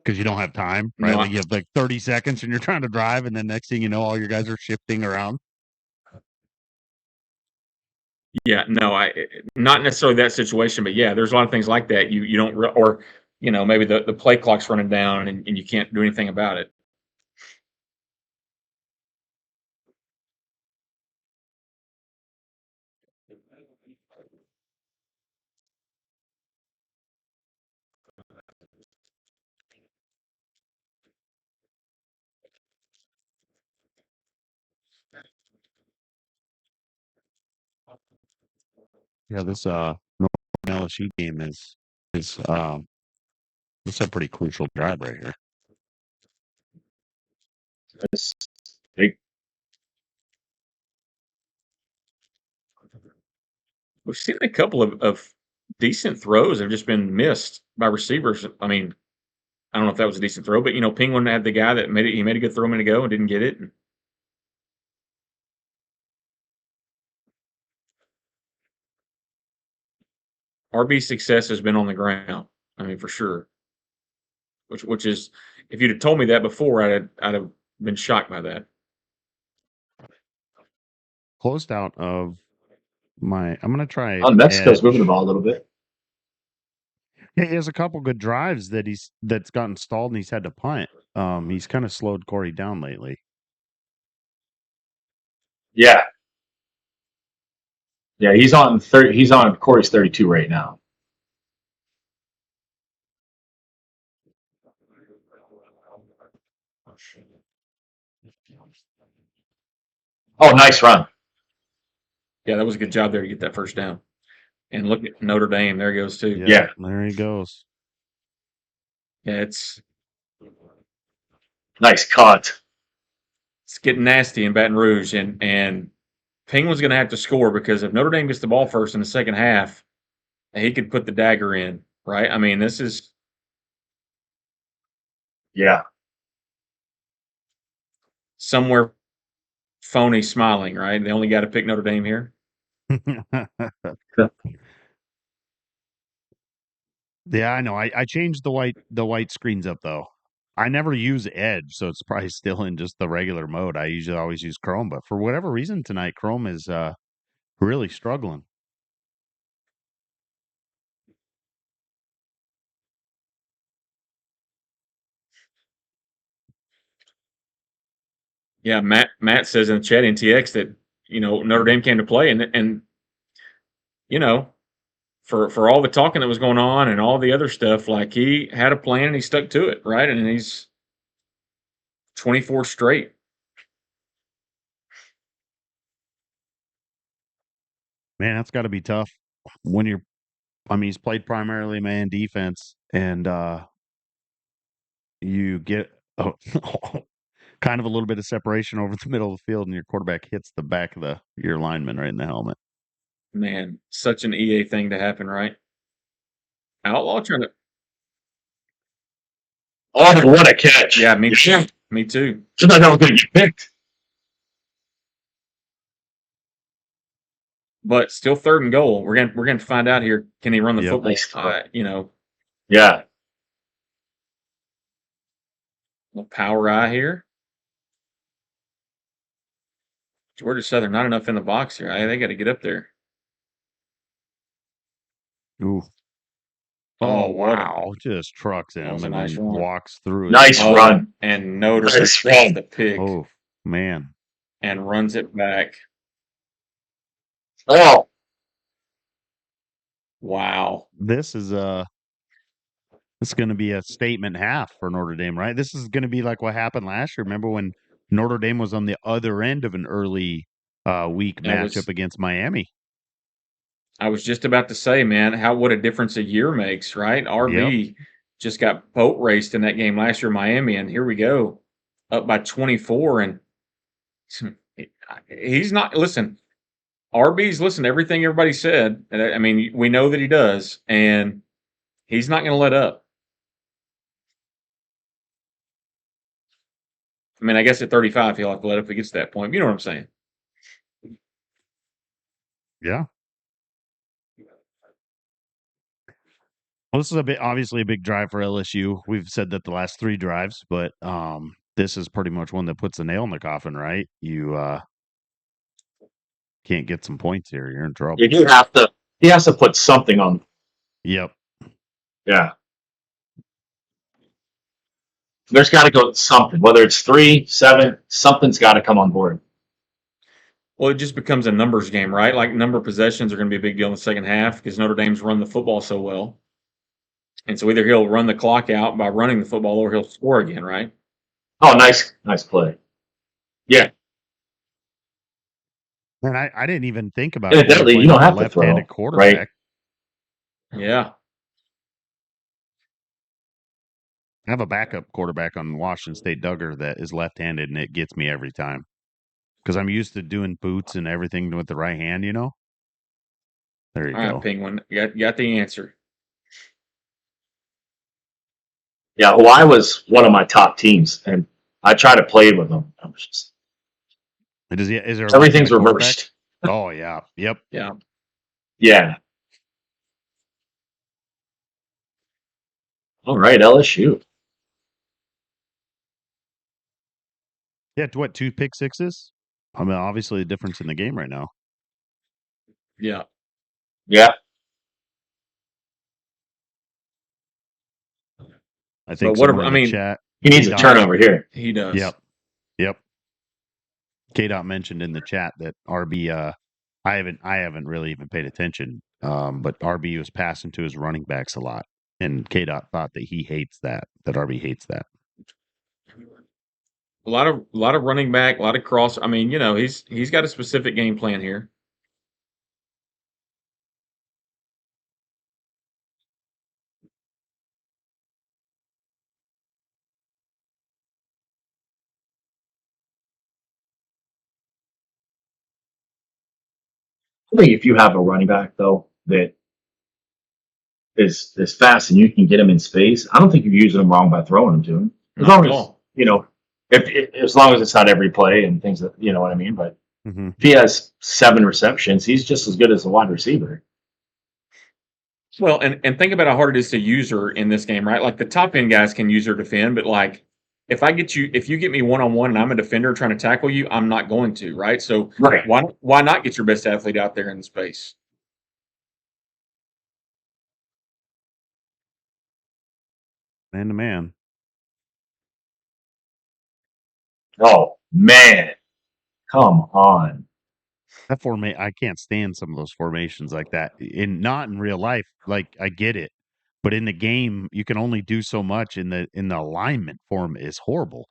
Because you don't have time, right? No, Like you have like 30 seconds and you're trying to drive, and then next thing you know, all your guys are shifting around. yeah, no, not necessarily that situation, but yeah, there's a lot of things like that. You don't or maybe the play clock's running down and you can't do anything about it. Yeah, this LSU game is it's a pretty crucial drive right here. It's big. We've seen a couple of decent throws have just been missed by receivers. I mean, I don't know if that was a decent throw, but Penguin had the guy that made it. He made a good throw a minute ago and didn't get it. RB's success has been on the ground. I mean, for sure. Which is, if you'd have told me that before, I'd have been shocked by that. Closed out of I'm gonna try Mexico's moving the edge. ball a little bit. Yeah, he has a couple good drives that's gotten stalled and he's had to punt. He's kind of slowed Corey down lately. Yeah. Yeah, he's on Corey's 32 right now. Oh, nice run. Yeah, that was a good job there to get that first down. And look at Notre Dame. There he goes, too. Yeah. There he goes. Yeah, it's Nice cut. getting nasty in Baton Rouge. And Penguin's going to have to score because if Notre Dame gets the ball first in the second half, he could put the dagger in, right? I mean, this is Yeah. somewhere phony smiling, right? They only got to pick Notre Dame here. Yeah, I know. I changed the white screens up though. I never use Edge, so it's probably still in just the regular mode. I usually always use Chrome, but for whatever reason tonight, Chrome is really struggling. Yeah, Matt says in the chat NTX that Notre Dame came to play, and for all the talking that was going on and all the other stuff, like he had a plan and he stuck to it, right? And he's 24 straight. Man, that's got to be tough when you're. I mean, he's played primarily man defense, and you get kind of a little bit of separation over the middle of the field, and your quarterback hits the back of your lineman right in the helmet. Man, such an EA thing to happen, right? Outlaw trying to. Oh, what a catch! Yeah, me too. Me too. Just like I was going to get picked. But still 3rd and goal. We're gonna find out here. Can he run the Yep. football? Nice. Yeah. A power eye here. Georgia Southern not enough in the box here. They got to get up there. Ooh. Oh, wow. Just trucks him and nice then run. walks through. Nice run. And Notre Nice Dame run. the pick Oh, man. and runs it back. Oh, Wow. This is it's going to be a statement half for Notre Dame, right? This is going to be like what happened last year. Remember when Notre Dame was on the other end of an early week matchup against Miami? I was just about to say, man, what a difference a year makes, right? RB just got boat raced in that game last year, Miami, and here we go, up by 24, and he's not. Listen, RB's listened to everything everybody said. I mean, we know that he does, and he's not going to let up. I mean, I guess at 35 he'll have to let up if he gets to that point. You know what I'm saying? Yeah. Well, this is obviously a big drive for LSU. We've said that the last 3 drives, but this is pretty much one that puts a nail in the coffin, right? You can't get some points here, you're in trouble. you do have to. He has to put something on. Yep. Yeah. There's got to go something. Whether it's 3, 7, something's got to come on board. Well, it just becomes a numbers game, right? Like number of possessions are going to be a big deal in the second half because Notre Dame's run the football so well. And so either he'll run the clock out by running the football or he'll score again, right? Oh, nice play. Yeah. And I didn't even think about Evidently, you don't have to throw, left-handed quarterback. Right? Yeah. I have a backup quarterback on Washington State, Duggar, that is left-handed, and it gets me every time because I'm used to doing boots and everything with the right hand. There you All go. right, Penguin, got the answer. Yeah, Hawaii was one of my top teams, and I try to play with them. I was just, Is there everything's reversed. Oh yeah, yep, Yeah. Yeah. All right, LSU. Yeah, what 2 pick sixes? I mean, obviously the difference in the game right now. Yeah. Yeah. I think whatever. someone in the chat. He needs a turnover here. He does. Yep. K-Dot mentioned in the chat that RB. I haven't really even paid attention. But RB was passing to his running backs a lot, and K-Dot thought that he hates that. That RB hates that. A lot of running back, a lot of cross. I mean, he's got a specific game plan here. I think if you have a running back though that is fast and you can get him in space, I don't think you're using him wrong by throwing him to him. As long as as long as it's not every play and things that you know what I mean. But if he has 7 receptions, he's just as good as a wide receiver. Well, and think about how hard it is to use her in this game, right? Like the top end guys can use her defend, but like if you get me one-on-one and I'm a defender trying to tackle you, I'm not going to, right? So why not get your best athlete out there in the space? Man to man. Oh, Man, come on. That formation, I can't stand some of those formations like that. Not in real life. Like I get it, but in the game, you can only do so much. In the alignment form is horrible.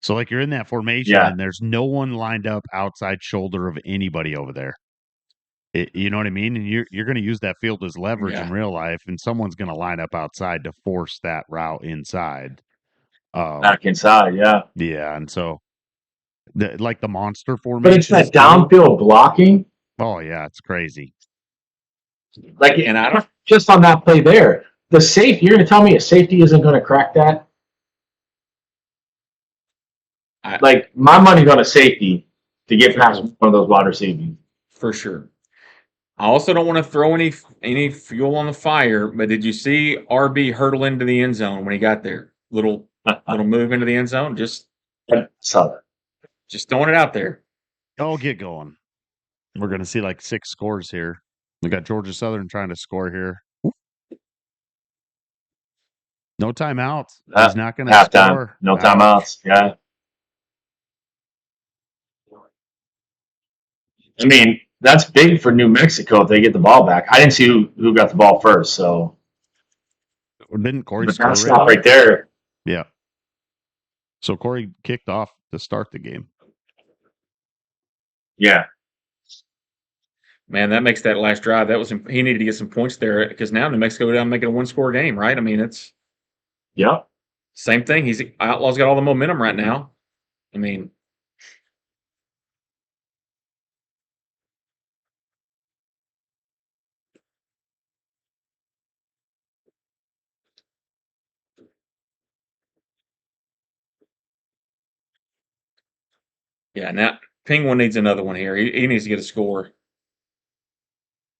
So like you're in that formation Yeah, and there's no one lined up outside shoulder of anybody over there. You know what I mean? And you're going to use that field as leverage in Yeah. real life, and someone's going to line up outside to force that route inside. back inside, yeah. Yeah, and so like the monster But it's formations that too. downfield blocking. Oh yeah, it's crazy. Like, And I don't. just on that play there, the safety, you're going to tell me a safety isn't going to crack that? Like, my money's on a safety to get past one of those wide receivers. For sure. I also don't want to throw any fuel on the fire, but did you see RB hurtle into the end zone when he got there? Little move into the end zone. Just throwing it out there. Oh, get going. We're going to see like 6 scores here. We got Georgia Southern trying to score here. No timeouts. He's not going to Halftime. score. No Ouch. timeouts. Yeah. I mean, that's big for New Mexico if they get the ball back. I didn't see who got the ball first, so. Didn't Corey But score that stop right there. Yeah. So Corey kicked off to start the game. Yeah. Man, that makes that last drive. He needed to get some points there because now New Mexico down making a 1-score game, right? I mean, it's same thing. Outlaw's got all the momentum right now. I mean, yeah. Now Penguin needs another one here. He needs to get a score.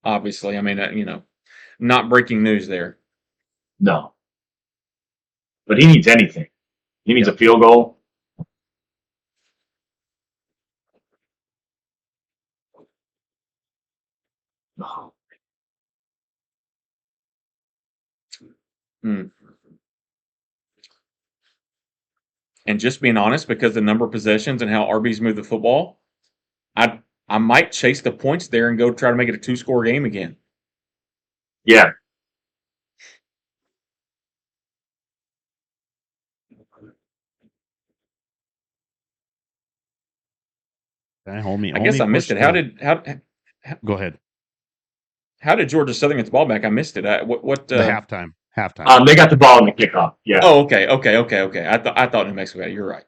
Obviously, I mean, not breaking news there. No. But he needs anything. He needs a field goal. No. Hmm. And just being honest, because the number of possessions and how RB's move the football, I might chase the points there and go try to make it a 2-score game again. Yeah. I guess I missed it. Go ahead. How did Georgia Southern get the ball back? I missed it. The halftime. Halftime. They got the ball in the kickoff. Yeah. Oh, okay. I thought New Mexico. You're right.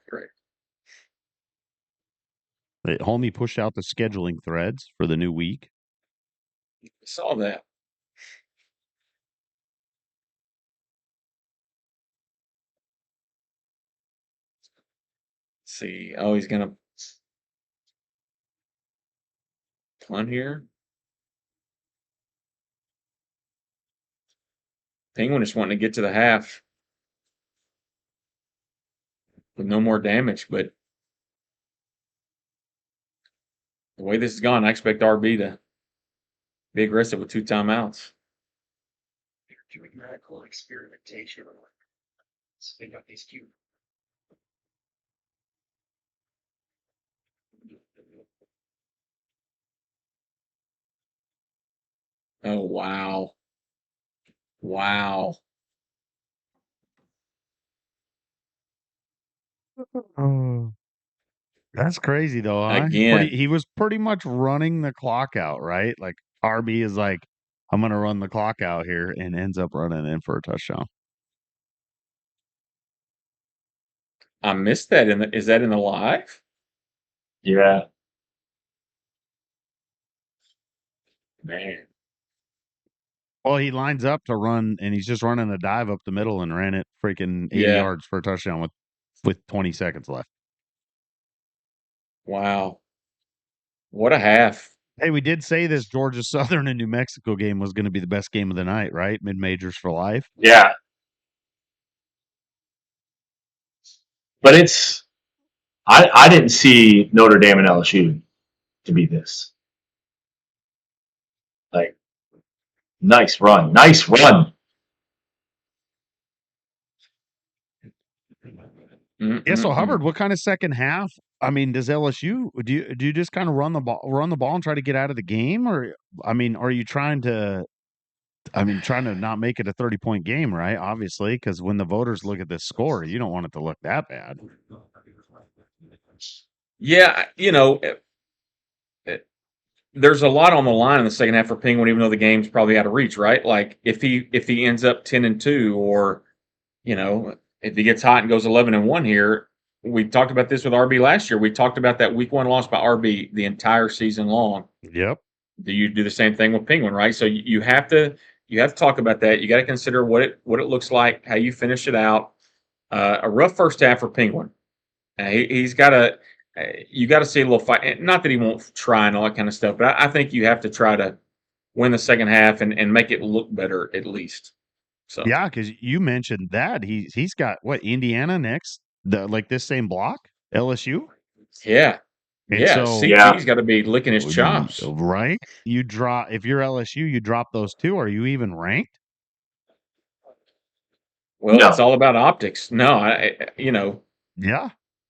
Homie pushed out the scheduling threads for the new week. Saw that. Let's see. Oh, he's gonna punt here. Penguin just wanting to get to the half with no more damage, but the way this has gone, I expect RB to be aggressive with 2 timeouts. Doing radical experimentation. Spin up these cute. Oh, wow. Wow. Oh, that's crazy though, huh? Again. He was pretty much running the clock out, right? Like RB is like, I'm gonna run the clock out here, and ends up running in for a touchdown. I missed that. Is that in the live? Yeah. Man. Well, he lines up to run, and he's just running a dive up the middle and ran it freaking 80 Yeah. yards for a touchdown with 20 seconds left. Wow. What a half. Hey, we did say this Georgia Southern and New Mexico game was going to be the best game of the night, right? Mid-majors for life. Yeah. But I didn't see Notre Dame and LSU to be this. Like, nice run. Nice run. Yeah, so Hubbard, what kind of second half I mean, does LSU do you just kind of run the ball and try to get out of the game, or I mean, are you trying to not make it a 30-point game, right? Obviously, because when the voters look at this score, you don't want it to look that bad. Yeah, there's a lot on the line in the second half for Penguin, even though the game's probably out of reach, right? Like if he ends up 10-2, or if he gets hot and goes 11-1 here. We talked about this with RB last year. We talked about that week 1 loss by RB the entire season long. Yep. Do you do the same thing with Penguin, right? So you have to talk about that. You got to consider what it looks like, how you finish it out. A rough first half for Penguin. He's got to. You got to see a little fight. Not that he won't try and all that kind of stuff, but I think you have to try to win the second half and make it look better at least. So yeah, because you mentioned that he's got what, Indiana next, this same block, LSU. Yeah, And yeah. so CT's got to be licking his chops, right? You drop if you're LSU, you drop those two. Are you even ranked? Well, No. it's all about optics. No, Yeah.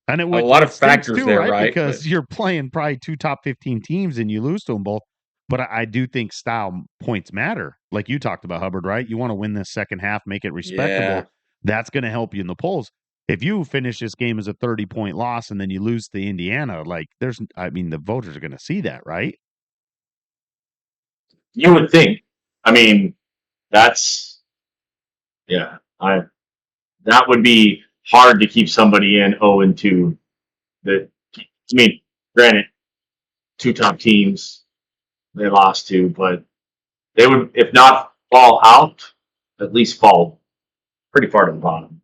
And it a would lot of stinks factors too, there, right? right? Because But you're playing probably 2 top 15 teams and you lose to them both. But I do think style points matter. Like you talked about, Hubbard, right? You want to win this second half, make it respectable. yeah, That's going to help you in the polls. If you finish this game as a 30-point loss and then you lose to Indiana, the voters are going to see that, right? You would think. I mean, that's that would be hard to keep somebody in 0-2. Granted, 2 top teams they lost to, but they would, if not fall out, at least fall pretty far to the bottom.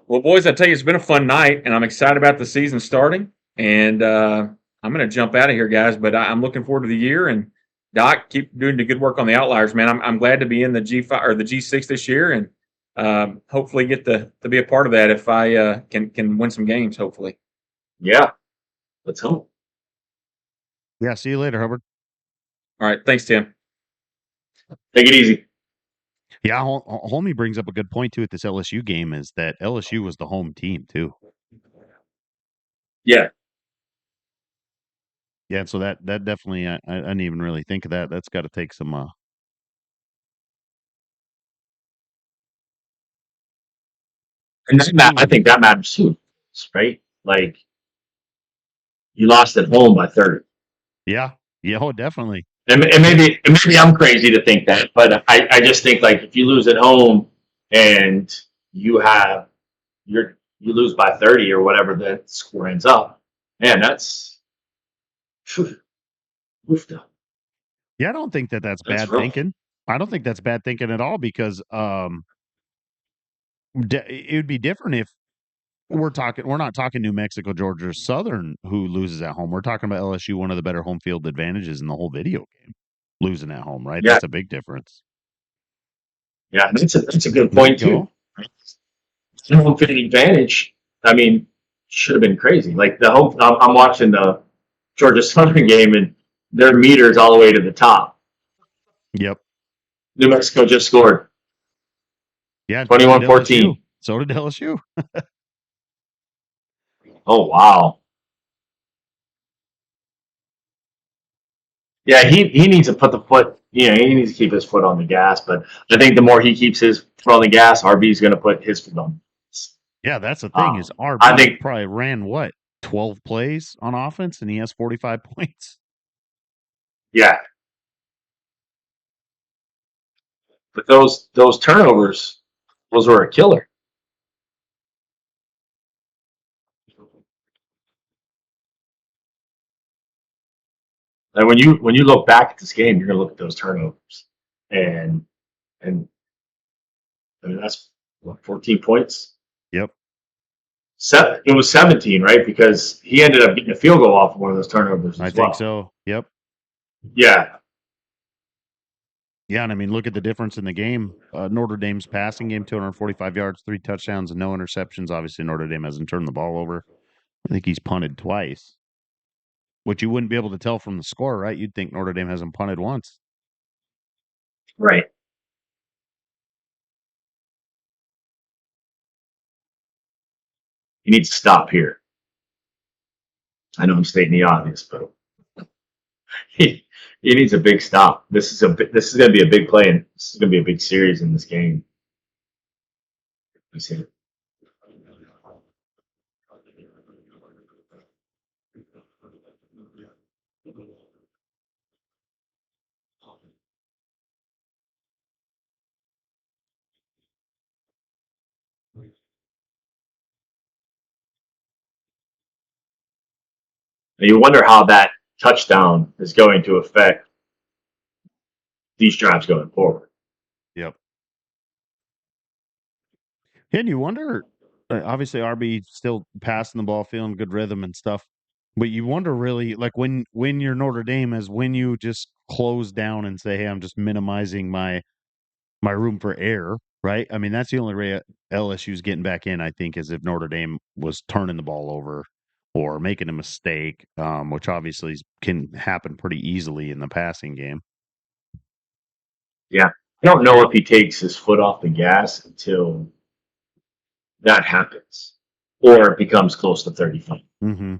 Well, boys, I tell you, it's been a fun night, and I'm excited about the season starting. And I'm going to jump out of here, guys. But I'm looking forward to the year. And Doc, keep doing the good work on the Outliers, man. I'm glad to be in the G5 or the G6 this year, and hopefully get to be a part of that if I can win some games. Hopefully. Yeah, let's hope. Yeah. See you later, Hubbard. All right. Thanks, Tim. Take it easy. Yeah, Holmey brings up a good point too at this LSU game, is that LSU was the home team too. Yeah. Yeah, so that definitely I didn't even really think of that. That's got to take some. And I think that matters too, right? Like you lost at home by 30. Yeah. Oh, definitely. And maybe I'm crazy to think that, but I just think like if you lose at home and you lose by 30 or whatever the score ends up, man, that's oof. Yeah, I don't think that's That's bad rough. thinking. I don't think that's bad thinking at all, because it would be different if we're not talking New Mexico, Georgia, or Southern who loses at home. We're talking about LSU, one of the better home field advantages in the whole video game, losing at home, right? Yeah. That's a big difference. Yeah, that's a good There you point too. go. Home field advantage, I mean, should have been crazy. Like I'm watching the Georgia Southern game and their meters all the way to the top. Yep. New Mexico just scored. Yeah. 21-14. So did LSU. Oh wow. Yeah, he needs to put the foot. He needs to keep his foot on the gas. But I think the more he keeps his foot on the gas, RB's going to put his foot on. Yeah, that's the thing is RB I think probably ran 12 plays on offense, and he has 45 points. Yeah. But those turnovers, those were a killer. And when you look back at this game, you're gonna look at those turnovers, and I mean that's what, 14 points. Yep. It was 17, right? Because he ended up getting a field goal off of one of those turnovers. I think so. Yep. Yeah. Yeah, and I mean, look at the difference in the game. Notre Dame's passing game, 245 yards, 3 touchdowns, and no interceptions. Obviously, Notre Dame hasn't turned the ball over. I think he's punted twice, which you wouldn't be able to tell from the score, right? You'd think Notre Dame hasn't punted once. Right. He needs to stop here. I know I'm stating the obvious, but he needs a big stop. This is going to be a big play, and this is going to be a big series in this game. See. And you wonder how that touchdown is going to affect these drives going forward. Yep. And you wonder, obviously, RB still passing the ball, feeling good rhythm and stuff. But you wonder really, like when you're Notre Dame, is when you just close down and say, "Hey, I'm just minimizing my room for error." Right? I mean, that's the only way LSU's getting back in. I think is if Notre Dame was turning the ball over or making a mistake, which obviously can happen pretty easily in the passing game. Yeah, I don't know if he takes his foot off the gas until that happens, or it becomes close to 35. Mm-hmm.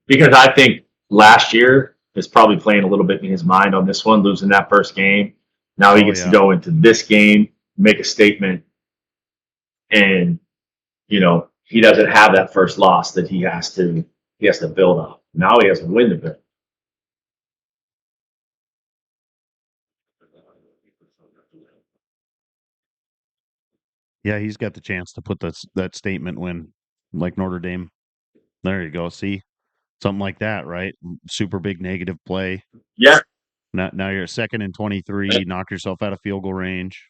Because I think last year is probably playing a little bit in his mind on this one, losing that first game. Now he gets to go into this game, make a statement, and he doesn't have that first loss that he has to build on. Now he has to win the bit. Yeah, he's got the chance to put that statement win, like Notre Dame. There you go. See, something like that, right? Super big negative play. Yeah. Now you're at 2nd and 23. Knock yourself out of field goal range.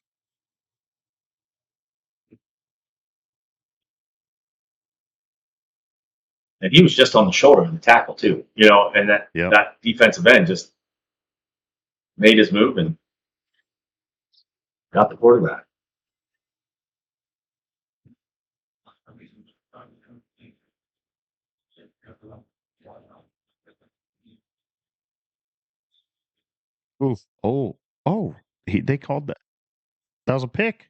And he was just on the shoulder of the tackle too, and that defensive end just made his move and got the quarterback. Oof. They called that. That was a pick.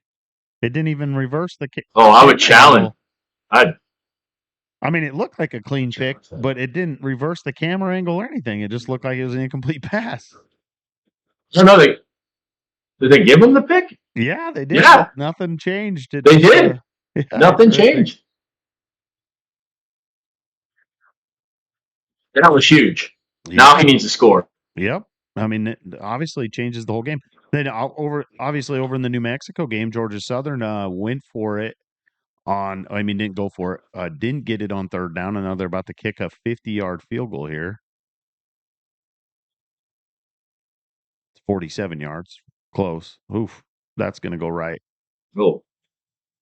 It didn't even reverse the kick. Oh, I would challenge. I mean, it looked like a clean pick, but it didn't reverse the camera angle or anything. It just looked like it was an incomplete pass. No, did they give him the pick? Yeah, they did. Yeah. Nothing changed. They did. Nothing changed. That was huge. Yep. Now he needs to score. Yep. I mean, it obviously changes the whole game. Then over in the New Mexico game, Georgia Southern went for it didn't go for it. Didn't get it on 3rd down, and now they're about to kick a 50-yard field goal here. It's 47 yards. Close. Oof. That's going to go right. Oh.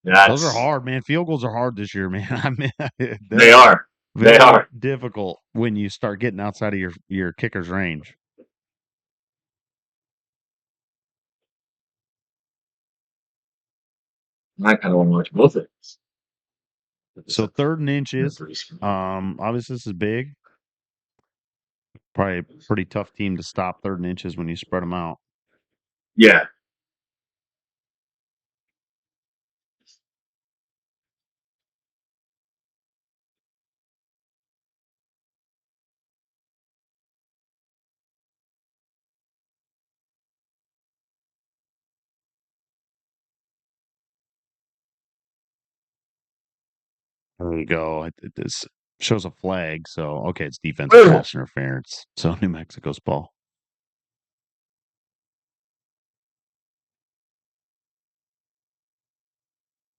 Those are hard, man. Field goals are hard this year, man. I mean, they are. They are difficult when you start getting outside of your kicker's range. I kind of want to watch both of these. So 3rd and inches. Obviously this is big. Probably a pretty tough team to stop 3rd and inches when you spread them out. Yeah. There you go. This shows a flag, so okay, it's defensive pass interference. So New Mexico's ball.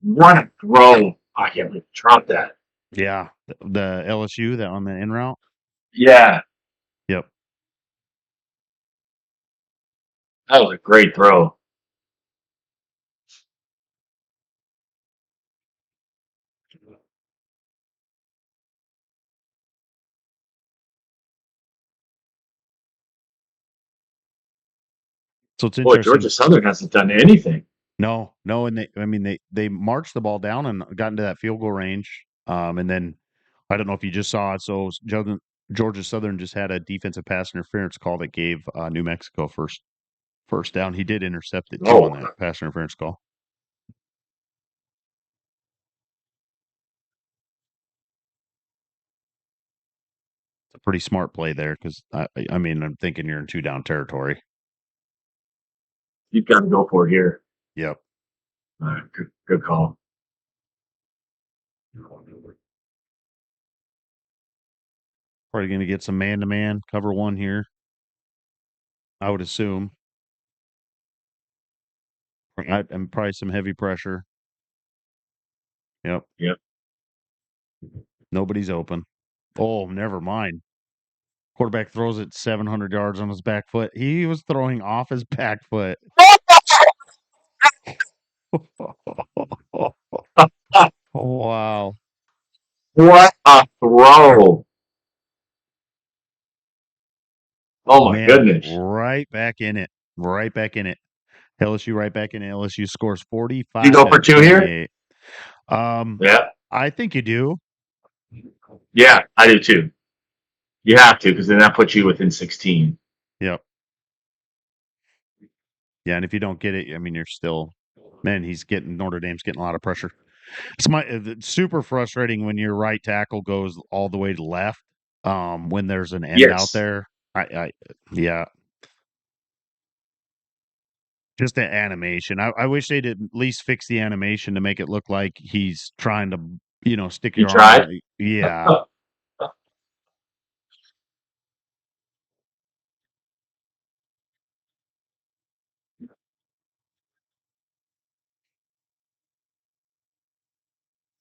What a throw! I can't believe dropped that. Yeah, the LSU that on the in route. Yeah. Yep. That was a great throw. So it's interesting. Georgia Southern hasn't done anything. No, and they marched the ball down and got into that field goal range. And then I don't know if you just saw it. So Georgia Southern just had a defensive pass interference call that gave New Mexico first down. He did intercept it too on that pass interference call. pretty smart play there because I mean I'm thinking you're in 2-down territory. You've got to go for it here. Yep. All right, good call. Probably going to get some man-to-man cover one here. I would assume. And probably some heavy pressure. Yep. Nobody's open. Oh, never mind. Quarterback throws it 700 yards on his back foot. He was throwing off his back foot. Wow. What a throw. Oh, my goodness. Right back in it. Right back in it. LSU right back in it. LSU scores 45. You go for 2 here? Yeah. I think you do. Yeah, I do too. You have to, because then that puts you within 16. Yep. Yeah, and if you don't get it, I mean, you're still, man, Notre Dame's getting a lot of pressure. It's super frustrating when your right tackle goes all the way to left when there's an end out there. Yeah. Just the animation. I wish they'd at least fix the animation to make it look like he's trying to, stick your arm out. Yeah.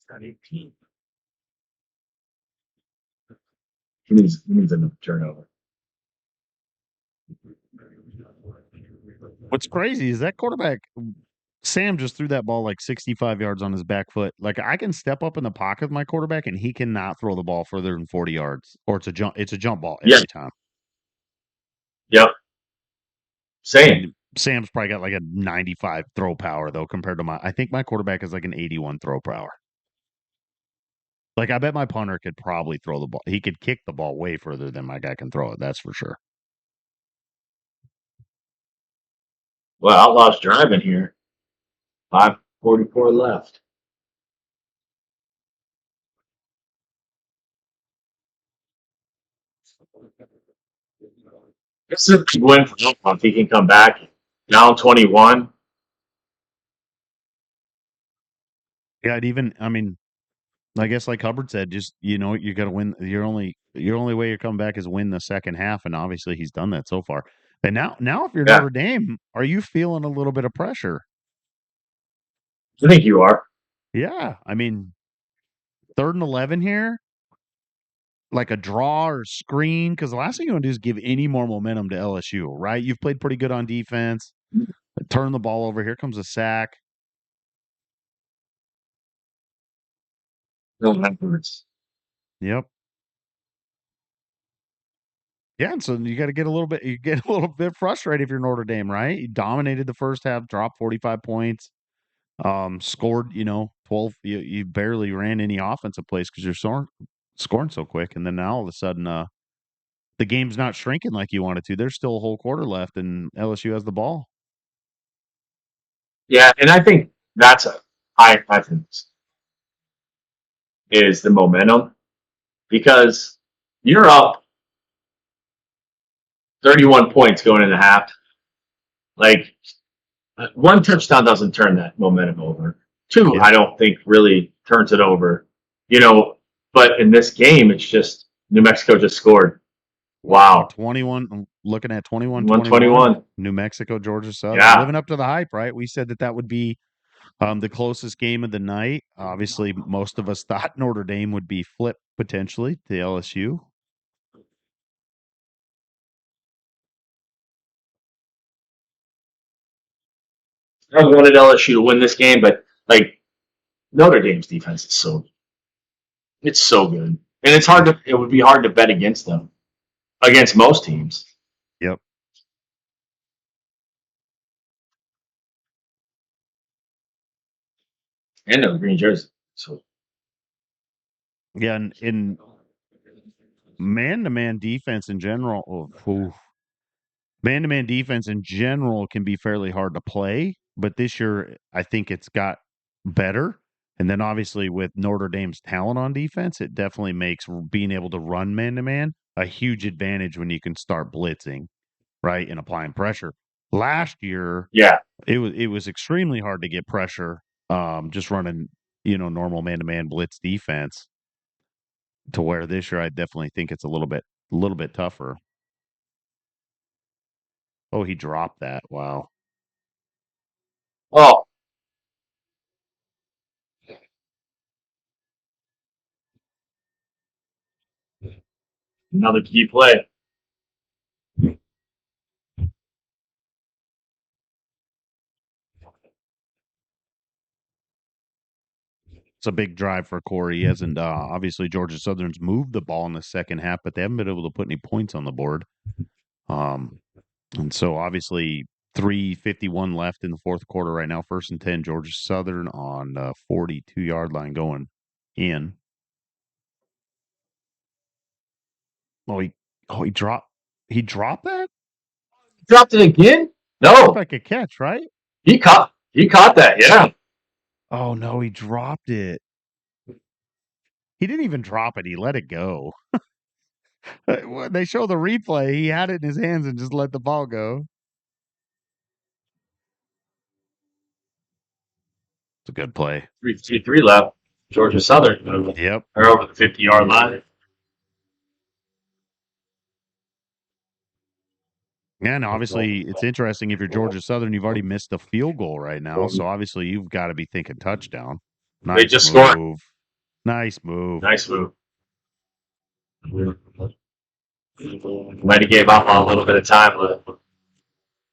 Got 18. He needs another turnover. What's crazy is that quarterback, Sam, just threw that ball like 65 yards on his back foot. Like I can step up in the pocket with my quarterback and he cannot throw the ball further than 40 yards, or it's a jump ball every time. Yep. Same. Sam's probably got like a 95 throw power though compared to I think my quarterback is like an 81 throw power. Like I bet my punter could probably throw the ball. He could kick the ball way further than my guy can throw it. That's for sure. Well, Outlaw's driving here. 5:44 left. This is a big win for Outlaw if he can come back. Down 21. Yeah, I guess like Hubbard said, just you got to win. Your only way you're coming back is win the second half, and obviously he's done that so far. But now if you're Notre Dame, are you feeling a little bit of pressure? I think you are. Yeah, 3rd and 11 here, like a draw or screen, because the last thing you want to do is give any more momentum to LSU, right? You've played pretty good on defense. Turn the ball over. Here comes a sack. No efforts. Yep. Yeah, and so you got to get a little bit frustrated if you're Notre Dame, right? You dominated the first half, dropped 45 points, scored, 12. You barely ran any offensive plays because you're scoring so quick, and then now all of a sudden, the game's not shrinking like you wanted to. There's still a whole quarter left, and LSU has the ball. Yeah, and I think that's I think is the momentum, because you're up 31 points going into half. Like, one touchdown doesn't turn that momentum over. 2, I don't think really turns it over. But in this game, it's just New Mexico just scored. Wow. 21. I'm looking at 21. New Mexico, Georgia Southern. Yeah. Living up to the hype, right? We said that would be the closest game of the night. Obviously, most of us thought Notre Dame would be flipped potentially to LSU. I wanted LSU to win this game, but Notre Dame's defense is so good, and it would be hard to bet against them, against most teams. Yep. And the green jersey. So yeah, and in man-to-man defense in general, man-to-man defense in general can be fairly hard to play, but this year I think it's got better. And then obviously with Notre Dame's talent on defense, it definitely makes being able to run man-to-man a huge advantage when you can start blitzing, right, and applying pressure. Last year, Yeah. it was extremely hard to get pressure, just running, normal man-to-man blitz defense. To where this year, I definitely think it's a little bit tougher. Oh, he dropped that. Wow. Oh, another key play. It's a big drive for Corey. He hasn't obviously Georgia Southern's moved the ball in the second half, but they haven't been able to put any points on the board. And so obviously 3:51 left in the fourth quarter right now. 1st and 10, Georgia Southern on 42-yard line going in. Oh, he dropped that? Dropped it again? Looks No, like a catch, right? he caught that. Yeah. Oh no, he dropped it. He didn't even drop it. He let it go. When they show the replay, he had it in his hands and just let the ball go. It's a good play. 3:53 left. Georgia Southern. Yep. They're over the 50-yard line. Yeah, and obviously it's interesting if you're Georgia Southern, you've already missed a field goal right now. So obviously you've got to be thinking touchdown. They just scored. Nice move. Nice move. Might have gave up a little bit of time.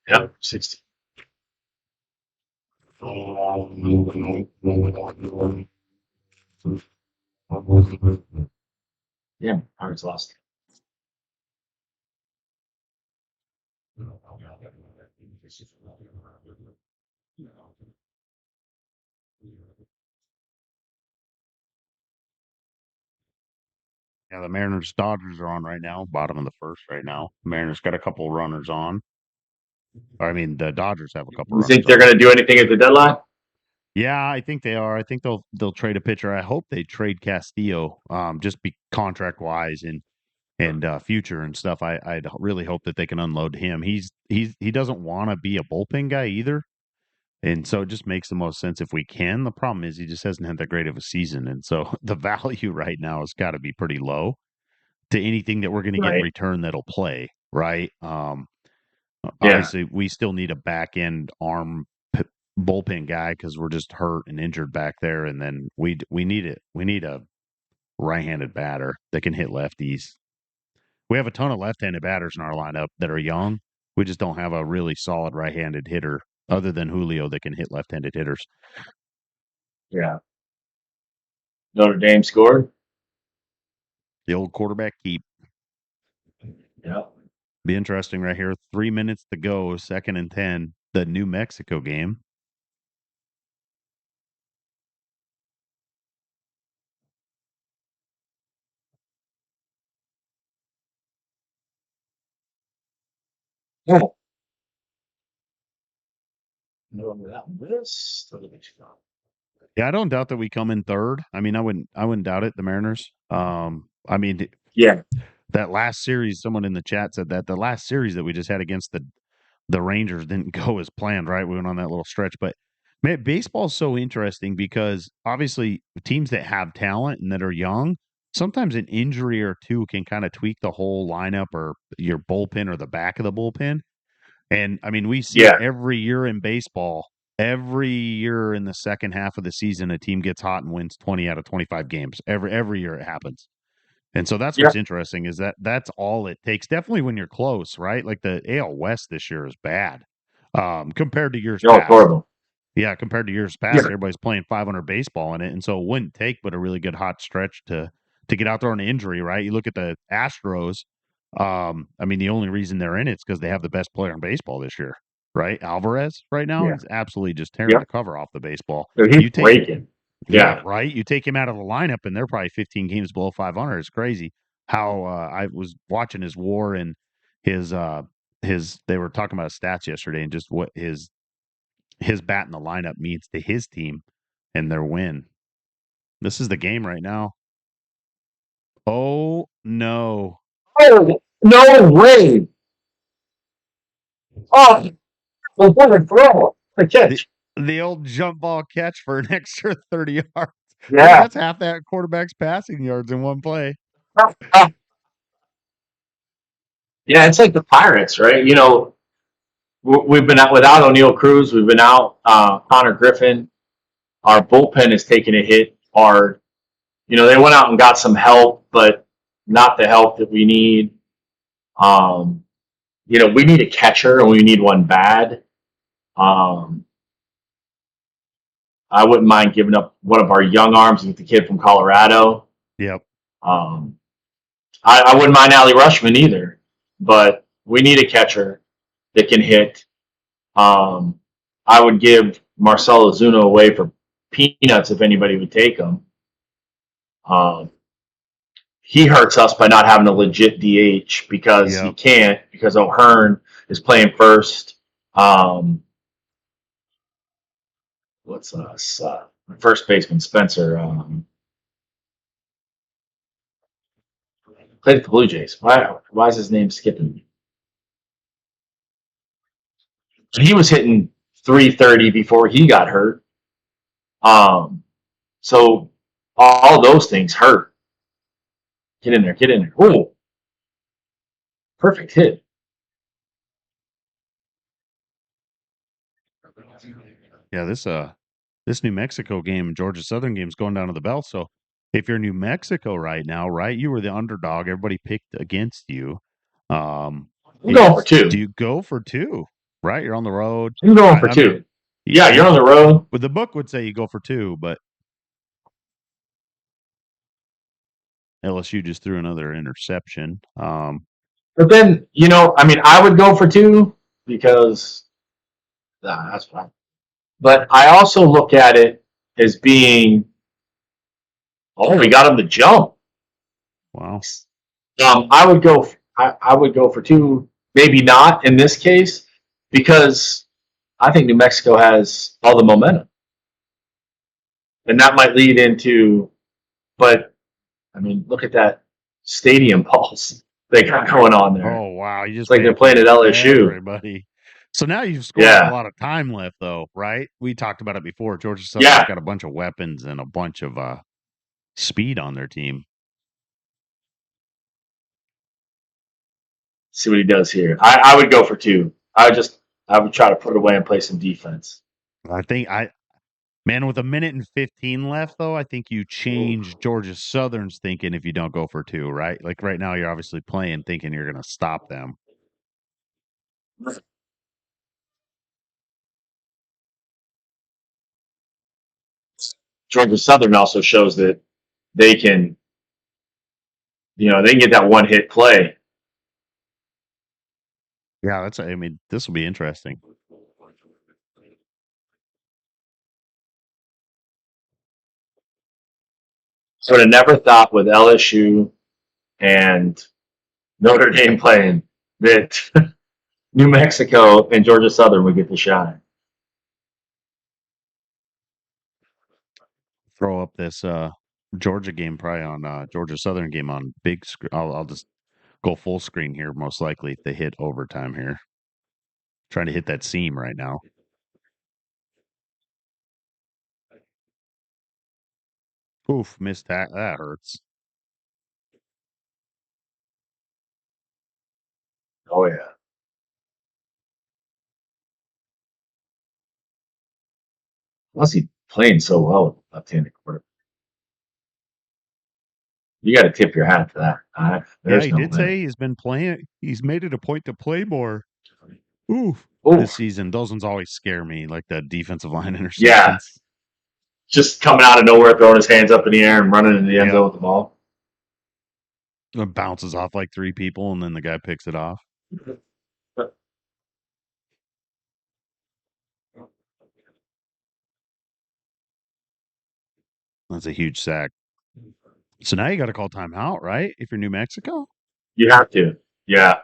Yep, 60. Yeah, Pirates lost. Yeah, the Mariners Dodgers are on right now, bottom of the first right now. Mariners got a couple runners on. I mean, the Dodgers have a couple You runners think they're on. going to do anything at the deadline? Yeah, I think they are. I think they'll trade a pitcher. I hope they trade Castillo, just be contract wise and future and stuff. I'd really hope that they can unload him. He doesn't want to be a bullpen guy either, and so it just makes the most sense if we can. The problem is he just hasn't had that great of a season, and so the value right now has got to be pretty low to anything that we're going to get in Right. return that'll play. Right. Yeah. Obviously, we still need a back end arm bullpen guy because we're just hurt and injured back there, and then we need it. We need a right-handed batter that can hit lefties. We have a ton of left-handed batters in our lineup that are young. We just don't have a really solid right-handed hitter other than Julio that can hit left-handed hitters. Yeah. Notre Dame scored. The old quarterback keep. Yeah. Be interesting right here. 3 minutes to go, 2nd and 10. The New Mexico game. Oh. Yeah, I don't doubt that we come in third. I mean, I wouldn't doubt it. The Mariners. I mean, Yeah. that last series, someone in the chat said that the last series that we just had against the Rangers didn't go as planned, right? We went on that little stretch, but man, baseball's so interesting because obviously teams that have talent and that are young, sometimes an injury or two can kind of tweak the whole lineup or your bullpen or the back of the bullpen. And I mean, we see it every year in baseball. Every year in the second half of the season, a team gets hot and wins 20 out of 25 games. Every year it happens. And so that's what's interesting is that's all it takes. Definitely when you're close, right? Like the AL West this year is bad compared to years past. Horrible. Yeah, compared to years past, everybody's playing 500 baseball in it, and so it wouldn't take but a really good hot stretch to get out there on an injury, right? You look at the Astros. I mean, the only reason they're in it's because they have the best player in baseball this year, right? Alvarez right now is absolutely just tearing the cover off the baseball. He's breaking. Yeah, right. You take him out of the lineup, and they're probably 15 games below 500. It's crazy how I was watching his WAR and his. They were talking about his stats yesterday, and just what his bat in the lineup means to his team and their win. This is the game right now. Oh no! Oh, no way. Oh, well, what a throw. A catch. The old jump ball catch for an extra 30 yards. I mean, Yeah. that's half that quarterback's passing yards in one play. Yeah, it's like the Pirates, right? You know, we've been out without O'Neal Cruz. We've been out Connor Griffin. Our bullpen is taking a hit hard. You know, they went out and got some help, but not the help that we need. You know, we need a catcher and we need one bad. I wouldn't mind giving up one of our young arms with the kid from Colorado. Yep. I wouldn't mind Allie Rushman either, but we need a catcher that can hit. I would give Marcelo Zuno away for peanuts if anybody would take him. He hurts us by not having a legit DH because he can't, because O'Hearn is playing first. What's first baseman Spencer? Played at the Blue Jays. Why is his name skipping me? He was hitting 330 before he got hurt. So all those things hurt. Get in there, get in there. Oh, perfect hit. Yeah, this New Mexico game, Georgia Southern game is going down to the bell. So if you're New Mexico right now, right, you were the underdog. Everybody picked against you. I'm going for two. Do you go for two? Right, you're on the road. I'm going for two. Yeah, you're on the road. But the book would say you go for two, but LSU just threw another interception. But then, you know, I mean, I would go for two because that's fine. But I also look at it as being, oh, we got him to jump. Wow. I would go for two, maybe not in this case, because I think New Mexico has all the momentum. And that might lead into, but I mean, look at that stadium pulse they got going on there. Oh wow, you just it's like they're playing at LSU. Everybody. So now you've scored a lot of time left, though, right? We talked about it before. Georgia Southern's got a bunch of weapons and a bunch of speed on their team. See what he does here. I would go for two. I would try to put away and play some defense. I think man, with a minute and 15 left, though, I think you change Georgia Southern's thinking if you don't go for two, right? Like right now, you're obviously playing thinking you're going to stop them. Georgia Southern also shows that they can, you know, they can get that one hit play. Yeah, I mean, this will be interesting. I would have never thought with LSU and Notre Dame playing that New Mexico and Georgia Southern would get the shine. Throw up this Georgia game probably on Georgia Southern game on big screen. I'll just go full screen here, most likely if they hit overtime here. Trying to hit that seam right now. Oof, missed that. That hurts. Oh, yeah. What's he playing so well with left-handed quarterback? You got to tip your hat for that. Yeah, he did say he's been playing. He's made it a point to play more. Oof. This season. Those ones always scare me, like the defensive line interceptions. Yeah. Just coming out of nowhere, throwing his hands up in the air and running into the end zone with the ball. It bounces off like three people, and then the guy picks it off. That's a huge sack. So now you got to call timeout, right? If you're New Mexico? You have to. Yeah.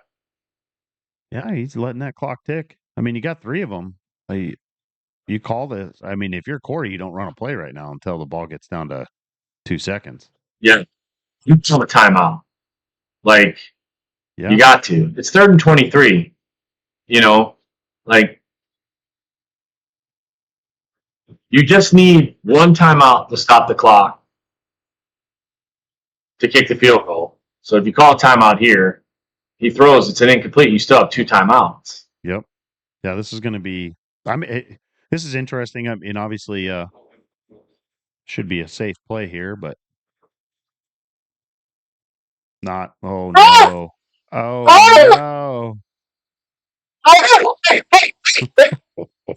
Yeah, he's letting that clock tick. I mean, you got three of them. You call this. I mean, if you're Corey, you don't run a play right now until the ball gets down to 2 seconds. Yeah. You tell a timeout. Like, Yeah. You got to. It's 3rd and 23. You know, like you just need one timeout to stop the clock to kick the field goal. So if you call a timeout here, he throws, it's an incomplete. You still have 2 timeouts. Yep. Yeah, this is going to be. This is interesting. I mean, obviously, should be a safe play here, but not. Oh no! Oh no!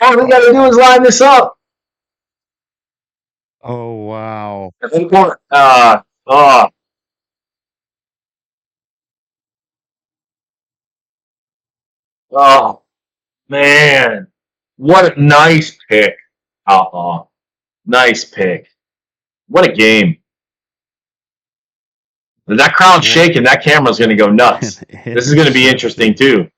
All we got to do is line this up. Oh wow! Oh, man. What a nice pick, Outlaw. Nice pick. What a game. When that crowd's shaking, that camera's going to go nuts. This is going to be interesting, too.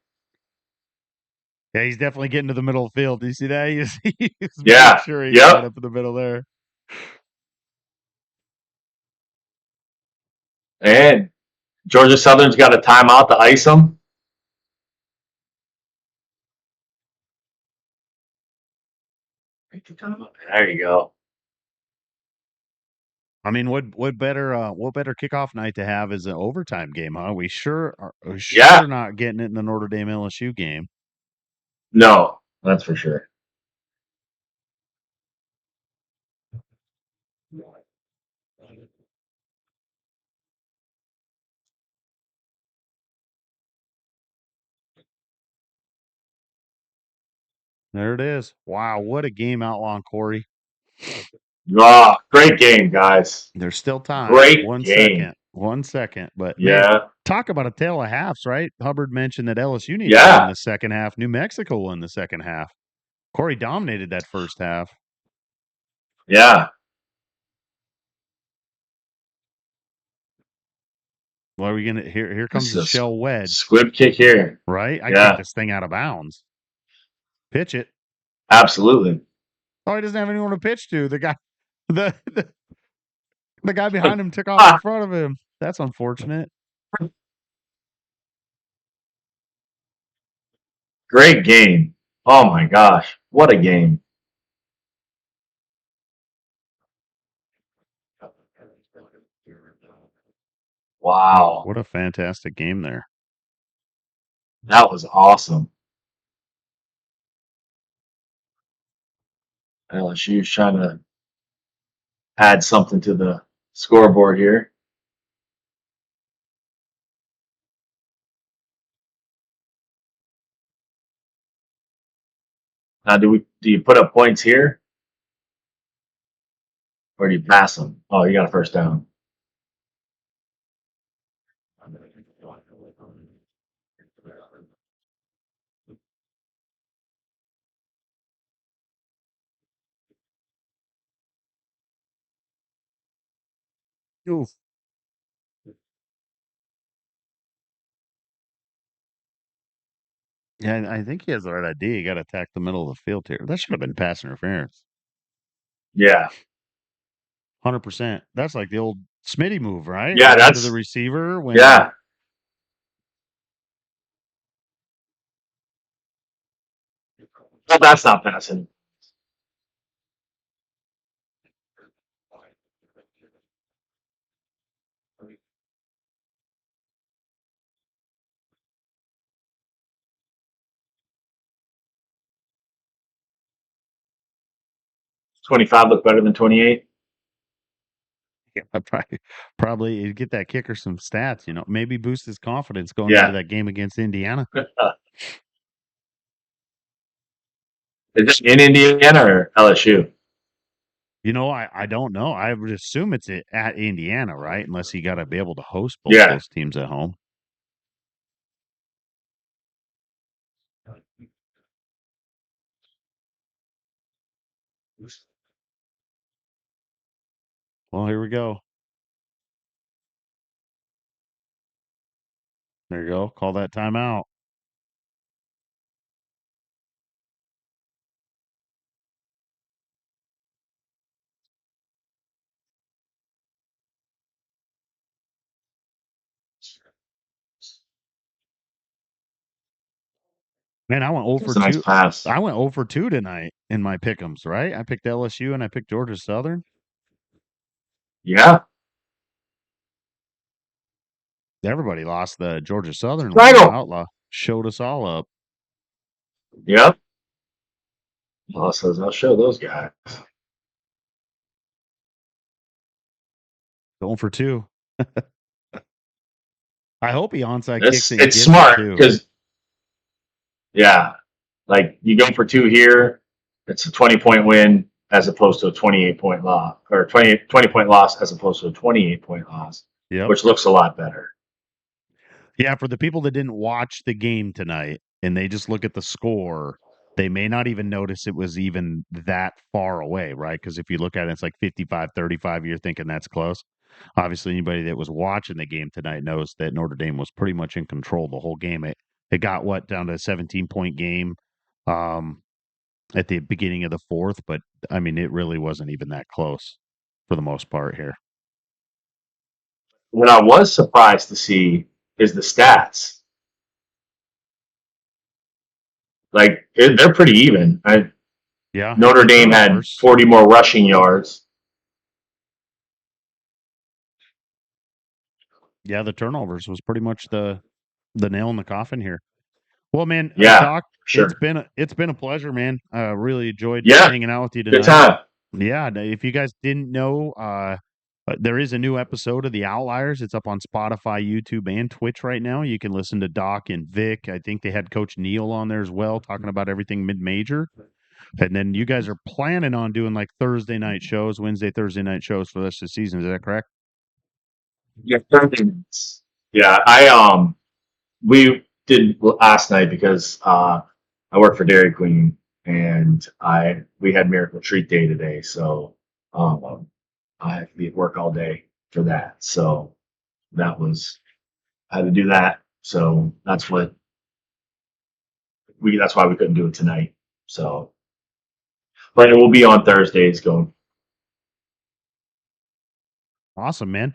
Yeah, he's definitely getting to the middle of the field. Do you see that? He's Yeah. making sure he's Yep. right up in the middle there. And Georgia Southern's got a timeout to ice them. There you go. I mean, what better kickoff night to have is an overtime game, huh? We sure are Yeah. not getting it in the Notre Dame LSU game. No, that's for sure. There it is. Wow, what a game, Outlaw and Corey. Oh, great game, guys. There's still time. Great One game. second. But man, Yeah. talk about a tale of halves, right? Hubbard mentioned that LSU needs to Yeah. win the second half. New Mexico won the second half. Corey dominated that first half. Yeah. Well, are we gonna here comes the This is shell wedge. squib kick here. Right? I Yeah. kick this thing out of bounds. Pitch it. Absolutely. Oh, he doesn't have anyone to pitch to. The guy the guy behind him took off in front of him. That's unfortunate. Great game. Oh my gosh. What a game. Wow. What a fantastic game there. That was awesome. LSU's trying to add something to the scoreboard here. Now, do you put up points here, or do you pass them? Oh, you got a first down. Oof. Yeah, I think he has the right idea. You got to attack the middle of the field here. That should have been pass interference. Yeah. 100%. That's like the old Smitty move, right? Yeah, Run to that's the receiver when yeah. Well, that's not passing. Does 25 look better than 28? yeah, probably you'd get that kicker some stats, maybe boost his confidence going into Yeah. that game against Indiana. Is it in Indiana or LSU? I don't know. I would assume it's at Indiana, right? Unless you got to be able to host both Yeah. those teams at home. Well, here we go. There you go. Call that timeout. Man, I went 0 It for was a nice 2. pass. I went 0 for 2 tonight in my pick'ems, right? I picked LSU and I picked Georgia Southern. Yeah. Everybody lost. The Georgia Southern one. Triangle. Outlaw showed us all up. Yep. Well, says I'll show those guys. 0 for 2. I hope he onside kicks it and It's gets smart it too. because yeah, like you go for 2 here, it's a 20-point win as opposed to a 28-point loss, or 20-point loss as opposed to a 28-point loss, Yep. which looks a lot better. Yeah, for the people that didn't watch the game tonight and they just look at the score, they may not even notice it was even that far away, right? Because if you look at it, it's like 55-35. You're thinking that's close. Obviously, anybody that was watching the game tonight knows that Notre Dame was pretty much in control the whole game. It got down to a 17-point game at the beginning of the fourth, but I mean, it really wasn't even that close for the most part here. What I was surprised to see is the stats. Like they're pretty even. Yeah, Notre the Dame had turnovers. 40 more rushing yards. Yeah, the turnovers was pretty much the nail in the coffin here. Well, man, Yeah, Doc, sure. it's been a pleasure, man. Really enjoyed Yeah, hanging out with you good tonight. time. Yeah, if you guys didn't know, there is a new episode of The Outliers. It's up on Spotify, YouTube, and Twitch right now. You can listen to Doc and Vic. I think they had Coach Neal on there as well, talking about everything mid-major. And then you guys are planning on doing like Thursday night shows, Thursday night shows for the rest of the season. Is that correct? Yeah, 30 minutes. Yeah, we did last night because I work for Dairy Queen and we had Miracle Treat Day today, so I have to be at work all day for that. So I had to do that. So that's why we couldn't do it tonight. So, but it will be on Thursdays going. Awesome, man.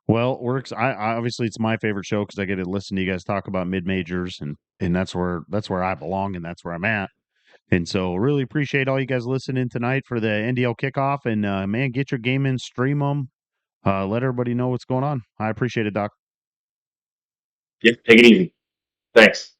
Well, I obviously it's my favorite show because I get to listen to you guys talk about mid majors and that's where I belong and that's where I'm at. And so, really appreciate all you guys listening tonight for the NDL kickoff. And man, get your game in, stream them, let everybody know what's going on. I appreciate it, Doc. Yeah, take it easy. Thanks.